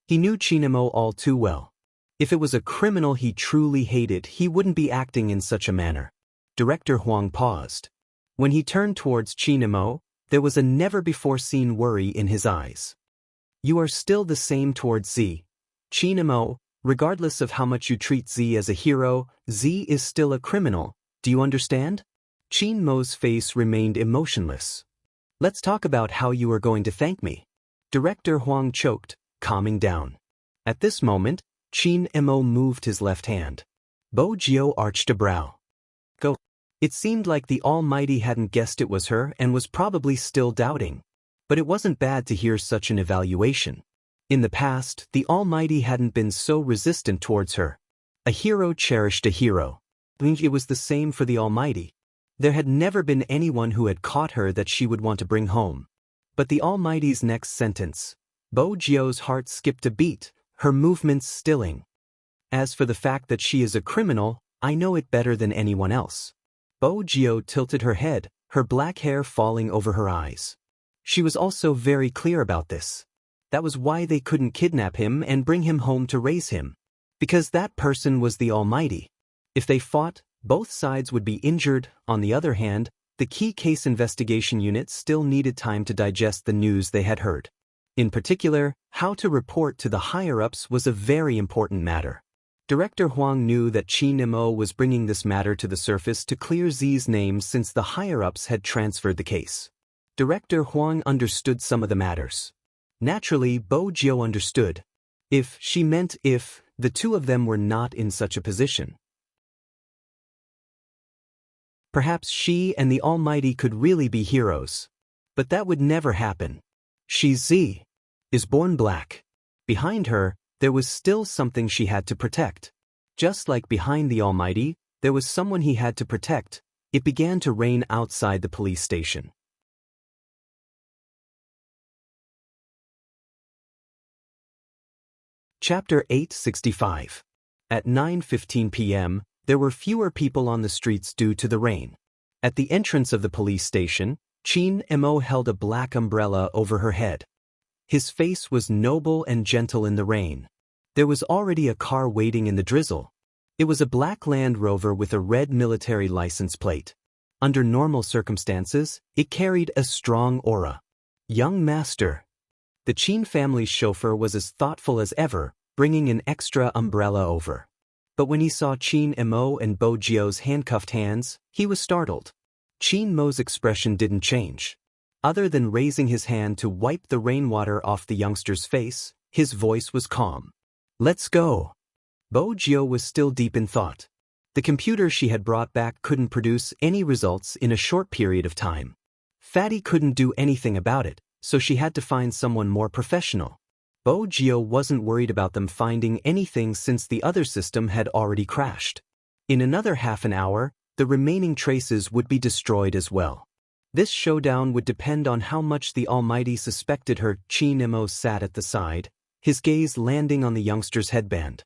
He knew Qin Mo all too well. If it was a criminal he truly hated, he wouldn't be acting in such a manner. Director Huang paused. When he turned towards Qin Mo, there was a never-before-seen worry in his eyes. You are still the same towards Z. Qin Mo, regardless of how much you treat Z as a hero, Z is still a criminal. Do you understand? Qin Mo's face remained emotionless. Let's talk about how you are going to thank me. Director Huang choked, calming down. At this moment, Qin Mo moved his left hand. Bo Jio arched a brow. Go. It seemed like the Almighty hadn't guessed it was her and was probably still doubting. But it wasn't bad to hear such an evaluation. In the past, the Almighty hadn't been so resistant towards her. A hero cherished a hero. It was the same for the Almighty. There had never been anyone who had caught her that she would want to bring home. But the Almighty's next sentence. Bo Jio's heart skipped a beat, her movements stilling. As for the fact that she is a criminal, I know it better than anyone else. Bo Jio tilted her head, her black hair falling over her eyes. She was also very clear about this. That was why they couldn't kidnap him and bring him home to raise him. Because that person was the Almighty. If they fought, both sides would be injured. On the other hand, the key case investigation unit still needed time to digest the news they had heard. In particular, how to report to the higher-ups was a very important matter. Director Huang knew that Qin Mo was bringing this matter to the surface to clear Z's name since the higher-ups had transferred the case. Director Huang understood some of the matters. Naturally, Bo Jio understood. If the two of them were not in such a position. Perhaps she and the Almighty could really be heroes. But that would never happen. Z is born black. Behind her, there was still something she had to protect. Just like behind the Almighty, there was someone he had to protect. It began to rain outside the police station. Chapter 865. At 9:15 p.m., there were fewer people on the streets due to the rain. At the entrance of the police station, Qin Mo held a black umbrella over her head. His face was noble and gentle in the rain. There was already a car waiting in the drizzle. It was a black Land Rover with a red military license plate. Under normal circumstances, it carried a strong aura. Young master. The Qin family's chauffeur was as thoughtful as ever, bringing an extra umbrella over. But when he saw Qin Mo and Bo Jio's handcuffed hands, he was startled. Qin Mo's expression didn't change. Other than raising his hand to wipe the rainwater off the youngster's face, his voice was calm. Let's go. Bo Jio was still deep in thought. The computer she had brought back couldn't produce any results in a short period of time. Fatty couldn't do anything about it, so she had to find someone more professional. Bo Jio wasn't worried about them finding anything since the other system had already crashed. In another half an hour, the remaining traces would be destroyed as well. This showdown would depend on how much the Almighty suspected her. Chin-mo sat at the side, his gaze landing on the youngster's headband.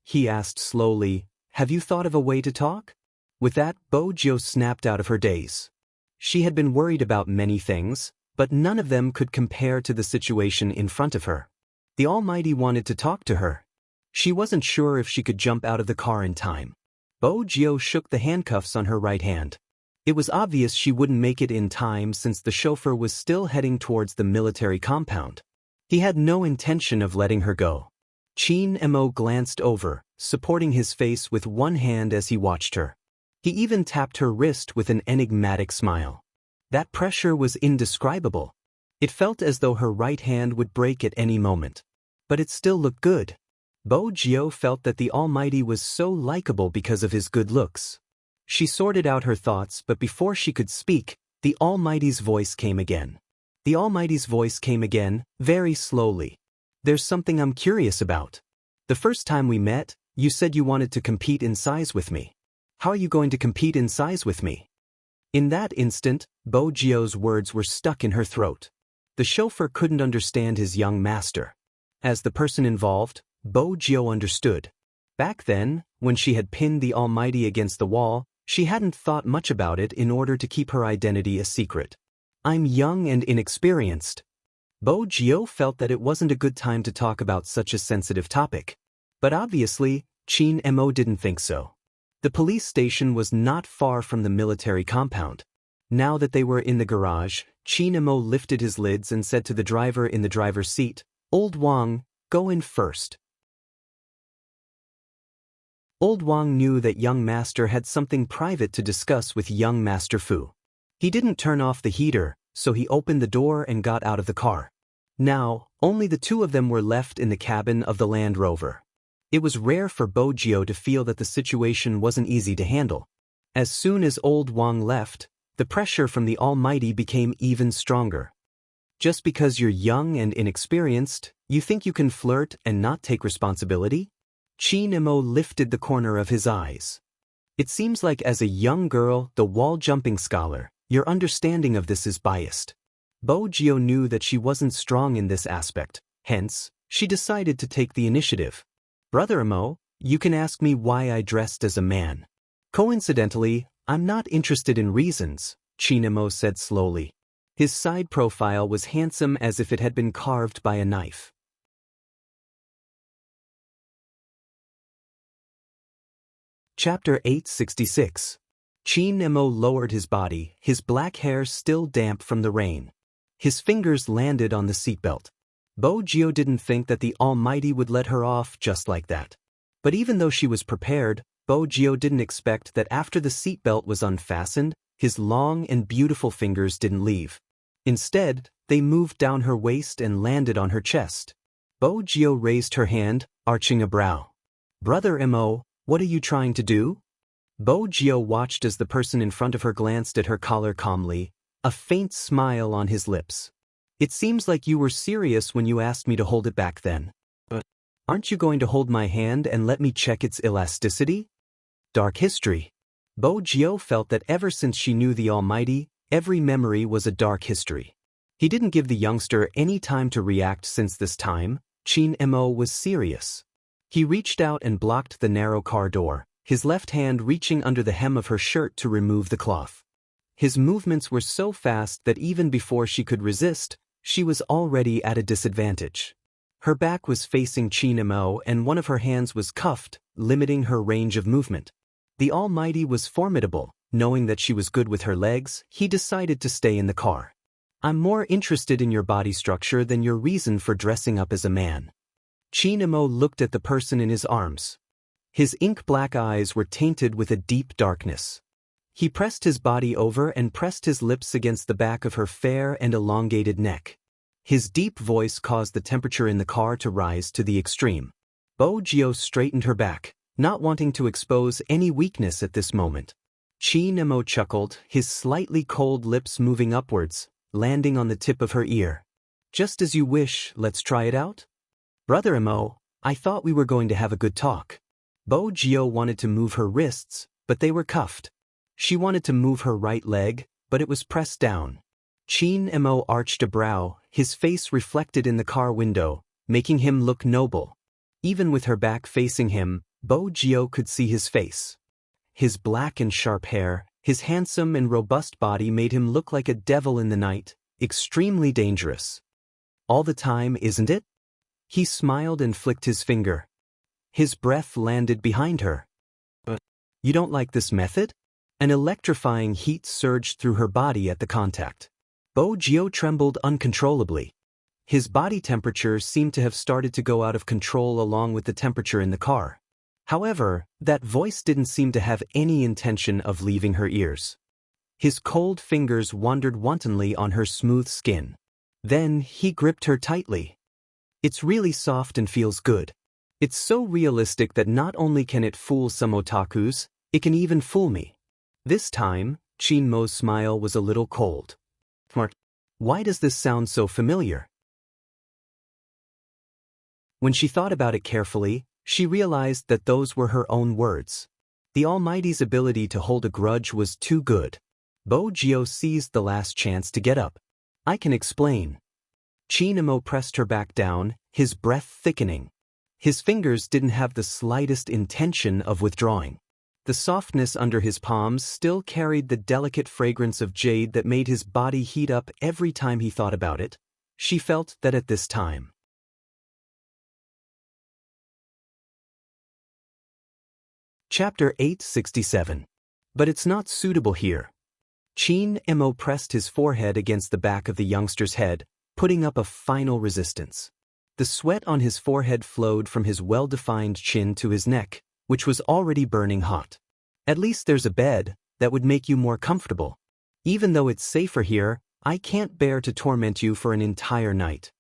He asked slowly, "Have you thought of a way to talk?" With that, Bo-jio snapped out of her daze. She had been worried about many things, but none of them could compare to the situation in front of her. The Almighty wanted to talk to her. She wasn't sure if she could jump out of the car in time. Bo-jio shook the handcuffs on her right hand. It was obvious she wouldn't make it in time since the chauffeur was still heading towards the military compound. He had no intention of letting her go. Chin-mo glanced over, supporting his face with one hand as he watched her. He even tapped her wrist with an enigmatic smile. That pressure was indescribable. It felt as though her right hand would break at any moment. But it still looked good. Bo-jio felt that the Almighty was so likable because of his good looks. She sorted out her thoughts, but before she could speak, the Almighty's voice came again. The Almighty's voice came again, very slowly. "There's something I'm curious about. The first time we met, you said you wanted to compete in size with me. How are you going to compete in size with me?" In that instant, Bo-jio's words were stuck in her throat. The chauffeur couldn't understand his young master. As the person involved, Bo-jio understood. Back then, when she had pinned the Almighty against the wall, she hadn't thought much about it in order to keep her identity a secret. "I'm young and inexperienced." Bo-jio felt that it wasn't a good time to talk about such a sensitive topic. But obviously, Chin-mo didn't think so. The police station was not far from the military compound. Now that they were in the garage, Chin-mo lifted his lids and said to the driver in the driver's seat, "Old Wang, go in first." Old Wang knew that young master had something private to discuss with young Master Fu. He didn't turn off the heater, so he opened the door and got out of the car. Now, only the two of them were left in the cabin of the Land Rover. It was rare for Bo-jio to feel that the situation wasn't easy to handle. As soon as Old Wang left, the pressure from the Almighty became even stronger. "Just because you're young and inexperienced, you think you can flirt and not take responsibility?" Chin-mo lifted the corner of his eyes. "It seems like as a young girl, the wall-jumping scholar, your understanding of this is biased." Bo-jio knew that she wasn't strong in this aspect, hence, she decided to take the initiative. "Brother Mo, you can ask me why I dressed as a man. Coincidentally, I'm not interested in reasons," Chin-mo said slowly. His side profile was handsome as if it had been carved by a knife. Chapter 866. Chin-mo lowered his body, his black hair still damp from the rain. His fingers landed on the seatbelt. Bo-jio didn't think that the Almighty would let her off just like that. But even though she was prepared, Bo-jio didn't expect that after the seatbelt was unfastened, his long and beautiful fingers didn't leave. Instead, they moved down her waist and landed on her chest. Bo-jio raised her hand, arching a brow. "Brother Mo, what are you trying to do?" Bo-jio watched as the person in front of her glanced at her collar calmly, a faint smile on his lips. "It seems like you were serious when you asked me to hold it back then. But aren't you going to hold my hand and let me check its elasticity?" Dark history. Bo-jio felt that ever since she knew the Almighty, every memory was a dark history. He didn't give the youngster any time to react since this time, Chin-mo was serious. He reached out and blocked the narrow car door, his left hand reaching under the hem of her shirt to remove the cloth. His movements were so fast that even before she could resist, she was already at a disadvantage. Her back was facing Chin-mo and one of her hands was cuffed, limiting her range of movement. The Almighty was formidable. Knowing that she was good with her legs, he decided to stay in the car. "I'm more interested in your body structure than your reason for dressing up as a man." Chin-mo looked at the person in his arms. His ink-black eyes were tainted with a deep darkness. He pressed his body over and pressed his lips against the back of her fair and elongated neck. His deep voice caused the temperature in the car to rise to the extreme. Bo-jio straightened her back, not wanting to expose any weakness at this moment. Chin-mo chuckled, his slightly cold lips moving upwards, landing on the tip of her ear. "Just as you wish, let's try it out?" "Brother Mo, I thought we were going to have a good talk." Bo-jio wanted to move her wrists, but they were cuffed. She wanted to move her right leg, but it was pressed down. Chin Mo arched a brow, his face reflected in the car window, making him look noble. Even with her back facing him, Bo Jio could see his face. His black and sharp hair, his handsome and robust body made him look like a devil in the night, extremely dangerous. All the time, isn't it? He smiled and flicked his finger. His breath landed behind her. But you don't like this method? An electrifying heat surged through her body at the contact. Bo Jio trembled uncontrollably. His body temperature seemed to have started to go out of control along with the temperature in the car. However, that voice didn't seem to have any intention of leaving her ears. His cold fingers wandered wantonly on her smooth skin. Then he gripped her tightly. It's really soft and feels good. It's so realistic that not only can it fool some otakus, it can even fool me. This time, Chin Mo's smile was a little cold. Why does this sound so familiar? When she thought about it carefully, she realized that those were her own words. The Almighty's ability to hold a grudge was too good. Bo Jio seized the last chance to get up. I can explain. Chin Mo pressed her back down, his breath thickening. His fingers didn't have the slightest intention of withdrawing. The softness under his palms still carried the delicate fragrance of jade that made his body heat up every time he thought about it. She felt that at this time. Chapter 867. But it's not suitable here. Chin Mo pressed his forehead against the back of the youngster's head, putting up a final resistance. The sweat on his forehead flowed from his well-defined chin to his neck, which was already burning hot. At least there's a bed that would make you more comfortable. Even though it's safer here, I can't bear to torment you for an entire night.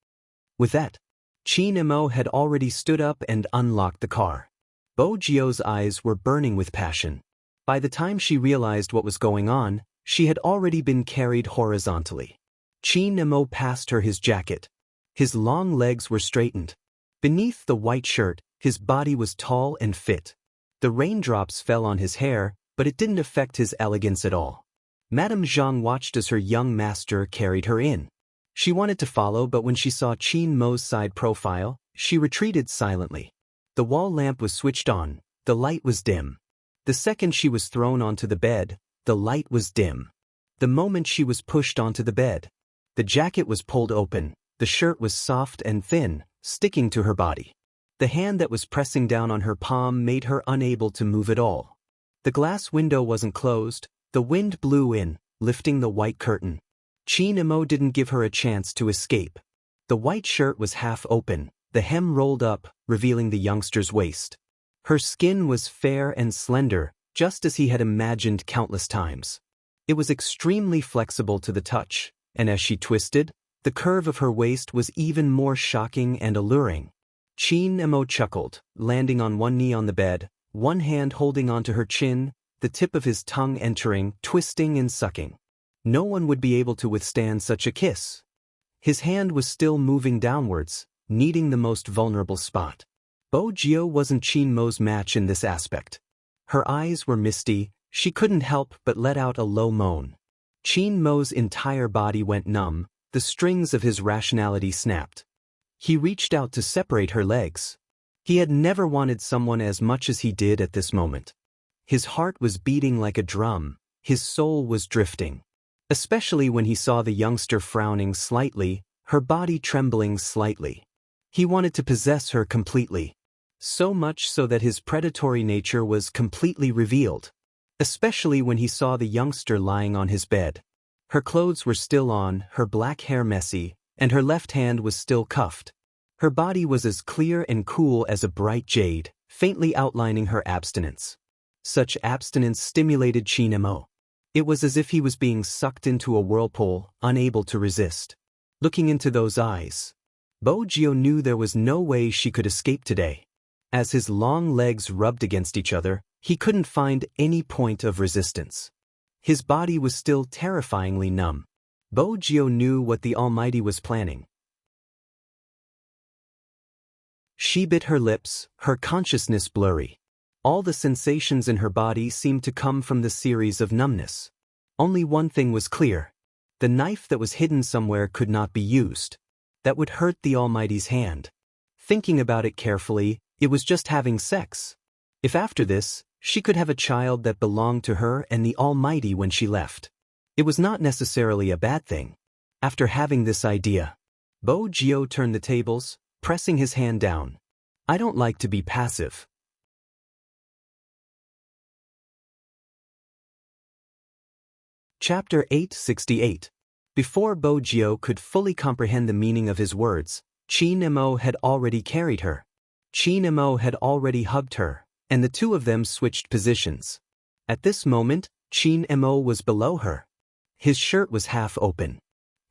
With that, Chin Mo had already stood up and unlocked the car. Bo Jio's eyes were burning with passion. By the time she realized what was going on, she had already been carried horizontally. Chin Mo passed her his jacket. His long legs were straightened. Beneath the white shirt, his body was tall and fit. The raindrops fell on his hair, but it didn't affect his elegance at all. Madame Zhang watched as her young master carried her in. She wanted to follow, but when she saw Chin Mo's side profile, she retreated silently. The wall lamp was switched on, the light was dim. The second she was thrown onto the bed, the light was dim. The moment she was pushed onto the bed, the jacket was pulled open, the shirt was soft and thin, sticking to her body. The hand that was pressing down on her palm made her unable to move at all. The glass window wasn't closed, the wind blew in, lifting the white curtain. Chin Mo didn't give her a chance to escape. The white shirt was half open, the hem rolled up, revealing the youngster's waist. Her skin was fair and slender, just as he had imagined countless times. It was extremely flexible to the touch, and as she twisted, the curve of her waist was even more shocking and alluring. Chin Mo chuckled, landing on one knee on the bed, one hand holding onto her chin, the tip of his tongue entering, twisting and sucking. No one would be able to withstand such a kiss. His hand was still moving downwards, kneading the most vulnerable spot. Bo Jio wasn't Chin Mo's match in this aspect. Her eyes were misty, she couldn't help but let out a low moan. Chin Mo's entire body went numb, the strings of his rationality snapped. He reached out to separate her legs. He had never wanted someone as much as he did at this moment. His heart was beating like a drum, his soul was drifting. Especially when he saw the youngster frowning slightly, her body trembling slightly. He wanted to possess her completely. So much so that his predatory nature was completely revealed. Especially when he saw the youngster lying on his bed. Her clothes were still on, her black hair messy, and her left hand was still cuffed. Her body was as clear and cool as a bright jade, faintly outlining her abstinence. Such abstinence stimulated Chin Mo. It was as if he was being sucked into a whirlpool, unable to resist. Looking into those eyes, Bo Jio knew there was no way she could escape today. As his long legs rubbed against each other, he couldn't find any point of resistance. His body was still terrifyingly numb. Bo Jio knew what the Almighty was planning. She bit her lips, her consciousness blurry. All the sensations in her body seemed to come from the series of numbness. Only one thing was clear. The knife that was hidden somewhere could not be used. That would hurt the Almighty's hand. Thinking about it carefully, it was just having sex. If after this, she could have a child that belonged to her and the Almighty when she left, it was not necessarily a bad thing. After having this idea, Bo Gio turned the tables, pressing his hand down. I don't like to be passive. Chapter 868. Before Bo Gio could fully comprehend the meaning of his words, Chin Mo had already carried her. Chin Mo had already hugged her, and the two of them switched positions. At this moment, Chin Mo was below her. His shirt was half open.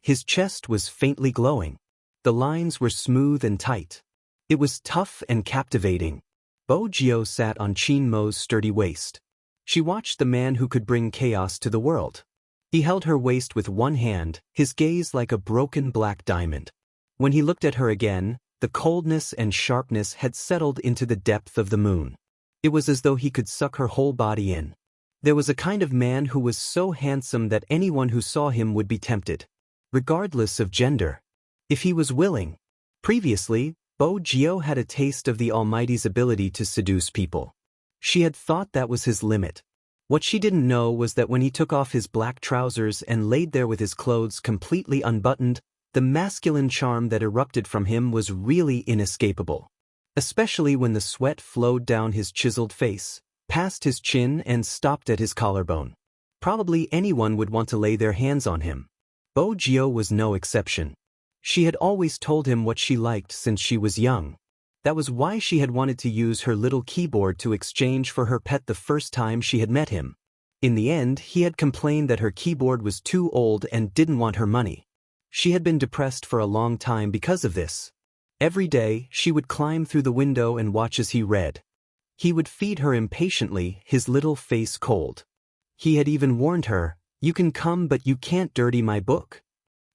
His chest was faintly glowing. The lines were smooth and tight. It was tough and captivating. Bo Gio sat on Chin Mo's sturdy waist. She watched the man who could bring chaos to the world. He held her waist with one hand, his gaze like a broken black diamond. When he looked at her again, the coldness and sharpness had settled into the depth of the moon. It was as though he could suck her whole body in. There was a kind of man who was so handsome that anyone who saw him would be tempted, regardless of gender, if he was willing. Previously, Bo Gio had a taste of the Almighty's ability to seduce people. She had thought that was his limit. What she didn't know was that when he took off his black trousers and laid there with his clothes completely unbuttoned, the masculine charm that erupted from him was really inescapable. Especially when the sweat flowed down his chiseled face, past his chin and stopped at his collarbone. Probably anyone would want to lay their hands on him. Bo Gio was no exception. She had always told him what she liked since she was young. That was why she had wanted to use her little keyboard to exchange for her pet the first time she had met him. In the end, he had complained that her keyboard was too old and didn't want her money. She had been depressed for a long time because of this. Every day, she would climb through the window and watch as he read. He would feed her impatiently, his little face cold. He had even warned her, "You can come but you can't dirty my book."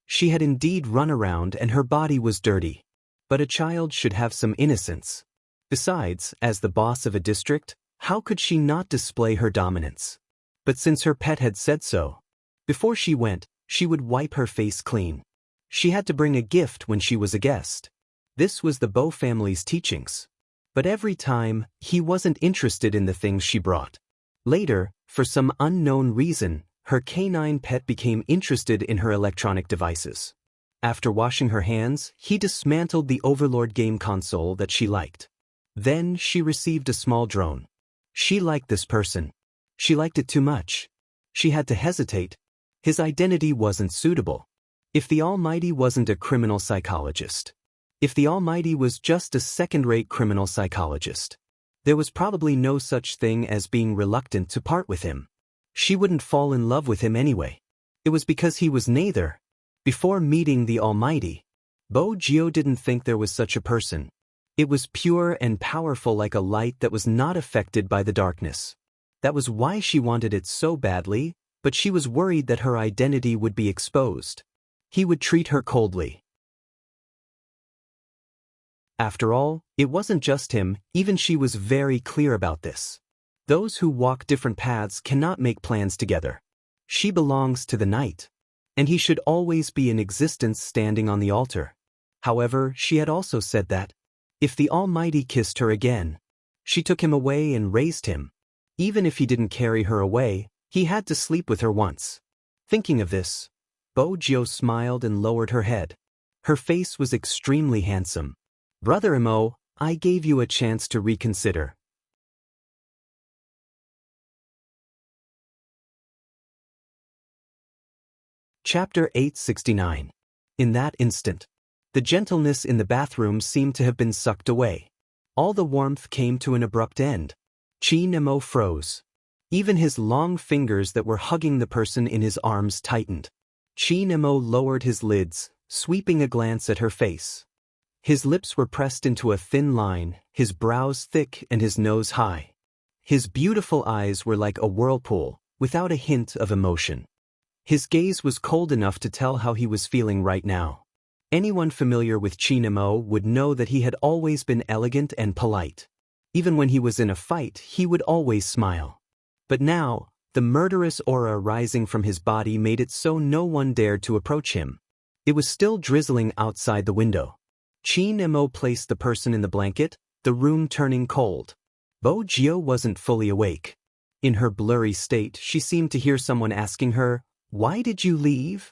She had indeed run around and her body was dirty. But a child should have some innocence. Besides, as the boss of a district, how could she not display her dominance? But since her pet had said so, before she went, she would wipe her face clean. She had to bring a gift when she was a guest. This was the Bo family's teachings. But every time, he wasn't interested in the things she brought. Later, for some unknown reason, her canine pet became interested in her electronic devices. After washing her hands, he dismantled the Overlord game console that she liked. Then she received a small drone. She liked this person. She liked it too much. She had to hesitate. His identity wasn't suitable. If the Almighty wasn't a criminal psychologist, if the Almighty was just a second-rate criminal psychologist, there was probably no such thing as being reluctant to part with him. She wouldn't fall in love with him anyway. It was because he was neither. Before meeting the Almighty, Bo Gio didn't think there was such a person. It was pure and powerful like a light that was not affected by the darkness. That was why she wanted it so badly, but she was worried that her identity would be exposed. He would treat her coldly. After all, it wasn't just him, even she was very clear about this. Those who walk different paths cannot make plans together. She belongs to the night, and he should always be in existence standing on the altar. However, she had also said that, if the Almighty kissed her again, she took him away and raised him. Even if he didn't carry her away, he had to sleep with her once. Thinking of this, Bo Gio smiled and lowered her head. Her face was extremely handsome. Brother Mo, I gave you a chance to reconsider. Chapter 869. In that instant, the gentleness in the bathroom seemed to have been sucked away. All the warmth came to an abrupt end. Chin Mo froze. Even his long fingers that were hugging the person in his arms tightened. Chin Mo lowered his lids, sweeping a glance at her face. His lips were pressed into a thin line, his brows thick and his nose high. His beautiful eyes were like a whirlpool, without a hint of emotion. His gaze was cold enough to tell how he was feeling right now. Anyone familiar with Chin Mo would know that he had always been elegant and polite. Even when he was in a fight, he would always smile. But now, The murderous aura rising from his body made it so no one dared to approach him. It was still drizzling outside the window. Chin Mo placed the person in the blanket, the room turning cold. Bo Jio wasn't fully awake. In her blurry state, she seemed to hear someone asking her, "Why did you leave?"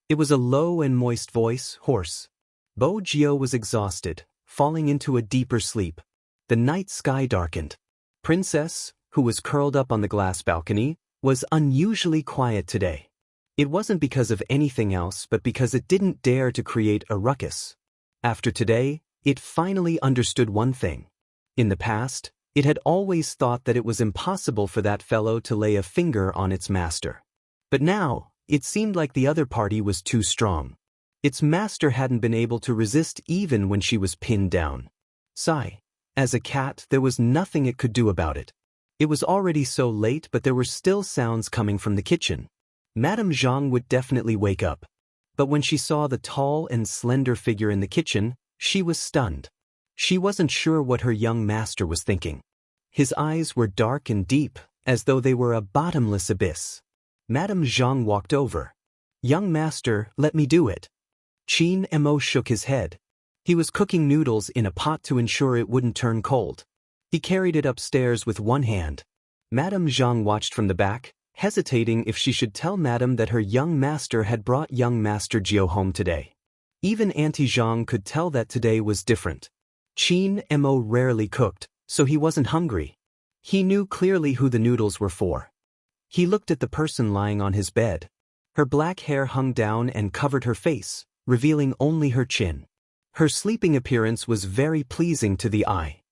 It was a low and moist voice, hoarse. Bo Jio was exhausted, falling into a deeper sleep. The night sky darkened. Princess, who was curled up on the glass balcony, was unusually quiet today. It wasn't because of anything else but because it didn't dare to create a ruckus. After today, it finally understood one thing. In the past, it had always thought that it was impossible for that fellow to lay a finger on its master. But now, it seemed like the other party was too strong. Its master hadn't been able to resist even when she was pinned down. Sigh. As a cat, there was nothing it could do about it. It was already so late, but there were still sounds coming from the kitchen. Madame Zhang would definitely wake up. But when she saw the tall and slender figure in the kitchen, she was stunned. She wasn't sure what her young master was thinking. His eyes were dark and deep, as though they were a bottomless abyss. Madame Zhang walked over. "Young master, let me do it." Chin Mo shook his head. He was cooking noodles in a pot to ensure it wouldn't turn cold. He carried it upstairs with one hand. Madame Zhang watched from the back, hesitating if she should tell Madame that her young master had brought young Master Jio home today. Even Auntie Zhang could tell that today was different. Chin Mo rarely cooked, so he wasn't hungry. He knew clearly who the noodles were for. He looked at the person lying on his bed. Her black hair hung down and covered her face, revealing only her chin. Her sleeping appearance was very pleasing to the eye.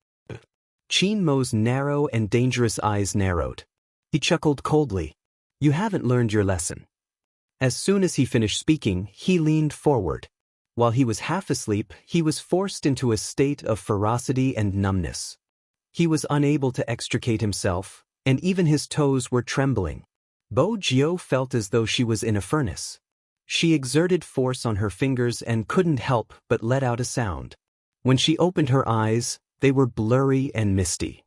Chin Mo's narrow and dangerous eyes narrowed. He chuckled coldly. "You haven't learned your lesson." As soon as he finished speaking, he leaned forward. While he was half asleep, he was forced into a state of ferocity and numbness. He was unable to extricate himself, and even his toes were trembling. Bo Jio felt as though she was in a furnace. She exerted force on her fingers and couldn't help but let out a sound. When she opened her eyes, they were blurry and misty.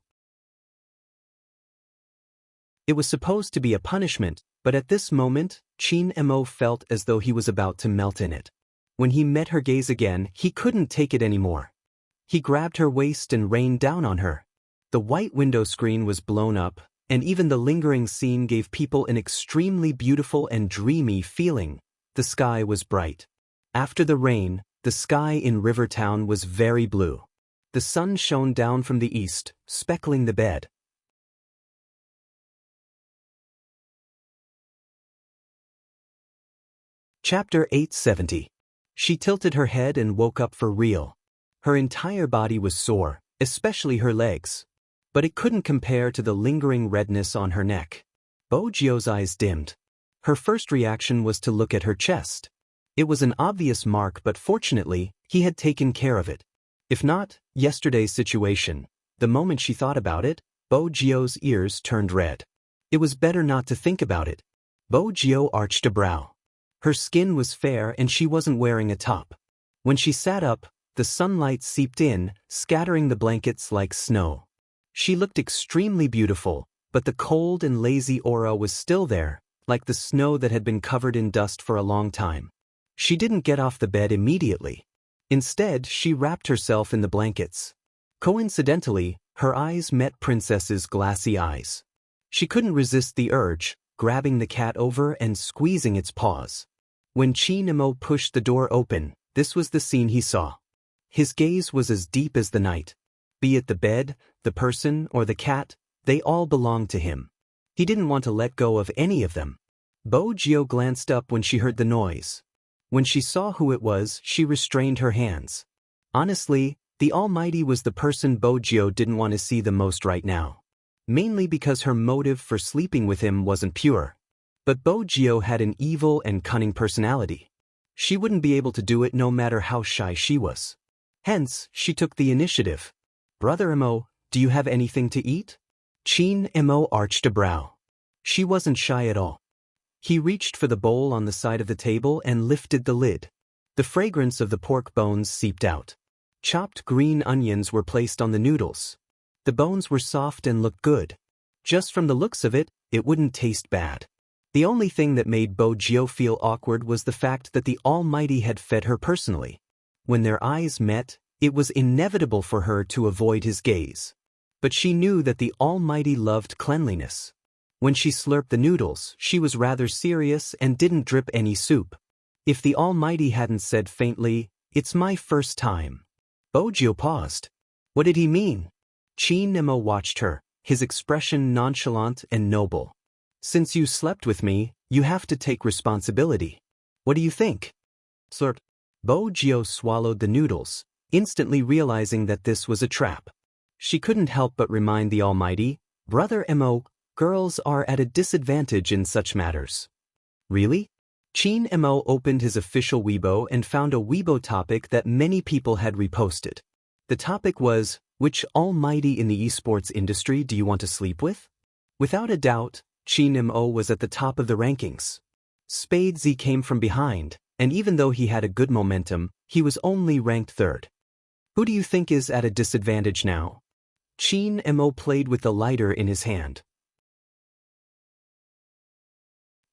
It was supposed to be a punishment, but at this moment, Chin Mo felt as though he was about to melt in it. When he met her gaze again, he couldn't take it anymore. He grabbed her waist and rained down on her. The white window screen was blown up, and even the lingering scene gave people an extremely beautiful and dreamy feeling. The sky was bright. After the rain, the sky in Rivertown was very blue. The sun shone down from the east, speckling the bed. Chapter 870. She tilted her head and woke up for real. Her entire body was sore, especially her legs. But it couldn't compare to the lingering redness on her neck. Bo Jio's eyes dimmed. Her first reaction was to look at her chest. It was an obvious mark, but fortunately, he had taken care of it. If not, yesterday's situation. The moment she thought about it, Bo Jio's ears turned red. It was better not to think about it. Bo Jio arched a brow. Her skin was fair and she wasn't wearing a top. When she sat up, the sunlight seeped in, scattering the blankets like snow. She looked extremely beautiful, but the cold and lazy aura was still there, like the snow that had been covered in dust for a long time. She didn't get off the bed immediately. Instead, she wrapped herself in the blankets. Coincidentally, her eyes met Princess's glassy eyes. She couldn't resist the urge, grabbing the cat over and squeezing its paws. When Chin Mo pushed the door open, this was the scene he saw. His gaze was as deep as the night. Be it the bed, the person, or the cat, they all belonged to him. He didn't want to let go of any of them. Bo Jio glanced up when she heard the noise. When she saw who it was, she restrained her hands. Honestly, the Almighty was the person Bo Jio didn't want to see the most right now. Mainly because her motive for sleeping with him wasn't pure. But Bo Jio had an evil and cunning personality. She wouldn't be able to do it no matter how shy she was. Hence, she took the initiative. "Brother Mo, do you have anything to eat?" Chin Mo arched a brow. She wasn't shy at all. He reached for the bowl on the side of the table and lifted the lid. The fragrance of the pork bones seeped out. Chopped green onions were placed on the noodles. The bones were soft and looked good. Just from the looks of it, it wouldn't taste bad. The only thing that made Bo Gio feel awkward was the fact that the Almighty had fed her personally. When their eyes met, it was inevitable for her to avoid his gaze. But she knew that the Almighty loved cleanliness. When she slurped the noodles, she was rather serious and didn't drip any soup. If the Almighty hadn't said faintly, "It's my first time," Bo Gio paused. What did he mean? Chi Nemo watched her, his expression nonchalant and noble. "Since you slept with me, you have to take responsibility. What do you think?" Slurp. Bo Gio swallowed the noodles, instantly realizing that this was a trap. She couldn't help but remind the Almighty, "Brother Mo, girls are at a disadvantage in such matters." Really? Chi Mo opened his official Weibo and found a Weibo topic that many people had reposted. The topic was, "Which Almighty in the esports industry do you want to sleep with?" Without a doubt, Chi Mo was at the top of the rankings. Spadesy came from behind, and even though he had a good momentum, he was only ranked third. Who do you think is at a disadvantage now? Chi Mo played with the lighter in his hand.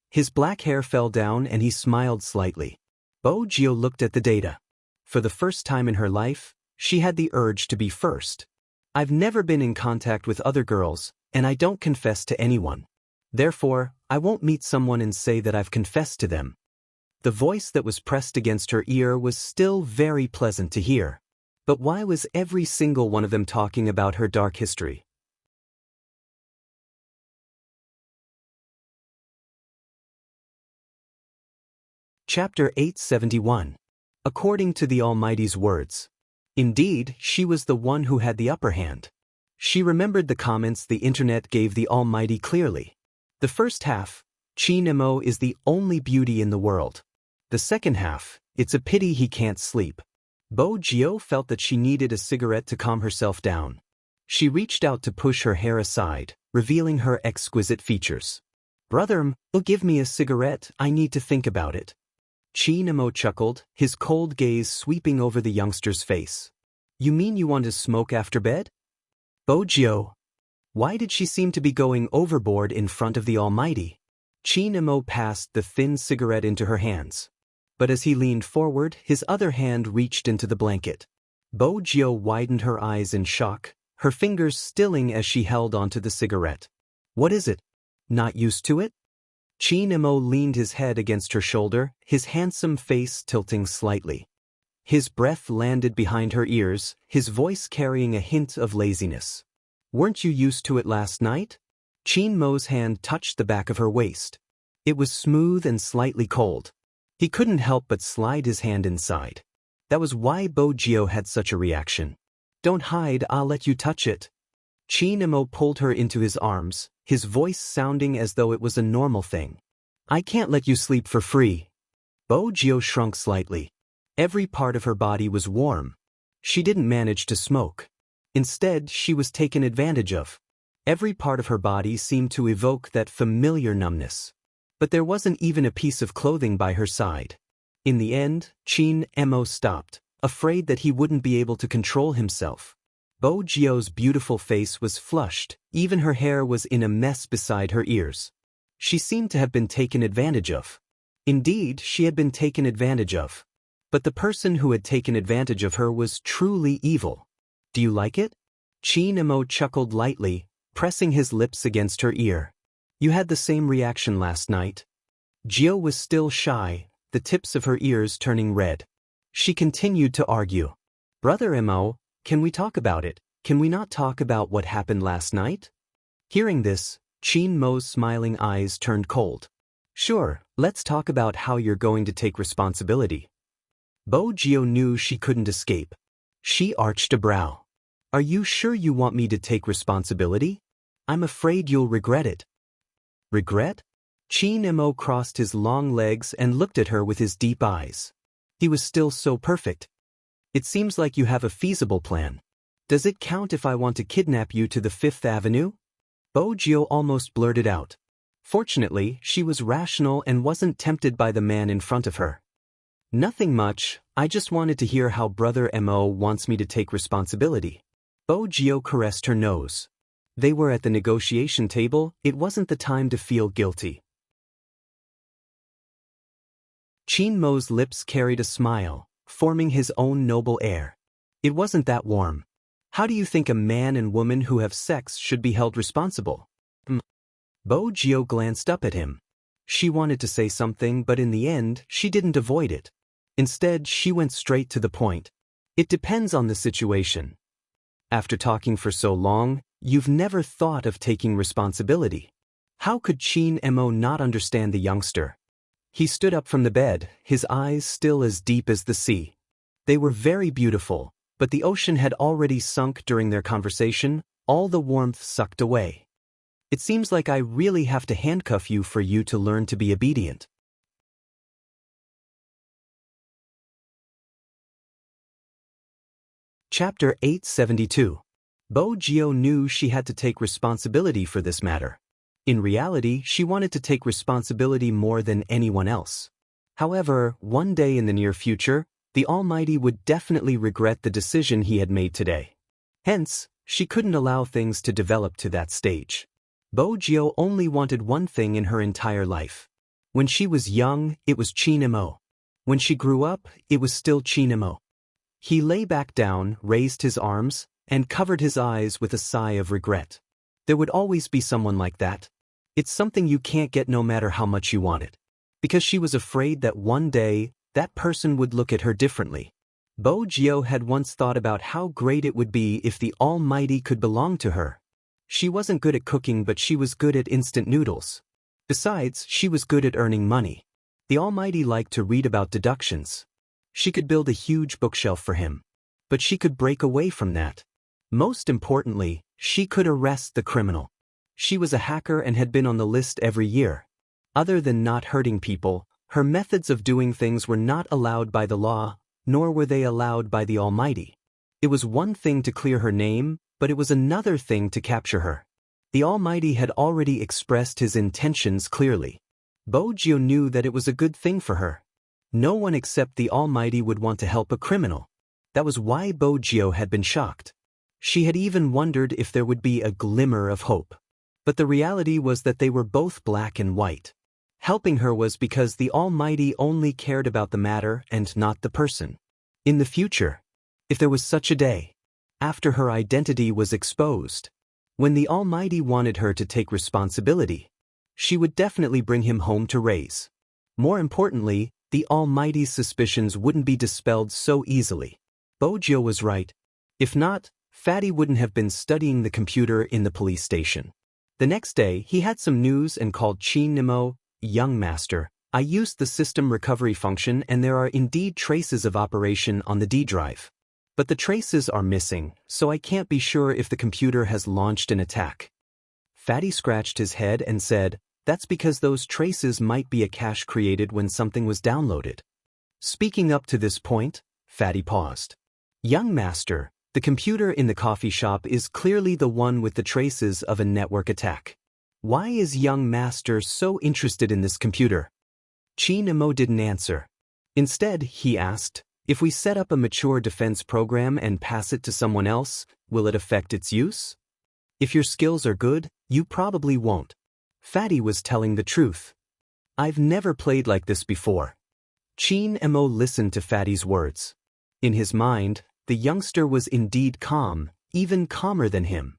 His black hair fell down and he smiled slightly. Bo Gio looked at the data. For the first time in her life, she had the urge to be first. "I've never been in contact with other girls, and I don't confess to anyone. Therefore, I won't meet someone and say that I've confessed to them." The voice that was pressed against her ear was still very pleasant to hear. But why was every single one of them talking about her dark history? Chapter 871. According to the Almighty's words. Indeed, she was the one who had the upper hand. She remembered the comments the internet gave the Almighty clearly. The first half, Chi Nemo is the only beauty in the world. The second half, it's a pity he can't sleep. Bo Gio felt that she needed a cigarette to calm herself down. She reached out to push her hair aside, revealing her exquisite features. "Brother, give me a cigarette, I need to think about it." Chi Nemo chuckled, his cold gaze sweeping over the youngster's face. "You mean you want to smoke after bed?" Bo Gio. Why did she seem to be going overboard in front of the Almighty? Chi Nemo passed the thin cigarette into her hands. But as he leaned forward, his other hand reached into the blanket. Bo Gio widened her eyes in shock, her fingers stilling as she held onto the cigarette. "What is it? Not used to it?" Chi Nemo leaned his head against her shoulder, his handsome face tilting slightly. His breath landed behind her ears, his voice carrying a hint of laziness. "Weren't you used to it last night?" Chi Nemo's hand touched the back of her waist. It was smooth and slightly cold. He couldn't help but slide his hand inside. That was why Bo Gio had such a reaction. "Don't hide, I'll let you touch it." Chi Nemo pulled her into his arms, his voice sounding as though it was a normal thing. "I can't let you sleep for free." Bo Gio shrunk slightly. Every part of her body was warm. She didn't manage to smoke. Instead, she was taken advantage of. Every part of her body seemed to evoke that familiar numbness. But there wasn't even a piece of clothing by her side. In the end, Chi Nemo stopped, afraid that he wouldn't be able to control himself. Bo Gio's beautiful face was flushed, even her hair was in a mess beside her ears. She seemed to have been taken advantage of. Indeed, she had been taken advantage of. But the person who had taken advantage of her was truly evil. "Do you like it?" Chi Nemo chuckled lightly, pressing his lips against her ear. "You had the same reaction last night." Gio was still shy, the tips of her ears turning red. She continued to argue. "Brother Mo, can we talk about it? Can we not talk about what happened last night?" Hearing this, Chi Nemo's smiling eyes turned cold. "Sure, let's talk about how you're going to take responsibility." Bo Gio knew she couldn't escape. She arched a brow. "Are you sure you want me to take responsibility? I'm afraid you'll regret it." "Regret?" Chi Nemo crossed his long legs and looked at her with his deep eyes. He was still so perfect. "It seems like you have a feasible plan. Does it count if I want to kidnap you to the Fifth Avenue?" Bo Gio almost blurted out. Fortunately, she was rational and wasn't tempted by the man in front of her. "Nothing much, I just wanted to hear how Brother Mo wants me to take responsibility." Bo Gio caressed her nose. They were at the negotiation table. It wasn't the time to feel guilty. Qin Mo's lips carried a smile, forming his own noble air. It wasn't that warm. How do you think a man and woman who have sex should be held responsible? Bo Jio glanced up at him. She wanted to say something, but in the end, she didn't avoid it. Instead, she went straight to the point. It depends on the situation. After talking for so long, you've never thought of taking responsibility. How could Qin Mo not understand the youngster? He stood up from the bed, his eyes still as deep as the sea. They were very beautiful, but the ocean had already sunk during their conversation, all the warmth sucked away. It seems like I really have to handcuff you for you to learn to be obedient. Chapter 872. Bo Jio knew she had to take responsibility for this matter. In reality, she wanted to take responsibility more than anyone else. However, one day in the near future, the Almighty would definitely regret the decision he had made today. Hence, she couldn't allow things to develop to that stage. Bo Jio only wanted one thing in her entire life. When she was young, it was Qin Mo. When she grew up, it was still Qin Mo. He lay back down, raised his arms, and covered his eyes with a sigh of regret. There would always be someone like that. It's something you can't get no matter how much you want it. Because she was afraid that one day, that person would look at her differently. Bo Jio had once thought about how great it would be if the Almighty could belong to her. She wasn't good at cooking, but she was good at instant noodles. Besides, she was good at earning money. The Almighty liked to read about deductions. She could build a huge bookshelf for him. But she could break away from that. Most importantly, she could arrest the criminal. She was a hacker and had been on the list every year. Other than not hurting people, her methods of doing things were not allowed by the law, nor were they allowed by the Almighty. It was one thing to clear her name, but it was another thing to capture her. The Almighty had already expressed his intentions clearly. Bo Jio knew that it was a good thing for her. No one except the Almighty would want to help a criminal. That was why Bo Jio had been shocked. She had even wondered if there would be a glimmer of hope. But the reality was that they were both black and white. Helping her was because the Almighty only cared about the matter and not the person. In the future, if there was such a day, after her identity was exposed, when the Almighty wanted her to take responsibility, she would definitely bring him home to raise. More importantly, the Almighty's suspicions wouldn't be dispelled so easily. Bo Jio was right. If not, Fatty wouldn't have been studying the computer in the police station. The next day, he had some news and called Qin Mo. Young master, I used the system recovery function and there are indeed traces of operation on the D drive. But the traces are missing, so I can't be sure if the computer has launched an attack. Fatty scratched his head and said, that's because those traces might be a cache created when something was downloaded. Speaking up to this point, Fatty paused. Young master, the computer in the coffee shop is clearly the one with the traces of a network attack. Why is young master so interested in this computer? Qin Mo didn't answer. Instead, he asked, if we set up a mature defense program and pass it to someone else, will it affect its use? If your skills are good, you probably won't. Fatty was telling the truth. I've never played like this before. Qin Mo listened to Fatty's words. In his mind, the youngster was indeed calm, even calmer than him.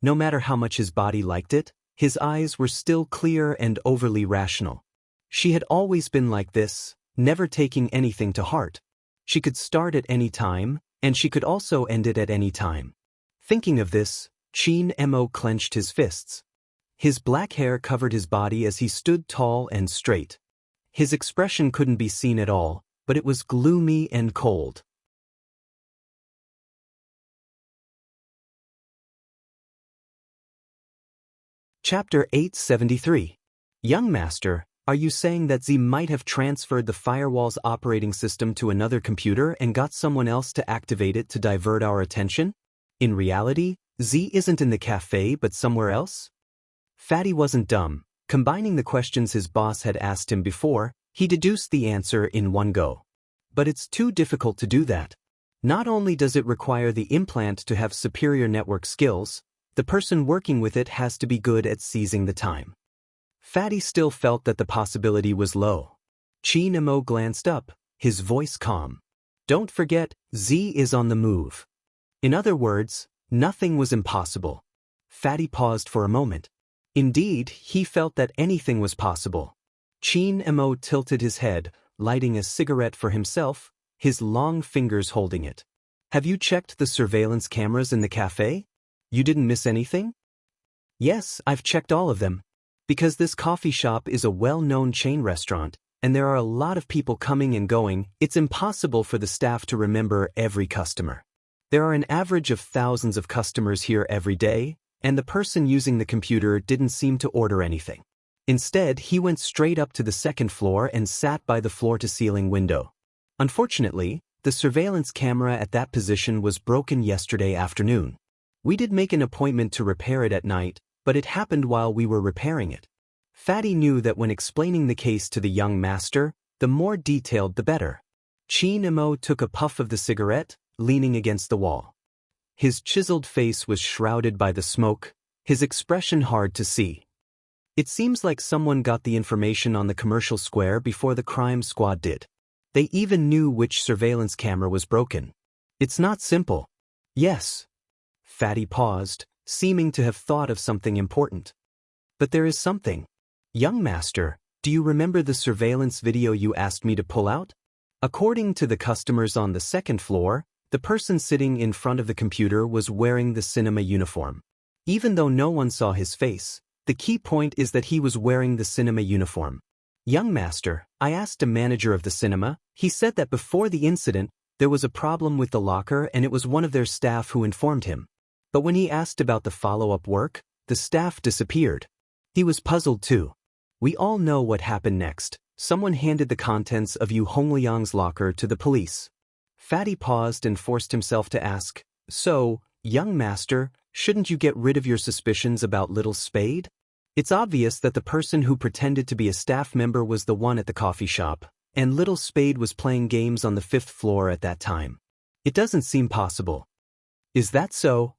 No matter how much his body liked it, his eyes were still clear and overly rational. She had always been like this, never taking anything to heart. She could start at any time, and she could also end it at any time. Thinking of this, Qin Mo clenched his fists. His black hair covered his body as he stood tall and straight. His expression couldn't be seen at all, but it was gloomy and cold. Chapter 873. Young master, are you saying that Z might have transferred the firewall's operating system to another computer and got someone else to activate it to divert our attention? In reality, Z isn't in the cafe but somewhere else? Fatty wasn't dumb. Combining the questions his boss had asked him before, he deduced the answer in one go. But it's too difficult to do that. Not only does it require the implant to have superior network skills, the person working with it has to be good at seizing the time. Fatty still felt that the possibility was low. Chi Nemo glanced up, his voice calm. Don't forget, Z is on the move. In other words, nothing was impossible. Fatty paused for a moment. Indeed, he felt that anything was possible. Chi Nemo tilted his head, lighting a cigarette for himself, his long fingers holding it. Have you checked the surveillance cameras in the cafe? You didn't miss anything? Yes, I've checked all of them. Because this coffee shop is a well-known chain restaurant, and there are a lot of people coming and going, it's impossible for the staff to remember every customer. There are an average of thousands of customers here every day, and the person using the computer didn't seem to order anything. Instead, he went straight up to the second floor and sat by the floor-to-ceiling window. Unfortunately, the surveillance camera at that position was broken yesterday afternoon. We did make an appointment to repair it at night, but it happened while we were repairing it. Fatty knew that when explaining the case to the young master, the more detailed the better. Chi Nemo took a puff of the cigarette, leaning against the wall. His chiseled face was shrouded by the smoke, his expression hard to see. It seems like someone got the information on the commercial square before the crime squad did. They even knew which surveillance camera was broken. It's not simple. Yes. Fatty paused, seeming to have thought of something important. But there is something. Young master, do you remember the surveillance video you asked me to pull out? According to the customers on the second floor, the person sitting in front of the computer was wearing the cinema uniform. Even though no one saw his face, the key point is that he was wearing the cinema uniform. Young master, I asked a manager of the cinema, he said that before the incident, there was a problem with the locker and it was one of their staff who informed him. But when he asked about the follow-up work, the staff disappeared. He was puzzled too. We all know what happened next. Someone handed the contents of Yu Hongliang's locker to the police. Fatty paused and forced himself to ask, so, young master, shouldn't you get rid of your suspicions about Little Spade? It's obvious that the person who pretended to be a staff member was the one at the coffee shop, and Little Spade was playing games on the 5th floor at that time. It doesn't seem possible. Is that so?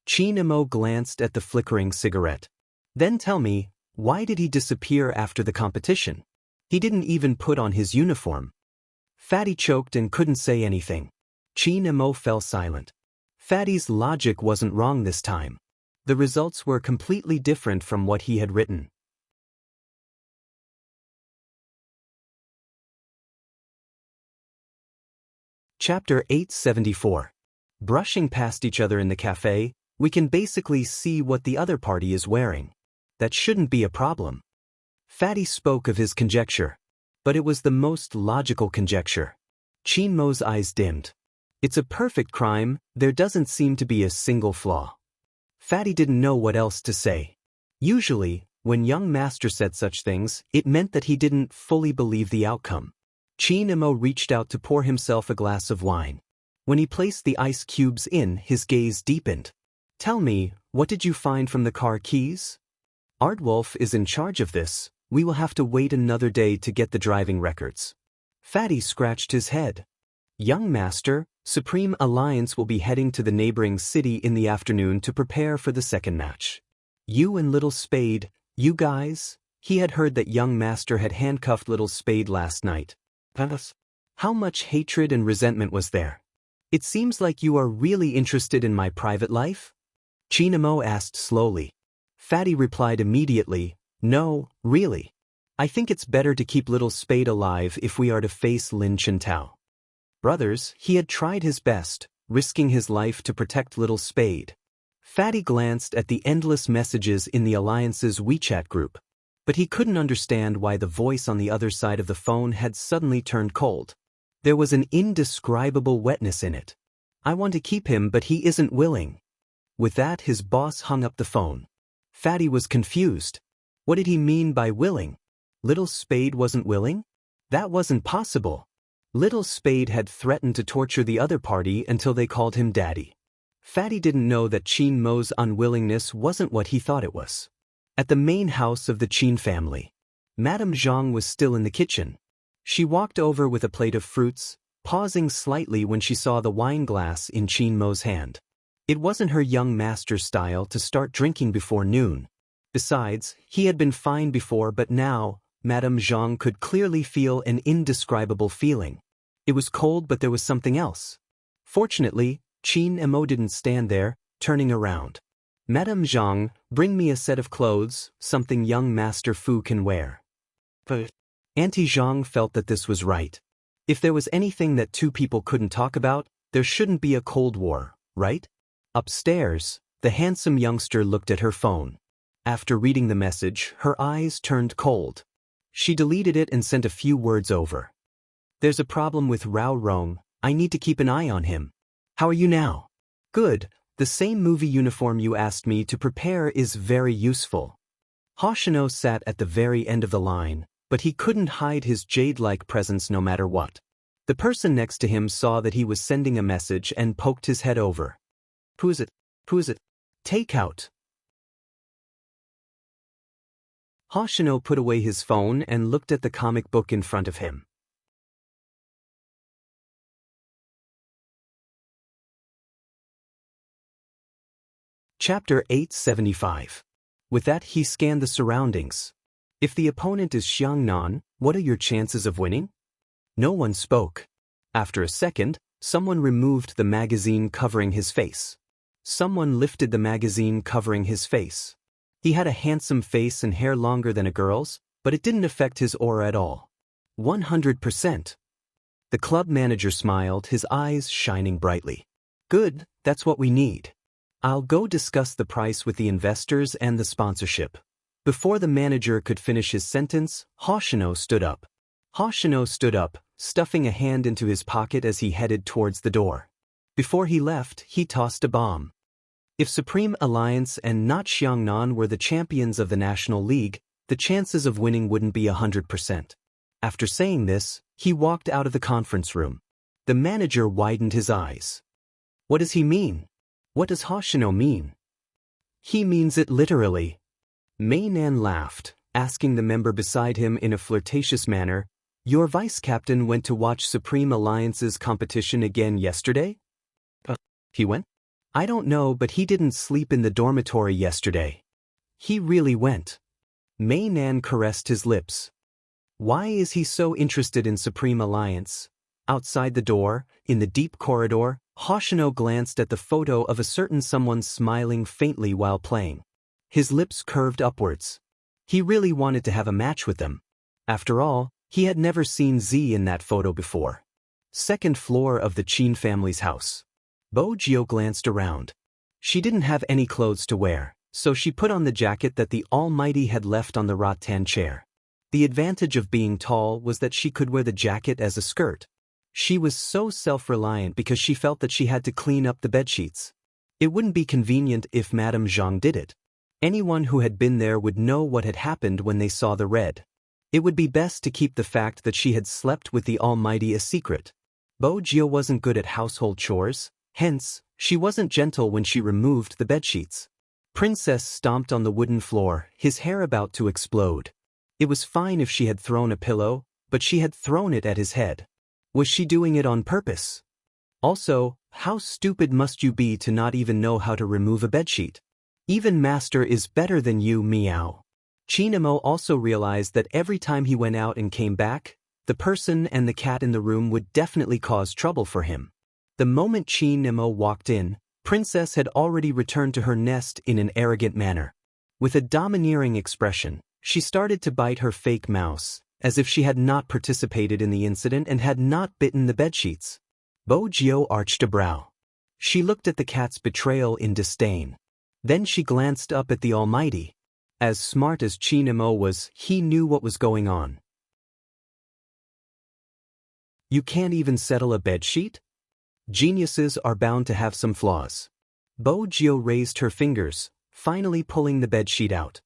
Chi Nemo glanced at the flickering cigarette. Then tell me, why did he disappear after the competition? He didn't even put on his uniform. Fatty choked and couldn't say anything. Chi Nemo fell silent. Fatty's logic wasn't wrong this time. The results were completely different from what he had written. Chapter 874. Brushing past each other in the cafe, we can basically see what the other party is wearing. That shouldn't be a problem. Fatty spoke of his conjecture. But it was the most logical conjecture. Chi Nemo's eyes dimmed. It's a perfect crime, there doesn't seem to be a single flaw. Fatty didn't know what else to say. Usually, when young master said such things, it meant that he didn't fully believe the outcome. Chi Nemo reached out to pour himself a glass of wine. When he placed the ice cubes in, his gaze deepened. Tell me, what did you find from the car keys? Aardwolf is in charge of this. We will have to wait another day to get the driving records. Fatty scratched his head. Young master, Supreme Alliance will be heading to the neighboring city in the afternoon to prepare for the second match. You and Little Spade, you guys? He had heard that young master had handcuffed Little Spade last night. How much hatred and resentment was there? It seems like you are really interested in my private life? Chi Nemo asked slowly. Fatty replied immediately, no, really. I think it's better to keep Little Spade alive if we are to face Lin Chintao. Brothers, he had tried his best, risking his life to protect Little Spade. Fatty glanced at the endless messages in the Alliance's WeChat group, but he couldn't understand why the voice on the other side of the phone had suddenly turned cold. There was an indescribable wetness in it. I want to keep him, but he isn't willing. With that, his boss hung up the phone. Fatty was confused. What did he mean by willing? Little Spade wasn't willing? That wasn't possible. Little Spade had threatened to torture the other party until they called him Daddy. Fatty didn't know that Chi Nemo's unwillingness wasn't what he thought it was. At the main house of the Qin family, Madame Zhang was still in the kitchen. She walked over with a plate of fruits, pausing slightly when she saw the wine glass in Qin Mo's hand. It wasn't her young master's style to start drinking before noon. Besides, he had been fine before, but now, Madame Zhang could clearly feel an indescribable feeling. It was cold, but there was something else. Fortunately, Qin Mo didn't stand there, turning around. Madame Zhang, bring me a set of clothes, something young Master Fu can wear. But Auntie Zhang felt that this was right. If there was anything that two people couldn't talk about, there shouldn't be a Cold War, right? Upstairs, the handsome youngster looked at her phone. After reading the message, her eyes turned cold. She deleted it and sent a few words over. There's a problem with Rao Rong, I need to keep an eye on him. How are you now? Good, the same movie uniform you asked me to prepare is very useful. Hoshino sat at the very end of the line, but he couldn't hide his jade-like presence no matter what. The person next to him saw that he was sending a message and poked his head over. Who is it? Who is it? Take out. Hoshino put away his phone and looked at the comic book in front of him. Chapter 875. With that, he scanned the surroundings. If the opponent is Xiangnan, what are your chances of winning? No one spoke. After a second, someone removed the magazine covering his face. Someone lifted the magazine covering his face. He had a handsome face and hair longer than a girl's, but it didn't affect his aura at all. 100%. The club manager smiled, his eyes shining brightly. Good, that's what we need. I'll go discuss the price with the investors and the sponsorship. Before the manager could finish his sentence, Hoshino stood up. Hoshino stood up, stuffing a hand into his pocket as he headed towards the door. Before he left, he tossed a bomb. If Supreme Alliance and not Xiangnan were the champions of the National League, the chances of winning wouldn't be 100%. After saying this, he walked out of the conference room. The manager widened his eyes. What does he mean? What does Hoshino mean? He means it literally. Mei Nan laughed, asking the member beside him in a flirtatious manner, your vice-captain went to watch Supreme Alliance's competition again yesterday? He went? I don't know, but he didn't sleep in the dormitory yesterday. He really went. Mei Nan caressed his lips. Why is he so interested in Supreme Alliance? Outside the door, in the deep corridor, Hoshino glanced at the photo of a certain someone smiling faintly while playing. His lips curved upwards. He really wanted to have a match with them. After all, he had never seen Z in that photo before. Second floor of the Qin family's house. Bo Jio glanced around. She didn't have any clothes to wear, so she put on the jacket that the Almighty had left on the rattan chair. The advantage of being tall was that she could wear the jacket as a skirt. She was so self-reliant because she felt that she had to clean up the bedsheets. It wouldn't be convenient if Madame Zhang did it. Anyone who had been there would know what had happened when they saw the red. It would be best to keep the fact that she had slept with the Almighty a secret. Bo Jio wasn't good at household chores, hence, she wasn't gentle when she removed the bedsheets. Princess stomped on the wooden floor, his hair about to explode. It was fine if she had thrown a pillow, but she had thrown it at his head. Was she doing it on purpose? Also, how stupid must you be to not even know how to remove a bedsheet? Even Master is better than you, meow. Chinamo also realized that every time he went out and came back, the person and the cat in the room would definitely cause trouble for him. The moment Chinamo walked in, Princess had already returned to her nest in an arrogant manner. With a domineering expression, she started to bite her fake mouse, as if she had not participated in the incident and had not bitten the bedsheets. Bo Jio arched a brow. She looked at the cat's betrayal in disdain. Then she glanced up at the Almighty. As smart as Chinamo was, he knew what was going on. You can't even settle a bedsheet? Geniuses are bound to have some flaws. Bo Jio raised her fingers, finally pulling the bedsheet out.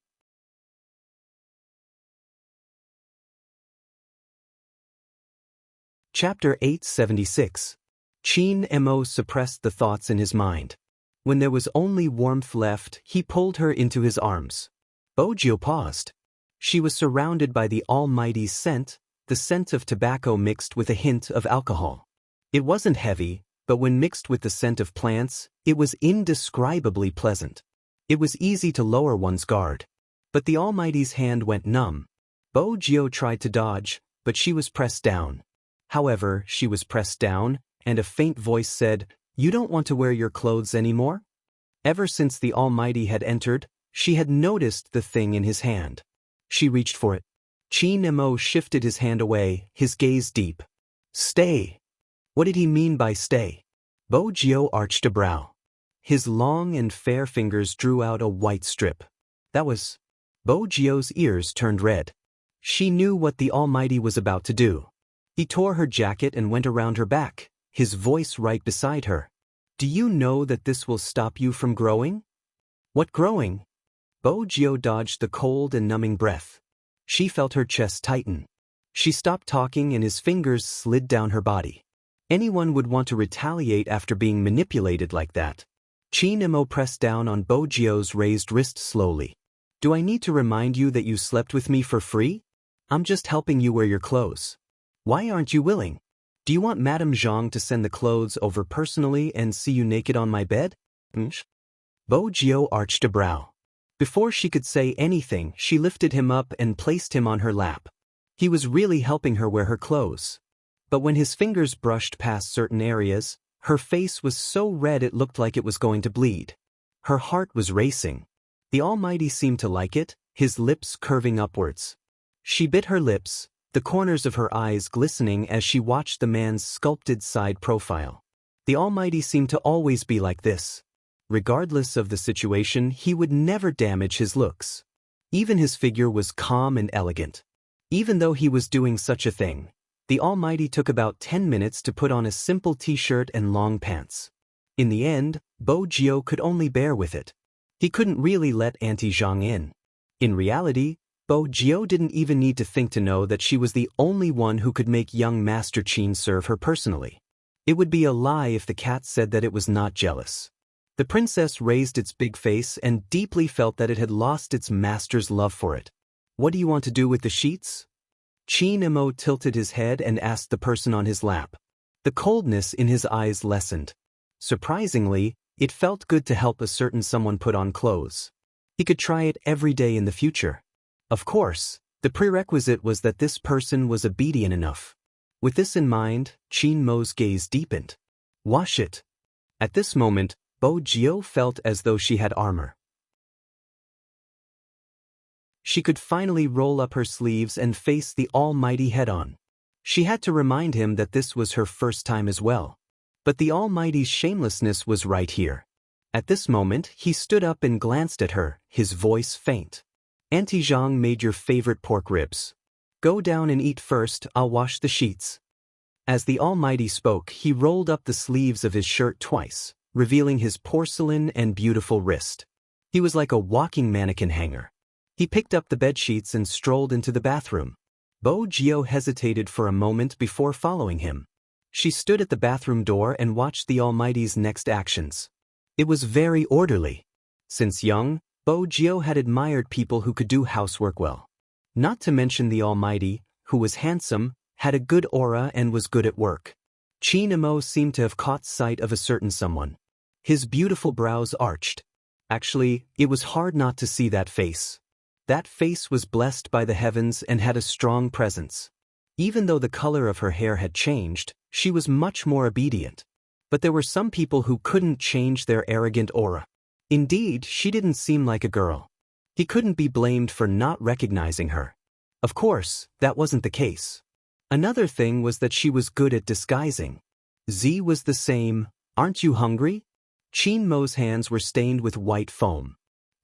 Chapter 876. Qin Mo suppressed the thoughts in his mind. When there was only warmth left, he pulled her into his arms. Bo Jio paused. She was surrounded by the Almighty's scent, the scent of tobacco mixed with a hint of alcohol. It wasn't heavy, but when mixed with the scent of plants, it was indescribably pleasant. It was easy to lower one's guard. But the Almighty's hand went numb. Bo Jio tried to dodge, but she was pressed down. However, she was pressed down, and a faint voice said, "You don't want to wear your clothes anymore?" Ever since the Almighty had entered, she had noticed the thing in his hand. She reached for it. Chi Nemo shifted his hand away, his gaze deep. "Stay." What did he mean by stay? Bo Jio arched a brow. His long and fair fingers drew out a white strip. That was... Bo Jio's ears turned red. She knew what the Almighty was about to do. He tore her jacket and went around her back, his voice right beside her. "Do you know that this will stop you from growing?" "What growing?" Bo Jio dodged the cold and numbing breath. She felt her chest tighten. She stopped talking and his fingers slid down her body. Anyone would want to retaliate after being manipulated like that. Chi Nemo pressed down on Bo Jio's raised wrist slowly. "Do I need to remind you that you slept with me for free? I'm just helping you wear your clothes. Why aren't you willing? Do you want Madame Zhang to send the clothes over personally and see you naked on my bed?" Bo Jio arched a brow. Before she could say anything, she lifted him up and placed him on her lap. He was really helping her wear her clothes. But when his fingers brushed past certain areas, her face was so red it looked like it was going to bleed. Her heart was racing. The Almighty seemed to like it, his lips curving upwards. She bit her lips, the corners of her eyes glistening as she watched the man's sculpted side profile. The Almighty seemed to always be like this. Regardless of the situation, he would never damage his looks. Even his figure was calm and elegant. Even though he was doing such a thing, the Almighty took about 10 minutes to put on a simple t-shirt and long pants. In the end, Bo Jio could only bear with it. He couldn't really let Auntie Zhang in. In reality, Bo Jio didn't even need to think to know that she was the only one who could make young Master Qin serve her personally. It would be a lie if the cat said that it was not jealous. The princess raised its big face and deeply felt that it had lost its master's love for it. "What do you want to do with the sheets?" Chi Nemo tilted his head and asked the person on his lap. The coldness in his eyes lessened. Surprisingly, it felt good to help a certain someone put on clothes. He could try it every day in the future. Of course, the prerequisite was that this person was obedient enough. With this in mind, Chi Nemo's gaze deepened. "Wash it." At this moment, Bo Jio felt as though she had armor. She could finally roll up her sleeves and face the Almighty head-on. She had to remind him that this was her first time as well. But the Almighty's shamelessness was right here. At this moment, he stood up and glanced at her, his voice faint. "Auntie Zhang made your favorite pork ribs. Go down and eat first, I'll wash the sheets." As the Almighty spoke, he rolled up the sleeves of his shirt twice, revealing his porcelain and beautiful wrist. He was like a walking mannequin hanger. He picked up the bedsheets and strolled into the bathroom. Bo Jio hesitated for a moment before following him. She stood at the bathroom door and watched the Almighty's next actions. It was very orderly. Since young, Bo Jio had admired people who could do housework well. Not to mention the Almighty, who was handsome, had a good aura and was good at work. Chi Nemo seemed to have caught sight of a certain someone. His beautiful brows arched. Actually, it was hard not to see that face. That face was blessed by the heavens and had a strong presence. Even though the color of her hair had changed, she was much more obedient. But there were some people who couldn't change their arrogant aura. Indeed, she didn't seem like a girl. He couldn't be blamed for not recognizing her. Of course, that wasn't the case. Another thing was that she was good at disguising. Z was the same. "Aren't you hungry?" Qin Mo's hands were stained with white foam.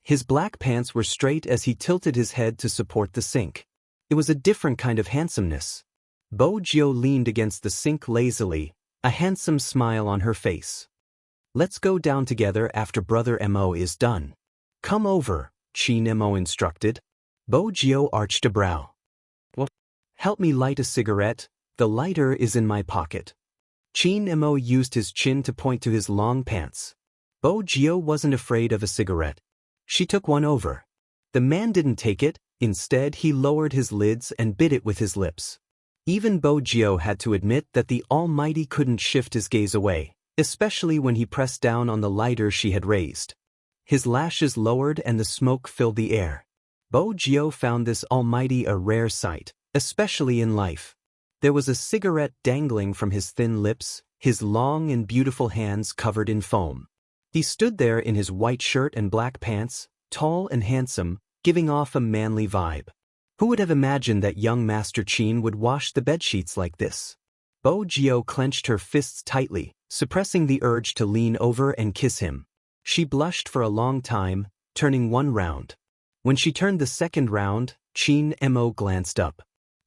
His black pants were straight as he tilted his head to support the sink. It was a different kind of handsomeness. Bo Jio leaned against the sink lazily, a handsome smile on her face. "Let's go down together after Brother Mo is done." "Come over," Qin Mo instructed. Bo Jio arched a brow. "What? Help me light a cigarette, the lighter is in my pocket." Qin Mo used his chin to point to his long pants. Bo Jio wasn't afraid of a cigarette. She took one over. The man didn't take it, instead he lowered his lids and bit it with his lips. Even Bo Jio had to admit that the Almighty couldn't shift his gaze away, especially when he pressed down on the lighter she had raised. His lashes lowered and the smoke filled the air. Bo Jio found this Almighty a rare sight, especially in life. There was a cigarette dangling from his thin lips, his long and beautiful hands covered in foam. He stood there in his white shirt and black pants, tall and handsome, giving off a manly vibe. Who would have imagined that young Master Qin would wash the bedsheets like this? Bo Jio clenched her fists tightly, suppressing the urge to lean over and kiss him. She blushed for a long time, turning one round. When she turned the second round, Qin Mo glanced up.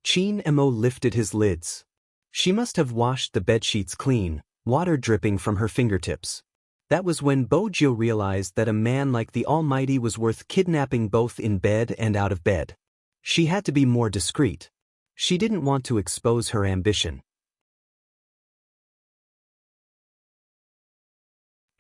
Qin Mo lifted his lids. She must have washed the bedsheets clean, water dripping from her fingertips. That was when Bo Jio realized that a man like the Almighty was worth kidnapping both in bed and out of bed. She had to be more discreet. She didn't want to expose her ambition.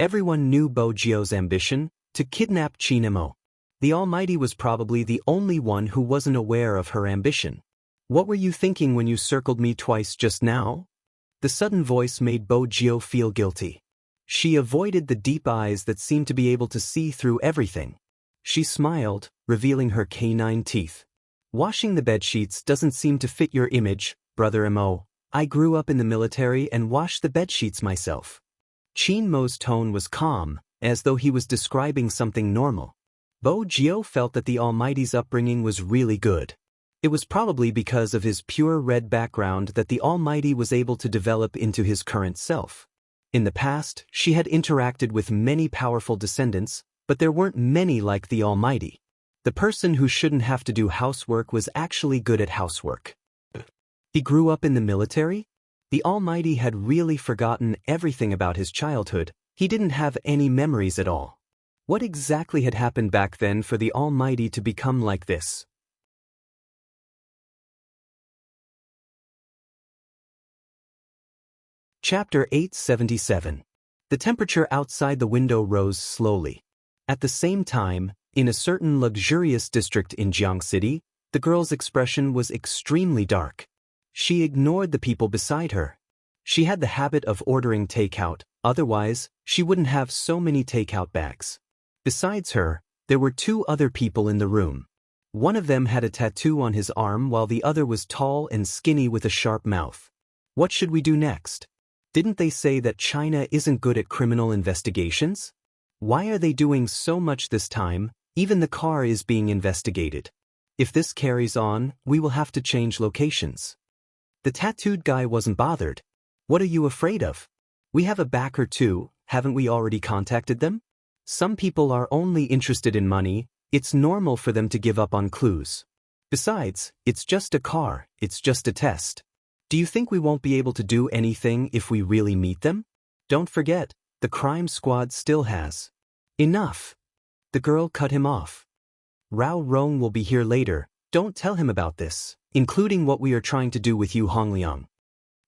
Everyone knew Bo Jio's ambition, to kidnap Qin Mo. The Almighty was probably the only one who wasn't aware of her ambition. What were you thinking when you circled me twice just now? The sudden voice made Bo Jio feel guilty. She avoided the deep eyes that seemed to be able to see through everything. She smiled, revealing her canine teeth. Washing the bedsheets doesn't seem to fit your image, Brother Mo. I grew up in the military and washed the bedsheets myself. Qin Mo's tone was calm, as though he was describing something normal. Bo Jio felt that the Almighty's upbringing was really good. It was probably because of his pure red background that the Almighty was able to develop into his current self. In the past, she had interacted with many powerful descendants, but there weren't many like the Almighty. The person who shouldn't have to do housework was actually good at housework. He grew up in the military? The Almighty had really forgotten everything about his childhood. He didn't have any memories at all. What exactly had happened back then for the Almighty to become like this? Chapter 877. The temperature outside the window rose slowly. At the same time, in a certain luxurious district in Jiang City, the girl's expression was extremely dark. She ignored the people beside her. She had the habit of ordering takeout, otherwise, she wouldn't have so many takeout bags. Besides her, there were two other people in the room. One of them had a tattoo on his arm while the other was tall and skinny with a sharp mouth. What should we do next? Didn't they say that China isn't good at criminal investigations? Why are they doing so much this time? Even the car is being investigated. If this carries on, we will have to change locations. The tattooed guy wasn't bothered. What are you afraid of? We have a backer too, haven't we already contacted them? Some people are only interested in money, it's normal for them to give up on clues. Besides, it's just a car, it's just a test. Do you think we won't be able to do anything if we really meet them? Don't forget, the crime squad still has. Enough. The girl cut him off. Rao Rong will be here later, don't tell him about this, including what we are trying to do with you Hongliang.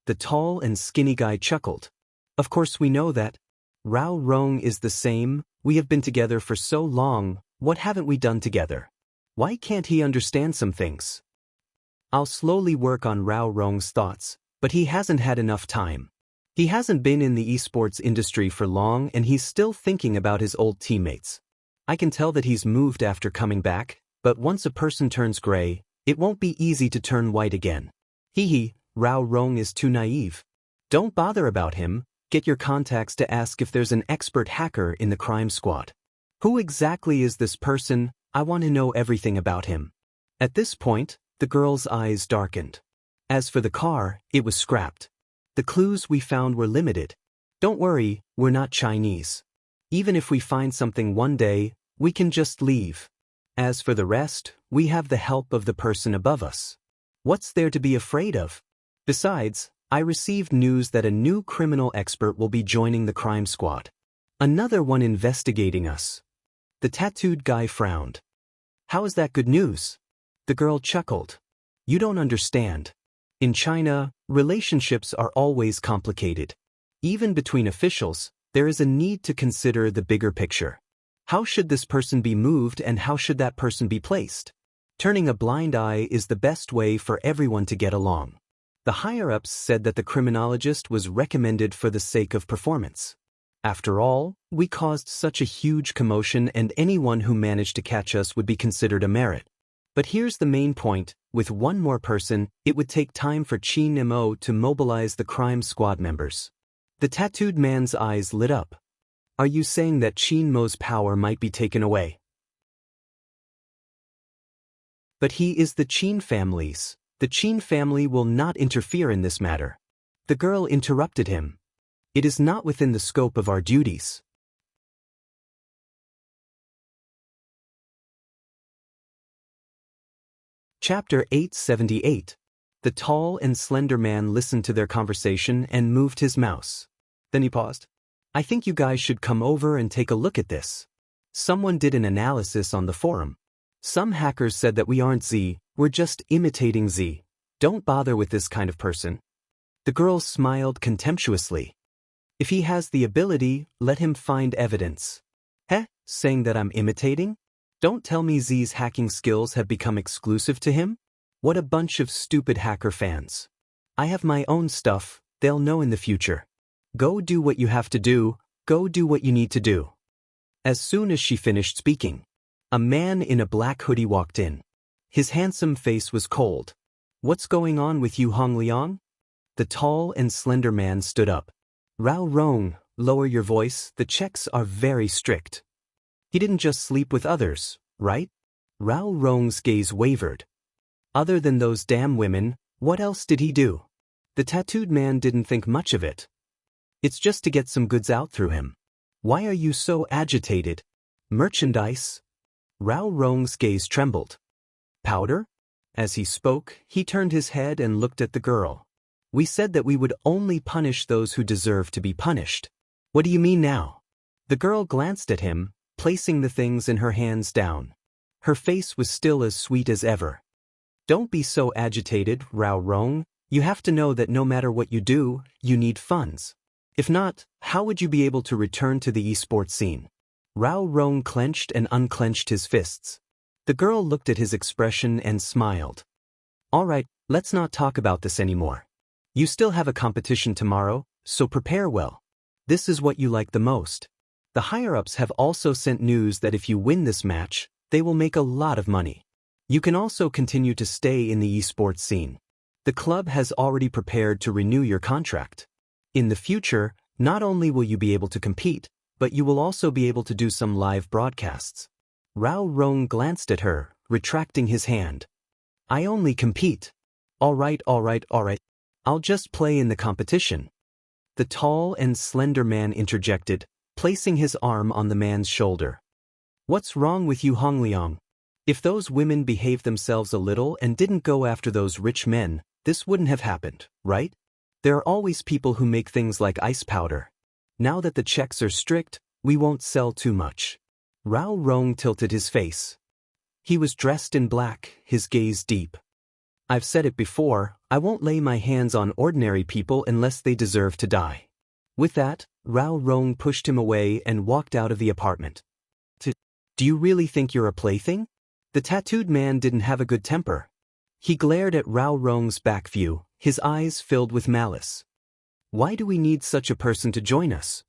The tall and skinny guy chuckled. Of course we know that. Rao Rong is the same, we have been together for so long, what haven't we done together? Why can't he understand some things? I'll slowly work on Rao Rong's thoughts, but he hasn't had enough time. He hasn't been in the esports industry for long and he's still thinking about his old teammates. I can tell that he's moved after coming back, but once a person turns gray, it won't be easy to turn white again. Rao Rong is too naive. Don't bother about him, get your contacts to ask if there's an expert hacker in the crime squad. Who exactly is this person? I want to know everything about him. At this point, the girl's eyes darkened. As for the car, it was scrapped. The clues we found were limited. Don't worry, we're not Chinese. Even if we find something one day, we can just leave. As for the rest, we have the help of the person above us. What's there to be afraid of? Besides, I received news that a new criminal expert will be joining the crime squad. Another one investigating us. The tattooed guy frowned. How is that good news? The girl chuckled. You don't understand. In China, relationships are always complicated. Even between officials, there is a need to consider the bigger picture. How should this person be moved and how should that person be placed? Turning a blind eye is the best way for everyone to get along. The higher-ups said that the criminologist was recommended for the sake of performance. After all, we caused such a huge commotion and anyone who managed to catch us would be considered a merit. But here's the main point, with one more person, it would take time for Chin Mo to mobilize the crime squad members. The tattooed man's eyes lit up. Are you saying that Chin Mo's power might be taken away? But he is the Chin family's. The Chin family will not interfere in this matter. The girl interrupted him. It is not within the scope of our duties. Chapter 878. The tall and slender man listened to their conversation and moved his mouse. Then he paused. I think you guys should come over and take a look at this. Someone did an analysis on the forum. Some hackers said that we aren't Z, we're just imitating Z. Don't bother with this kind of person. The girl smiled contemptuously. If he has the ability, let him find evidence. Saying that I'm imitating? Don't tell me Z's hacking skills have become exclusive to him? What a bunch of stupid hacker fans. I have my own stuff, they'll know in the future. Go do what you have to do, go do what you need to do. As soon as she finished speaking, a man in a black hoodie walked in. His handsome face was cold. What's going on with you, Hong Liang? The tall and slender man stood up. Rao Rong, lower your voice, the checks are very strict. He didn't just sleep with others, right? Rao Rong's gaze wavered. Other than those damn women, what else did he do? The tattooed man didn't think much of it. It's just to get some goods out through him. Why are you so agitated? Merchandise? Rao Rong's gaze trembled. Powder? As he spoke, he turned his head and looked at the girl. We said that we would only punish those who deserve to be punished. What do you mean now? The girl glanced at him, placing the things in her hands down. Her face was still as sweet as ever. Don't be so agitated, Rao Rong. You have to know that no matter what you do, you need funds. If not, how would you be able to return to the esports scene? Rao Rong clenched and unclenched his fists. The girl looked at his expression and smiled. All right, let's not talk about this anymore. You still have a competition tomorrow, so prepare well. This is what you like the most. The higher-ups have also sent news that if you win this match, they will make a lot of money. You can also continue to stay in the esports scene. The club has already prepared to renew your contract. In the future, not only will you be able to compete, but you will also be able to do some live broadcasts. Rao Rong glanced at her, retracting his hand. I only compete. All right. I'll just play in the competition. The tall and slender man interjected, placing his arm on the man's shoulder. What's wrong with you, Hong Liang? If those women behaved themselves a little and didn't go after those rich men, this wouldn't have happened, right? There are always people who make things like ice powder. Now that the checks are strict, we won't sell too much. Rao Rong tilted his face. He was dressed in black, his gaze deep. I've said it before, I won't lay my hands on ordinary people unless they deserve to die. With that, Rao Rong pushed him away and walked out of the apartment. Do you really think you're a plaything? The tattooed man didn't have a good temper. He glared at Rao Rong's back view, his eyes filled with malice. Why do we need such a person to join us?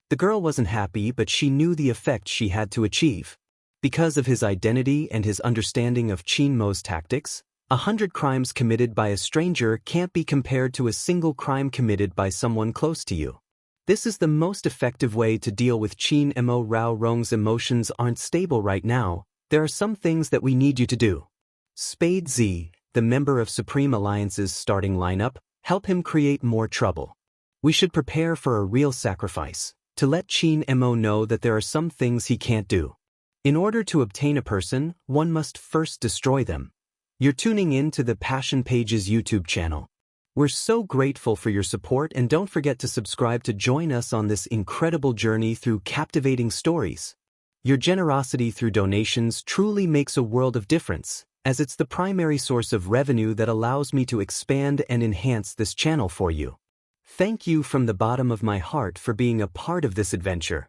The girl wasn't happy, but she knew the effect she had to achieve. Because of his identity and his understanding of Chin Mo's tactics, 100 crimes committed by a stranger can't be compared to a single crime committed by someone close to you. This is the most effective way to deal with Chin Mo. Rao Rong's emotions aren't stable right now. There are some things that we need you to do. Spade Z, the member of Supreme Alliance's starting lineup, help him create more trouble. We should prepare for a real sacrifice, to let Chin Mo know that there are some things he can't do. In order to obtain a person, one must first destroy them. You're tuning in to the Passion Pages YouTube channel. We're so grateful for your support, and don't forget to subscribe to join us on this incredible journey through captivating stories. Your generosity through donations truly makes a world of difference, as it's the primary source of revenue that allows me to expand and enhance this channel for you. Thank you from the bottom of my heart for being a part of this adventure.